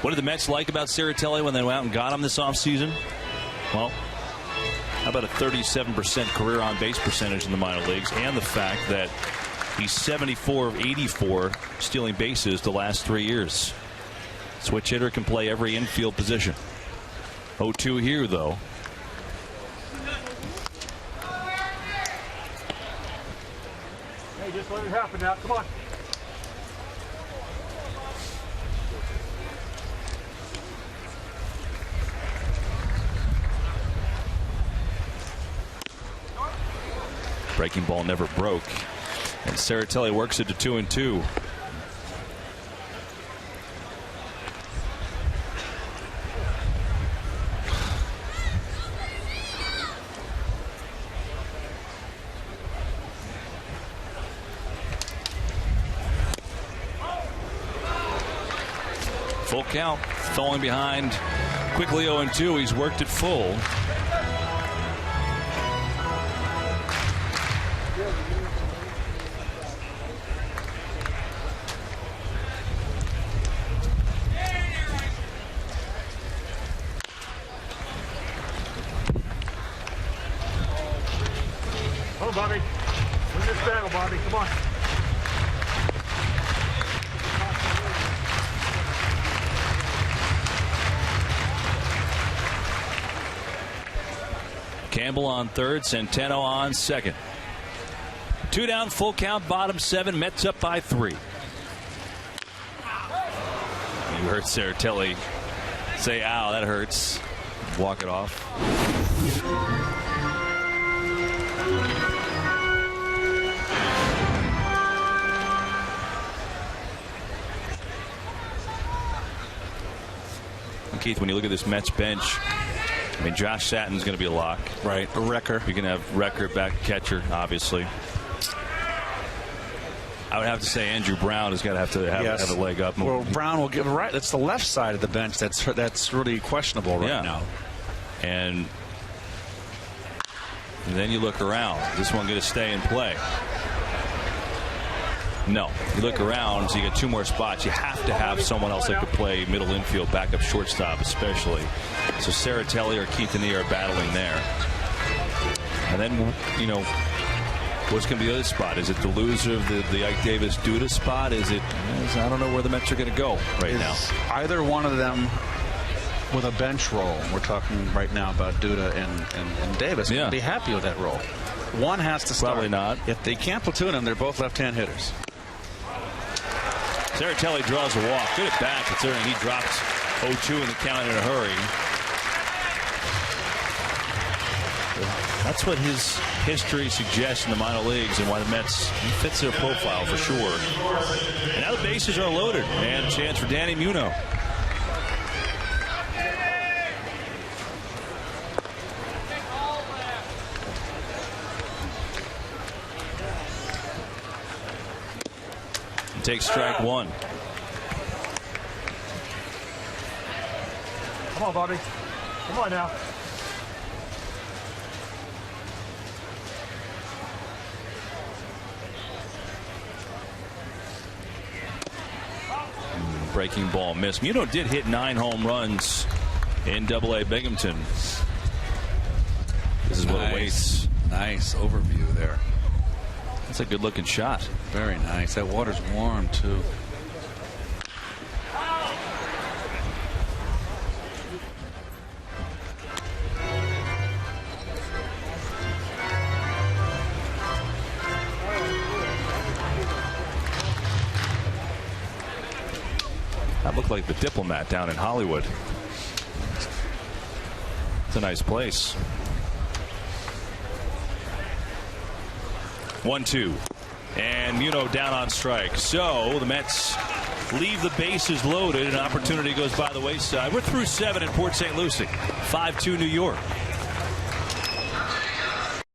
What did the Mets like about Serratelli when they went out and got him this offseason? Well, how about a 37% career on base percentage in the minor leagues, and the fact that he's 74 of 84 stealing bases the last 3 years. Switch hitter, can play every infield position. 0-2 here, though. Hey, just let it happen now. Come on. Breaking ball never broke, and Serratelli works it to 2-2. Full count, falling behind quickly 0-2. He's worked it full. Come on, Bobby. Win this battle, Bobby. Come on. Campbell on third, Centeno on second. 2 down, full count, bottom 7. Mets up by 3. You heard Serratelli say, ow, that hurts. walk it off. And Keith, when you look at this Mets bench, I mean, Josh Satton's going to be a lock. Right, a wrecker. You're going to have Wrecker back catcher, obviously. I would have to say Andrew Brown has got to have a leg up. Well, Brown will give right. That's the left side of the bench. That's really questionable right now. And then you look around. Is this one going to stay in play? No. You look around, so you get 2 more spots. You have to have someone else that could play middle infield, backup shortstop especially. So Saratelli or Quintanilla are battling there. And then, you know, what's going to be the other spot? Is it the loser of the Ike Davis Duda spot? I don't know where the Mets are going to go right now. Either one of them with a bench role. We're talking right now about Duda and Davis. Can be happy with that role. One has to start. Probably not. If they can't platoon them, they're both left-hand hitters. Saratelli draws a walk. Good at bat considering he dropped 0-2 in the count in a hurry. That's what his history suggests in the minor leagues and why the Mets fits their profile for sure. And now the bases are loaded and a chance for Danny Muno. Takes strike 1. Come on, Bobby. Come on now. Breaking ball miss. Muno did hit 9 home runs in AA Binghamton. This is what awaits. Nice overview there. That's a good looking shot. Very nice. That water's warm too. That looked like the Diplomat down in Hollywood. It's a nice place. 1-2. And Muno down on strike. So the Mets leave the bases loaded. An opportunity goes by the wayside. We're through 7 in Port St. Lucie. 5-2 New York.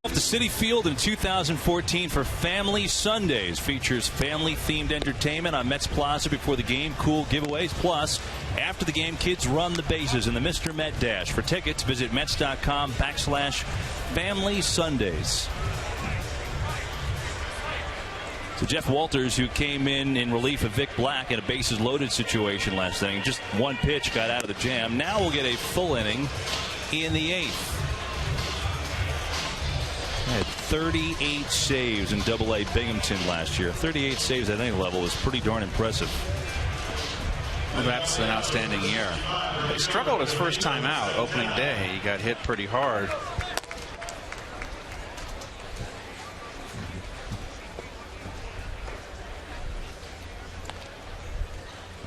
The City Field in 2014 for Family Sundays features family-themed entertainment on Mets Plaza before the game, cool giveaways, plus after the game, kids run the bases in the Mr. Met Dash. For tickets, visit Mets.com/Family Sundays. So Jeff Walters, who came in relief of Vic Black in a bases-loaded situation last inning, just 1 pitch got out of the jam. Now we'll get a full inning in the 8th. Had 38 saves in AA Binghamton last year. 38 saves at any level is pretty darn impressive. Well, that's an outstanding year. He struggled his first time out, opening day. He got hit pretty hard.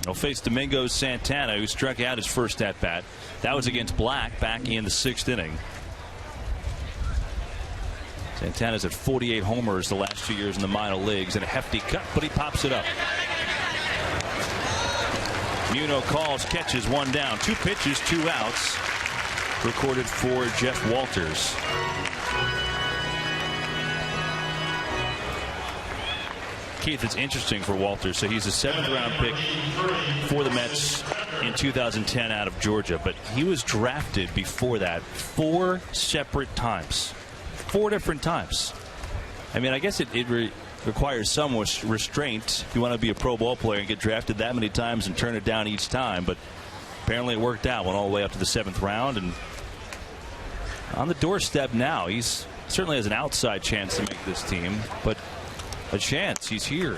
He'll face Domingo Santana, who struck out his first at-bat. That was against Black back in the 6th inning. Santana's at 48 homers the last 2 years in the minor leagues, and a hefty cut, but he pops it up. Muno calls, catches, 1 down. 2 pitches, 2 outs. Recorded for Jeff Walters. Keith, it's interesting for Walters. So he's a 7th-round pick for the Mets in 2010 out of Georgia, but he was drafted before that 4 separate times. 4 different times. I mean, I guess it requires some restraint if you want to be a pro ball player and get drafted that many times and turn it down each time, but apparently it worked out. Went all the way up to the 7th round and on the doorstep now. He's certainly has an outside chance to make this team, but a chance. He's here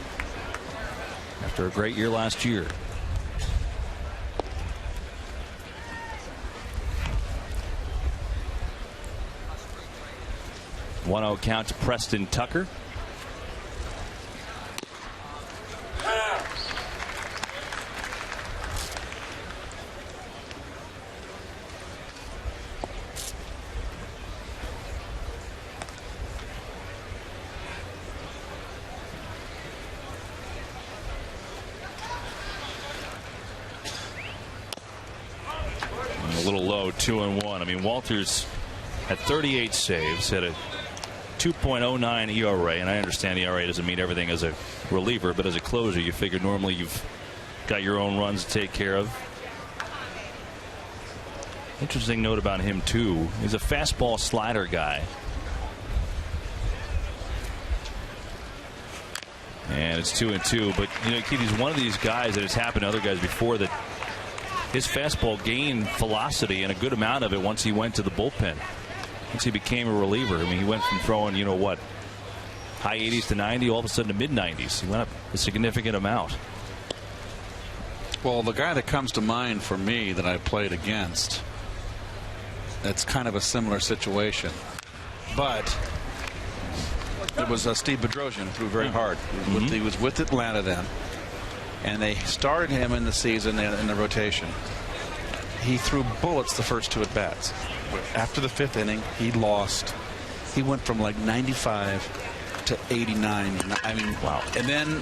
after a great year last year. One-0 count to Preston Tucker. 2-1. I mean, Walters had 38 saves, had a 2.09 ERA, and I understand ERA doesn't mean everything as a reliever, but as a closer, you figure normally you've got your own runs to take care of. Interesting note about him too. He's a fastball slider guy. And it's 2-2. But you know, Keith, he's one of these guys that has happened to other guys before that his fastball gained velocity and a good amount of it once he went to the bullpen. Once he became a reliever. I mean, he went from throwing, you know what, high 80s to 90, all of a sudden to mid 90s. He went up a significant amount. Well, the guy that comes to mind for me that I played against, that's kind of a similar situation, but it was Steve Bedrosian, threw very hard. He was with Atlanta then, and they started him in the season in the rotation. He threw bullets the first 2 at bats. After the 5th inning, he lost. He went from like 95 to 89. I mean, wow. And then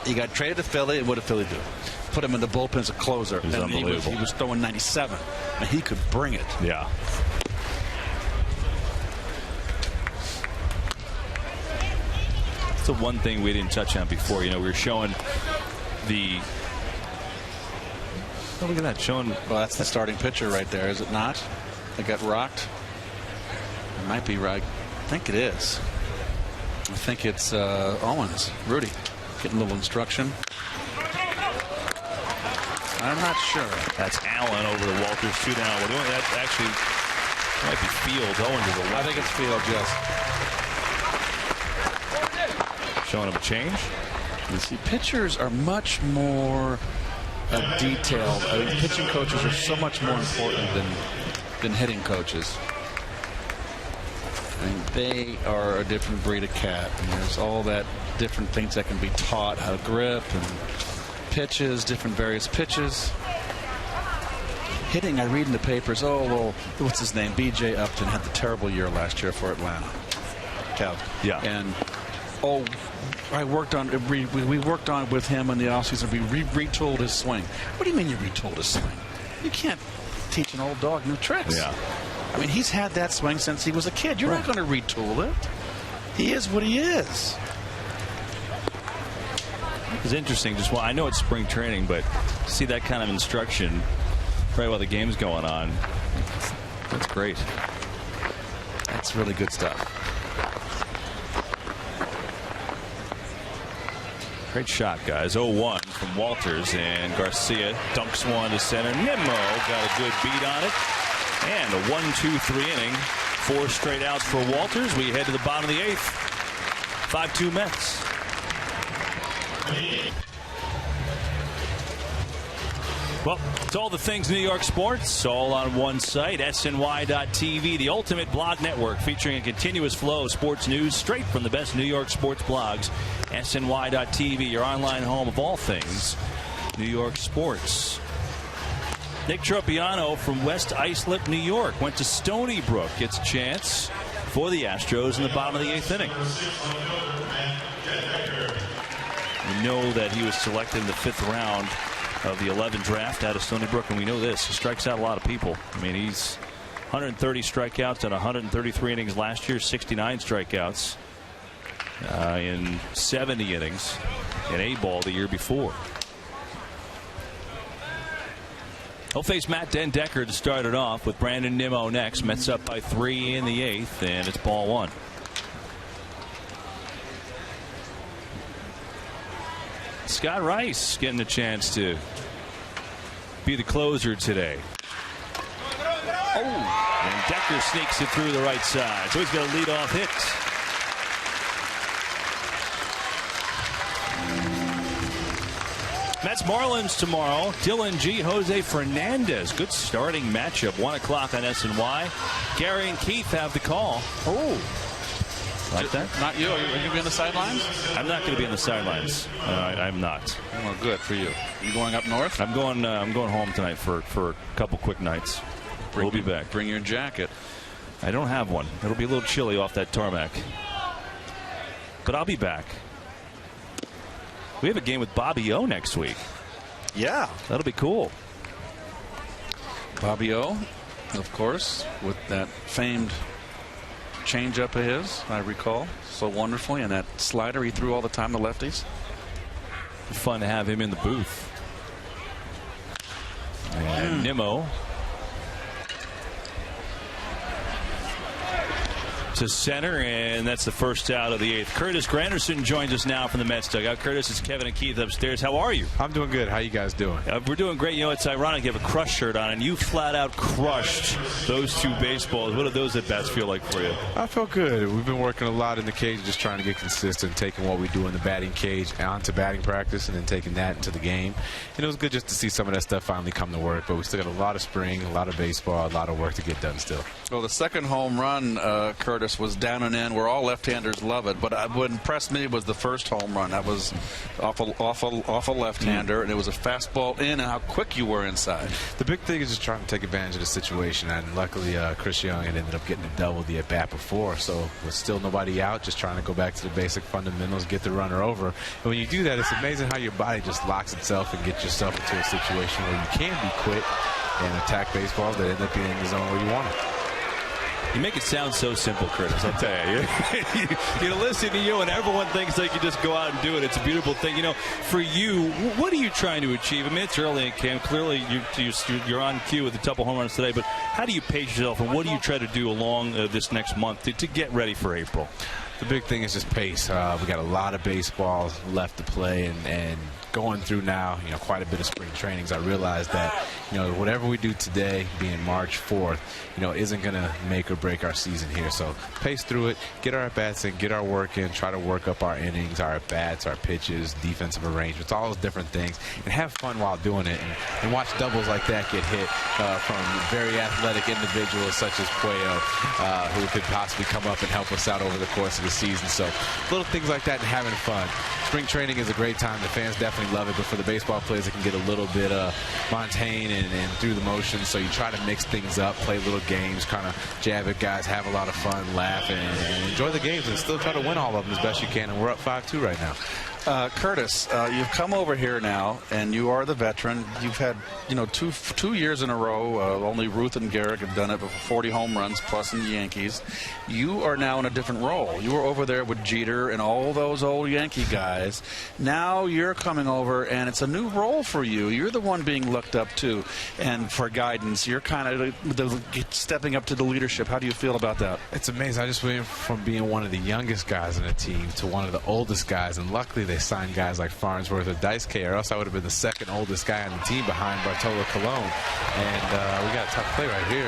he got traded to Philly. And what did Philly do? Put him in the bullpen as a closer. It was unbelievable. He was throwing 97, and he could bring it. Yeah. That's the one thing we didn't touch on before. You know, we were showing the. Oh, look at that, showing. Well, that's the starting pitcher right there, is it not? They got rocked. It might be right. I think it is. I think it's Owens, Rudy, getting a little instruction. I'm not sure. That's Allen over to Walters, 2 down. Well, that actually might be Field. Owens is a left. I think it's Field, yes. Showing him a change. You see, pitchers are much more detailed. I mean, pitching coaches are so much more important than hitting coaches. I mean, they are a different breed of cat. And there's all that different things that can be taught, how to grip and pitches, different various pitches. Hitting, I read in the papers, oh, well, what's his name? B.J. Upton had the terrible year last year for Atlanta. Cal. Yeah. And, oh, I worked on, we worked on with him in the offseason. We retooled his swing. What do you mean you retooled his swing? You can't teach an old dog new tricks. Yeah. I mean, he's had that swing since he was a kid. You're not going to retool it. He is what he is. It's interesting. Just I know it's spring training, but to see that kind of instruction right while the game's going on, that's great. That's really good stuff. Great shot, guys. 0-1 from Walters, and Garcia dunks one to center. Nimmo got a good beat on it. And a 1-2-3 inning. 4 straight outs for Walters. We head to the bottom of the 8th. 5-2 Mets. Well, it's all the things New York sports, all on one site, SNY.TV, the ultimate blog network featuring a continuous flow of sports news straight from the best New York sports blogs. SNY.TV, your online home of all things New York sports. Nick Tropiano from West Islip, New York, went to Stony Brook, gets a chance for the Astros in the bottom of the 8th inning. We know that he was selected in the 5th round of the 11 draft out of Stony Brook, and we know this. He strikes out a lot of people. I mean, he's 130 strikeouts and 133 innings last year, 69 strikeouts in 70 innings in A-ball the year before. He'll face Matt Den Decker to start it off with Brandon Nimmo next. Mets up by 3 in the 8th, and it's ball 1. Scott Rice getting a chance to be the closer today. Oh, and Decker sneaks it through the right side. So he's got a leadoff hit. Mets Marlins tomorrow. Dylan G. Jose Fernandez. Good starting matchup. 1 o'clock on SNY. Gary and Keith have the call. Oh. Like that? Not you. Are you going to be on the sidelines? I'm not going to be on the sidelines. I'm not. Well, good for you. You going up north? I'm going home tonight for a couple quick nights. We'll be back. Bring your jacket. I don't have one. It'll be a little chilly off that tarmac. But I'll be back. We have a game with Bobby O next week. Yeah. That'll be cool. Bobby O, of course, with that famed changeup of his, I recall so wonderfully, and that slider he threw all the time to lefties. Fun to have him in the booth. And Nimmo to center, and that's the first out of the 8th. Curtis Granderson joins us now from the Mets dugout. Curtis, it's Kevin and Keith upstairs. How are you? I'm doing good. How you guys doing? We're doing great. You know, it's ironic you have a Crush shirt on, and you flat out crushed those 2 baseballs. What do those at-bats feel like for you? I felt good. We've been working a lot in the cage, just trying to get consistent, taking what we do in the batting cage onto batting practice, and then taking that into the game. And it was good just to see some of that stuff finally come to work, but we still got a lot of spring, a lot of baseball, a lot of work to get done still. Well, the second home run, Curtis, was down and in, where all left-handers love it. But what impressed me was the first home run. That was off a left-hander, and it was a fastball in, and how quick you were inside. The big thing is just trying to take advantage of the situation, and luckily Chris Young had ended up getting a double the at-bat before, so with still nobody out, just trying to go back to the basic fundamentals, get the runner over. And when you do that, it's amazing how your body just locks itself and gets yourself into a situation where you can be quick and attack baseballs that end up being in the zone where you want it. You make it sound so simple, Curtis. I'll tell you. You listen to you, and everyone thinks they can just go out and do it. It's a beautiful thing. You know, for you, what are you trying to achieve? I mean, it's early in camp. Clearly, you're on cue with a couple home runs today. But how do you pace yourself, and what do you try to do along this next month to get ready for April? The big thing is just pace. We got a lot of baseball left to play, and going through now, quite a bit of spring trainings. I realized that, whatever we do today, being March 4th, isn't going to make or break our season here. So pace through it, get our at-bats in, get our work in, try to work up our innings, our at-bats, our pitches, defensive arrangements, all those different things, and have fun while doing it, and watch doubles like that get hit from very athletic individuals such as Puello, who could possibly come up and help us out over the course of the season. So little things like that and having fun. Spring training is a great time. The fans definitely love it, but for the baseball players, it can get a little bit mundane and through the motions. So you try to mix things up, play little games, kind of jab at guys, have a lot of fun, laugh, and enjoy the games, and still try to win all of them as best you can. And we're up 5-2 right now. Curtis, you've come over here now, and you are the veteran. You've had, two years in a row. Only Ruth and Garrick have done it, with 40 home runs plus in the Yankees. You are now in a different role. You were over there with Jeter and all those old Yankee guys. Now you're coming over, and it's a new role for you. You're the one being looked up to, and for guidance. You're kind of stepping up to the leadership. How do you feel about that? It's amazing. I just went from being one of the youngest guys on the team to one of the oldest guys, and luckily they signed guys like Farnsworth or Dice-K, or else I would have been the second oldest guy on the team behind Bartolo Colon. And we got a tough play right here.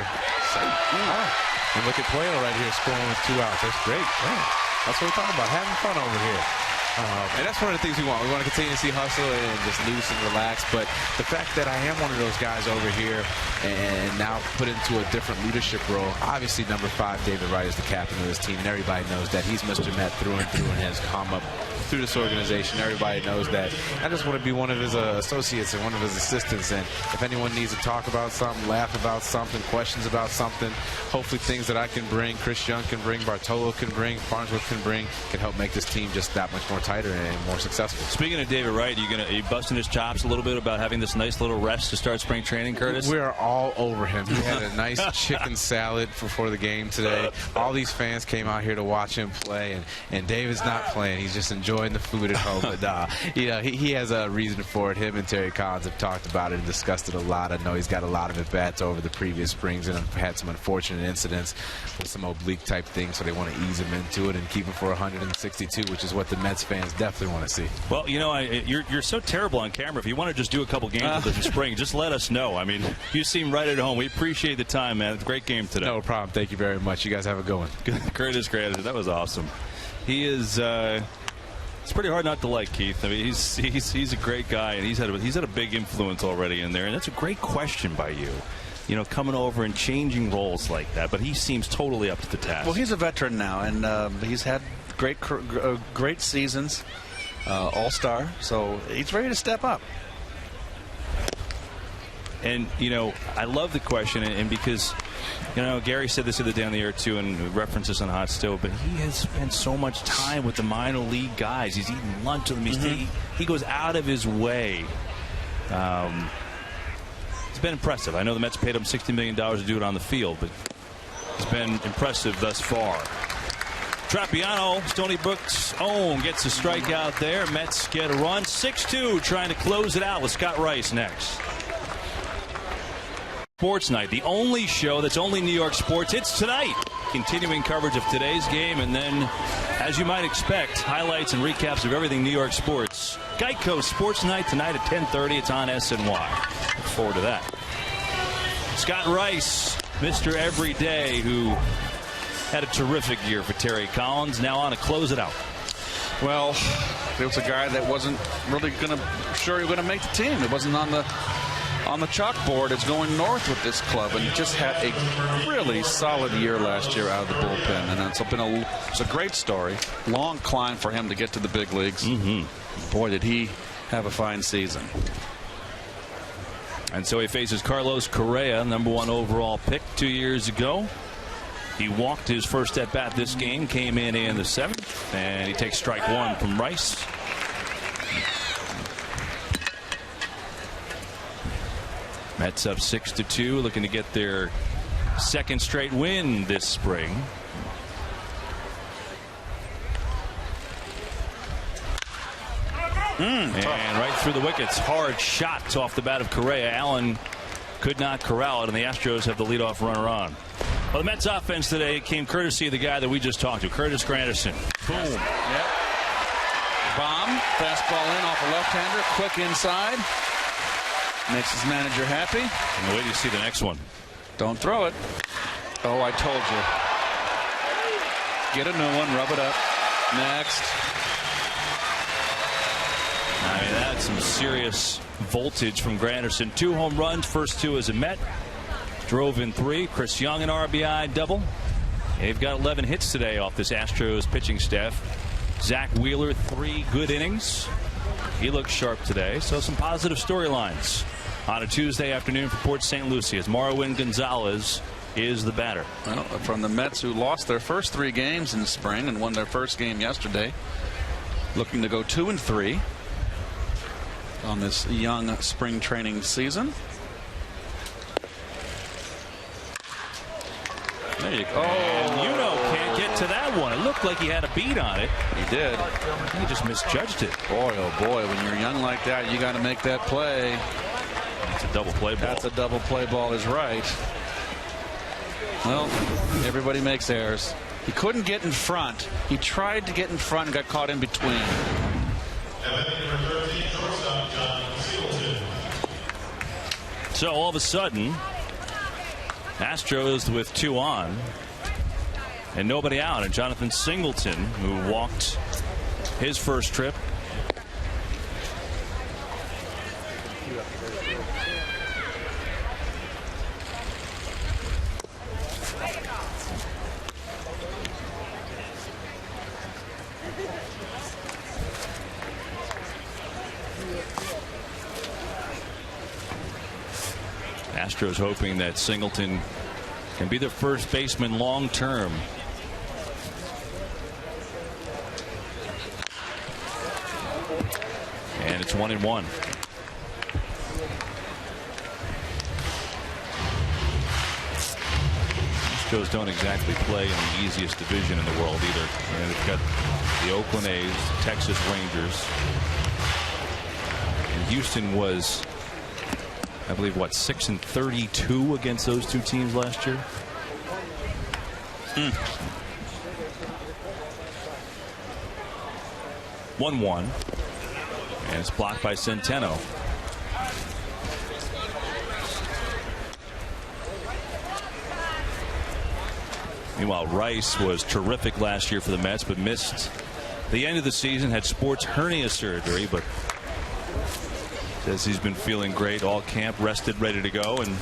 And look at Puello right here scoring with 2 outs. That's great. Man, that's what we're talking about, having fun over here. And that's one of the things we want. We want to continue to see hustle and just loose and relax. But the fact that I am one of those guys over here and now put into a different leadership role, obviously number 5, David Wright, is the captain of this team, and everybody knows that. He's Mr. Met through and through and has come up through this organization. Everybody knows that. I just want to be one of his associates and one of his assistants, and if anyone needs to talk about something, laugh about something, questions about something, hopefully things that I can bring, Chris Young can bring, Bartolo can bring, Farnsworth can bring, can help make this team just that much more tighter and more successful. Speaking of David Wright, are you busting his chops a little bit about having this nice little rest to start spring training, Curtis? We are all over him. He had a nice chicken salad before the game today. All these fans came out here to watch him play, and David's not playing. He's just enjoying the food at home. But he has a reason for it. Him and Terry Collins have talked about it and discussed it a lot. I know he's got a lot of at-bats over the previous springs and have had some unfortunate incidents with some oblique type things, so they want to ease him into it and keep him for 162, which is what the Mets fans definitely want to see. Well, you're so terrible on camera. If you want to just do a couple games with us in spring, just let us know. I mean, you seem right at home. We appreciate the time, man. It's a great game today. No problem. Thank you very much. You guys have a good one. Curtis Granderson, that was awesome. He is. It's pretty hard not to like Keith. I mean, he's a great guy, and he's had a big influence already in there. And that's a great question by you. Coming over and changing roles like that. But he seems totally up to the task. Well, he's a veteran now, and he's had great seasons, all-star. So he's ready to step up. And, I love the question, and because, Gary said this the other day on the air, too, and referenced this on Hot Stove, but he has spent so much time with the minor league guys. He's eating lunch with them. He goes out of his way It's been impressive. I know the Mets paid him $60 million to do it on the field, but it's been impressive thus far. Trappiano, Stony Brook's own, gets a strikeout there. Mets get a run. 6-2, trying to close it out with Scott Rice next. Sports Night, the only show that's only New York sports. It's tonight. Continuing coverage of today's game, and then, as you might expect, highlights and recaps of everything New York sports. Geico Sports Night tonight at 10:30. It's on SNY. Look forward to that. Scott Rice, Mr. Everyday, who had a terrific year for Terry Collins, now on to close it out. Well, there was a guy that wasn't really sure he was going to make the team. It wasn't on the chalkboard. It's going north with this club, and just had a really solid year last year out of the bullpen. And it's a great story. Long climb for him to get to the big leagues. Boy, did he have a fine season. And so he faces Carlos Correa, #1 overall pick 2 years ago. He walked his first at bat this game, came in the 7th, and he takes strike 1 from Rice. Mets up 6-2, looking to get their second straight win this spring. And right through the wickets, hard shots off the bat of Correa. Allen could not corral it, and the Astros have the leadoff runner on. Well, the Mets offense today came courtesy of the guy that we just talked to, Curtis Granderson. Boom. Yep. Bomb, fastball in off a left-hander, quick inside. Makes his manager happy. And wait till you see the next one. Don't throw it. Oh, I told you. Get a new one, rub it up. Next. I mean, that's some serious voltage from Granderson. 2 home runs, first 2 as a Met. Drove in 3. Chris Young an RBI double. They've got 11 hits today off this Astros pitching staff. Zach Wheeler, 3 good innings. He looks sharp today. So some positive storylines on a Tuesday afternoon for Port St. Lucie as Marwin Gonzalez is the batter. Well, from the Mets, who lost their first 3 games in the spring and won their first game yesterday, looking to go 2-3 on this young spring training season. There you go. And can't get to that one. It looked like he had a beat on it. He did. He just misjudged it. Boy, oh boy, when you're young like that, you got to make that play. It's a double play ball. That's a double play ball is right. Well, everybody makes errors. He couldn't get in front. He tried to get in front and got caught in between. So all of a sudden, Astros with 2 on and nobody out, and Jonathan Singleton, who walked his first trip. Astros hoping that Singleton can be their first baseman long term. And it's 1-1. Astros don't exactly play in the easiest division in the world either. And they've got the Oakland A's, the Texas Rangers. And Houston was, I believe, what, 6-32 against those 2 teams last year? 1-1. And it's blocked by Centeno. Meanwhile, Rice was terrific last year for the Mets, but missed the end of the season, had sports hernia surgery, but says he's been feeling great all camp, rested, ready to go. And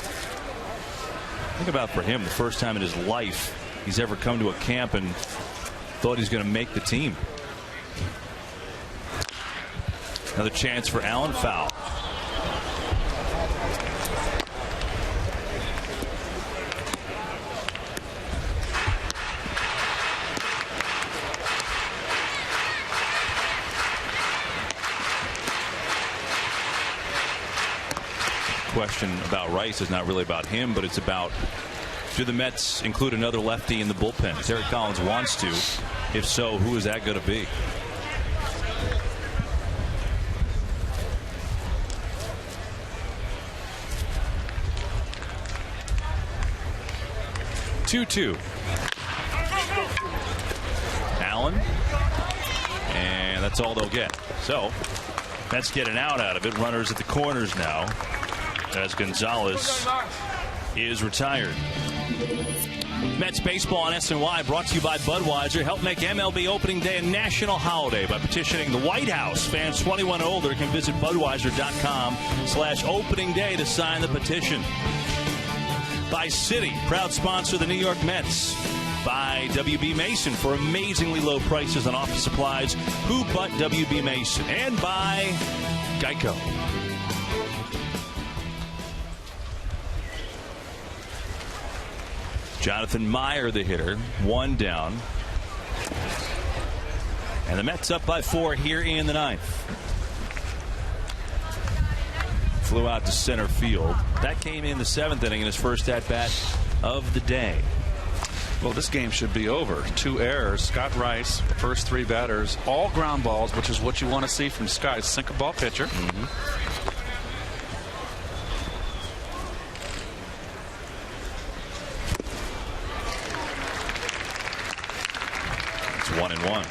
think about, for him, the first time in his life he's ever come to a camp and thought he's going to make the team. Another chance for Allen, foul. question about Rice is not really about him, but it's about, do the Mets include another lefty in the bullpen? Derek Collins wants to. If so, who is that going to be? Two. Allen. And that's all they'll get. So, Mets get an out of it. Runners at the corners now, as Gonzalez is retired. Mets baseball on SNY brought to you by Budweiser. Help make MLB opening day a national holiday by petitioning the White House. Fans 21 and older can visit Budweiser.com/opening day to sign the petition. By Citi, proud sponsor of the New York Mets. By WB Mason for amazingly low prices on office supplies. Who but WB Mason? And by Geico. Jonathan Meyer, the hitter, 1 down. And the Mets up by 4 here in the 9th. Flew out to center field. That came in the 7th inning in his first at-bat of the day. Well, this game should be over. 2 errors. Scott Rice, the first 3 batters, all ground balls, which is what you want to see from Scott. Sinker ball pitcher. It's 1-1.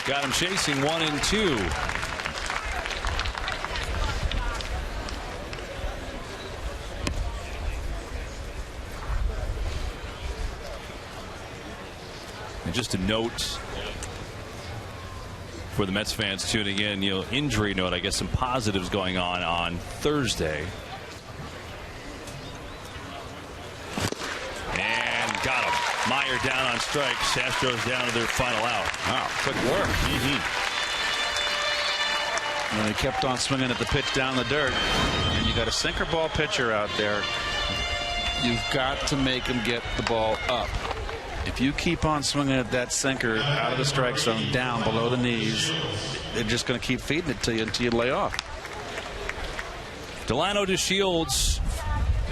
Got him chasing 1-2. And just a note for the Mets fans tuning in, injury note, I guess some positives going on Thursday. Got him. Meyer down on strikes. Astros down to their final out. Wow, quick work. And he kept on swinging at the pitch down the dirt. And you got a sinker ball pitcher out there. You've got to make him get the ball up. If you keep on swinging at that sinker out of the strike zone down below the knees, they're just going to keep feeding it to you until you lay off. Delano DeShields,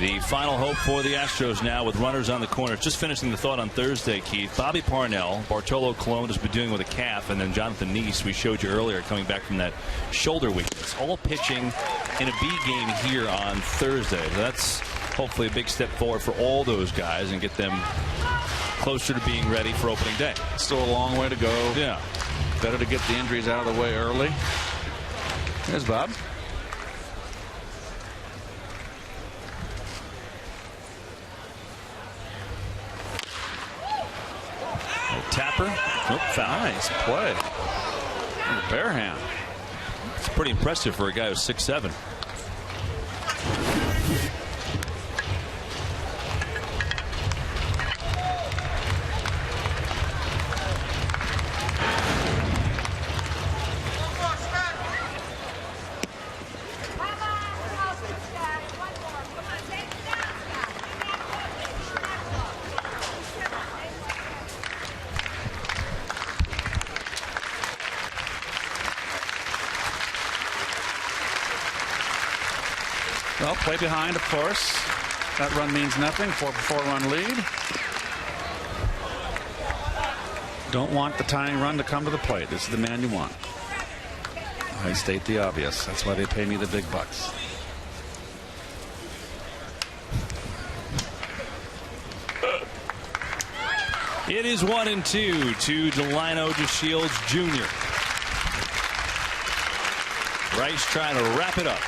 the final hope for the Astros now with runners on the corner. Just finishing the thought on Thursday, Keith. Bobby Parnell, Bartolo Colon has been dealing with a calf, and then Jonathan Neese, we showed you earlier, coming back from that shoulder weakness. All pitching in a B game here on Thursday. So that's hopefully a big step forward for all those guys and get them closer to being ready for opening day. Still a long way to go. Yeah. Better to get the injuries out of the way early. There's Bob. Tapper. Nope, foul. Nice play. Bare hand. It's pretty impressive for a guy who's 6'7". Well, play behind, of course. That run means nothing. 4-run lead. Don't want the tying run to come to the plate. This is the man you want. I state the obvious. That's why they pay me the big bucks. It is 1-2 to Delano DeShields Jr. Rice trying to wrap it up.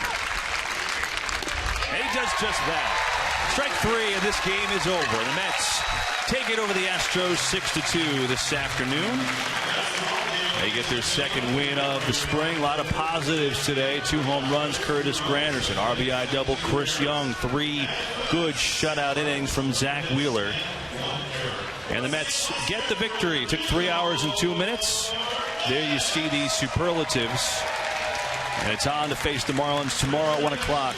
And he does just that. Strike 3, and this game is over. The Mets take it over the Astros 6-2 this afternoon. They get their second win of the spring. A lot of positives today. 2 home runs, Curtis Granderson. RBI double, Chris Young. 3 good shutout innings from Zach Wheeler. And the Mets get the victory. It took 3 hours and 2 minutes. There you see these superlatives. And it's on to face the Marlins tomorrow at 1 o'clock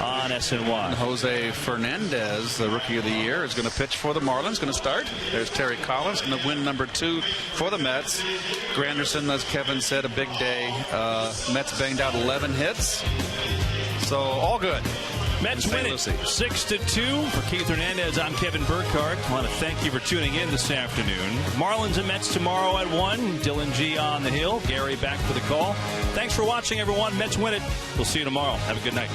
on SNY. Jose Fernandez, the Rookie of the Year, is going to pitch for the Marlins. Going to start. There's Terry Collins, going to win number 2 for the Mets. Granderson, as Kevin said, a big day. Mets banged out 11 hits. So all good. Mets win it 6-2. For Keith Hernandez, I'm Kevin Burkhardt. I want to thank you for tuning in this afternoon. Marlins and Mets tomorrow at 1. Dylan G on the hill. Gary back for the call. Thanks for watching, everyone. Mets win it. We'll see you tomorrow. Have a good night.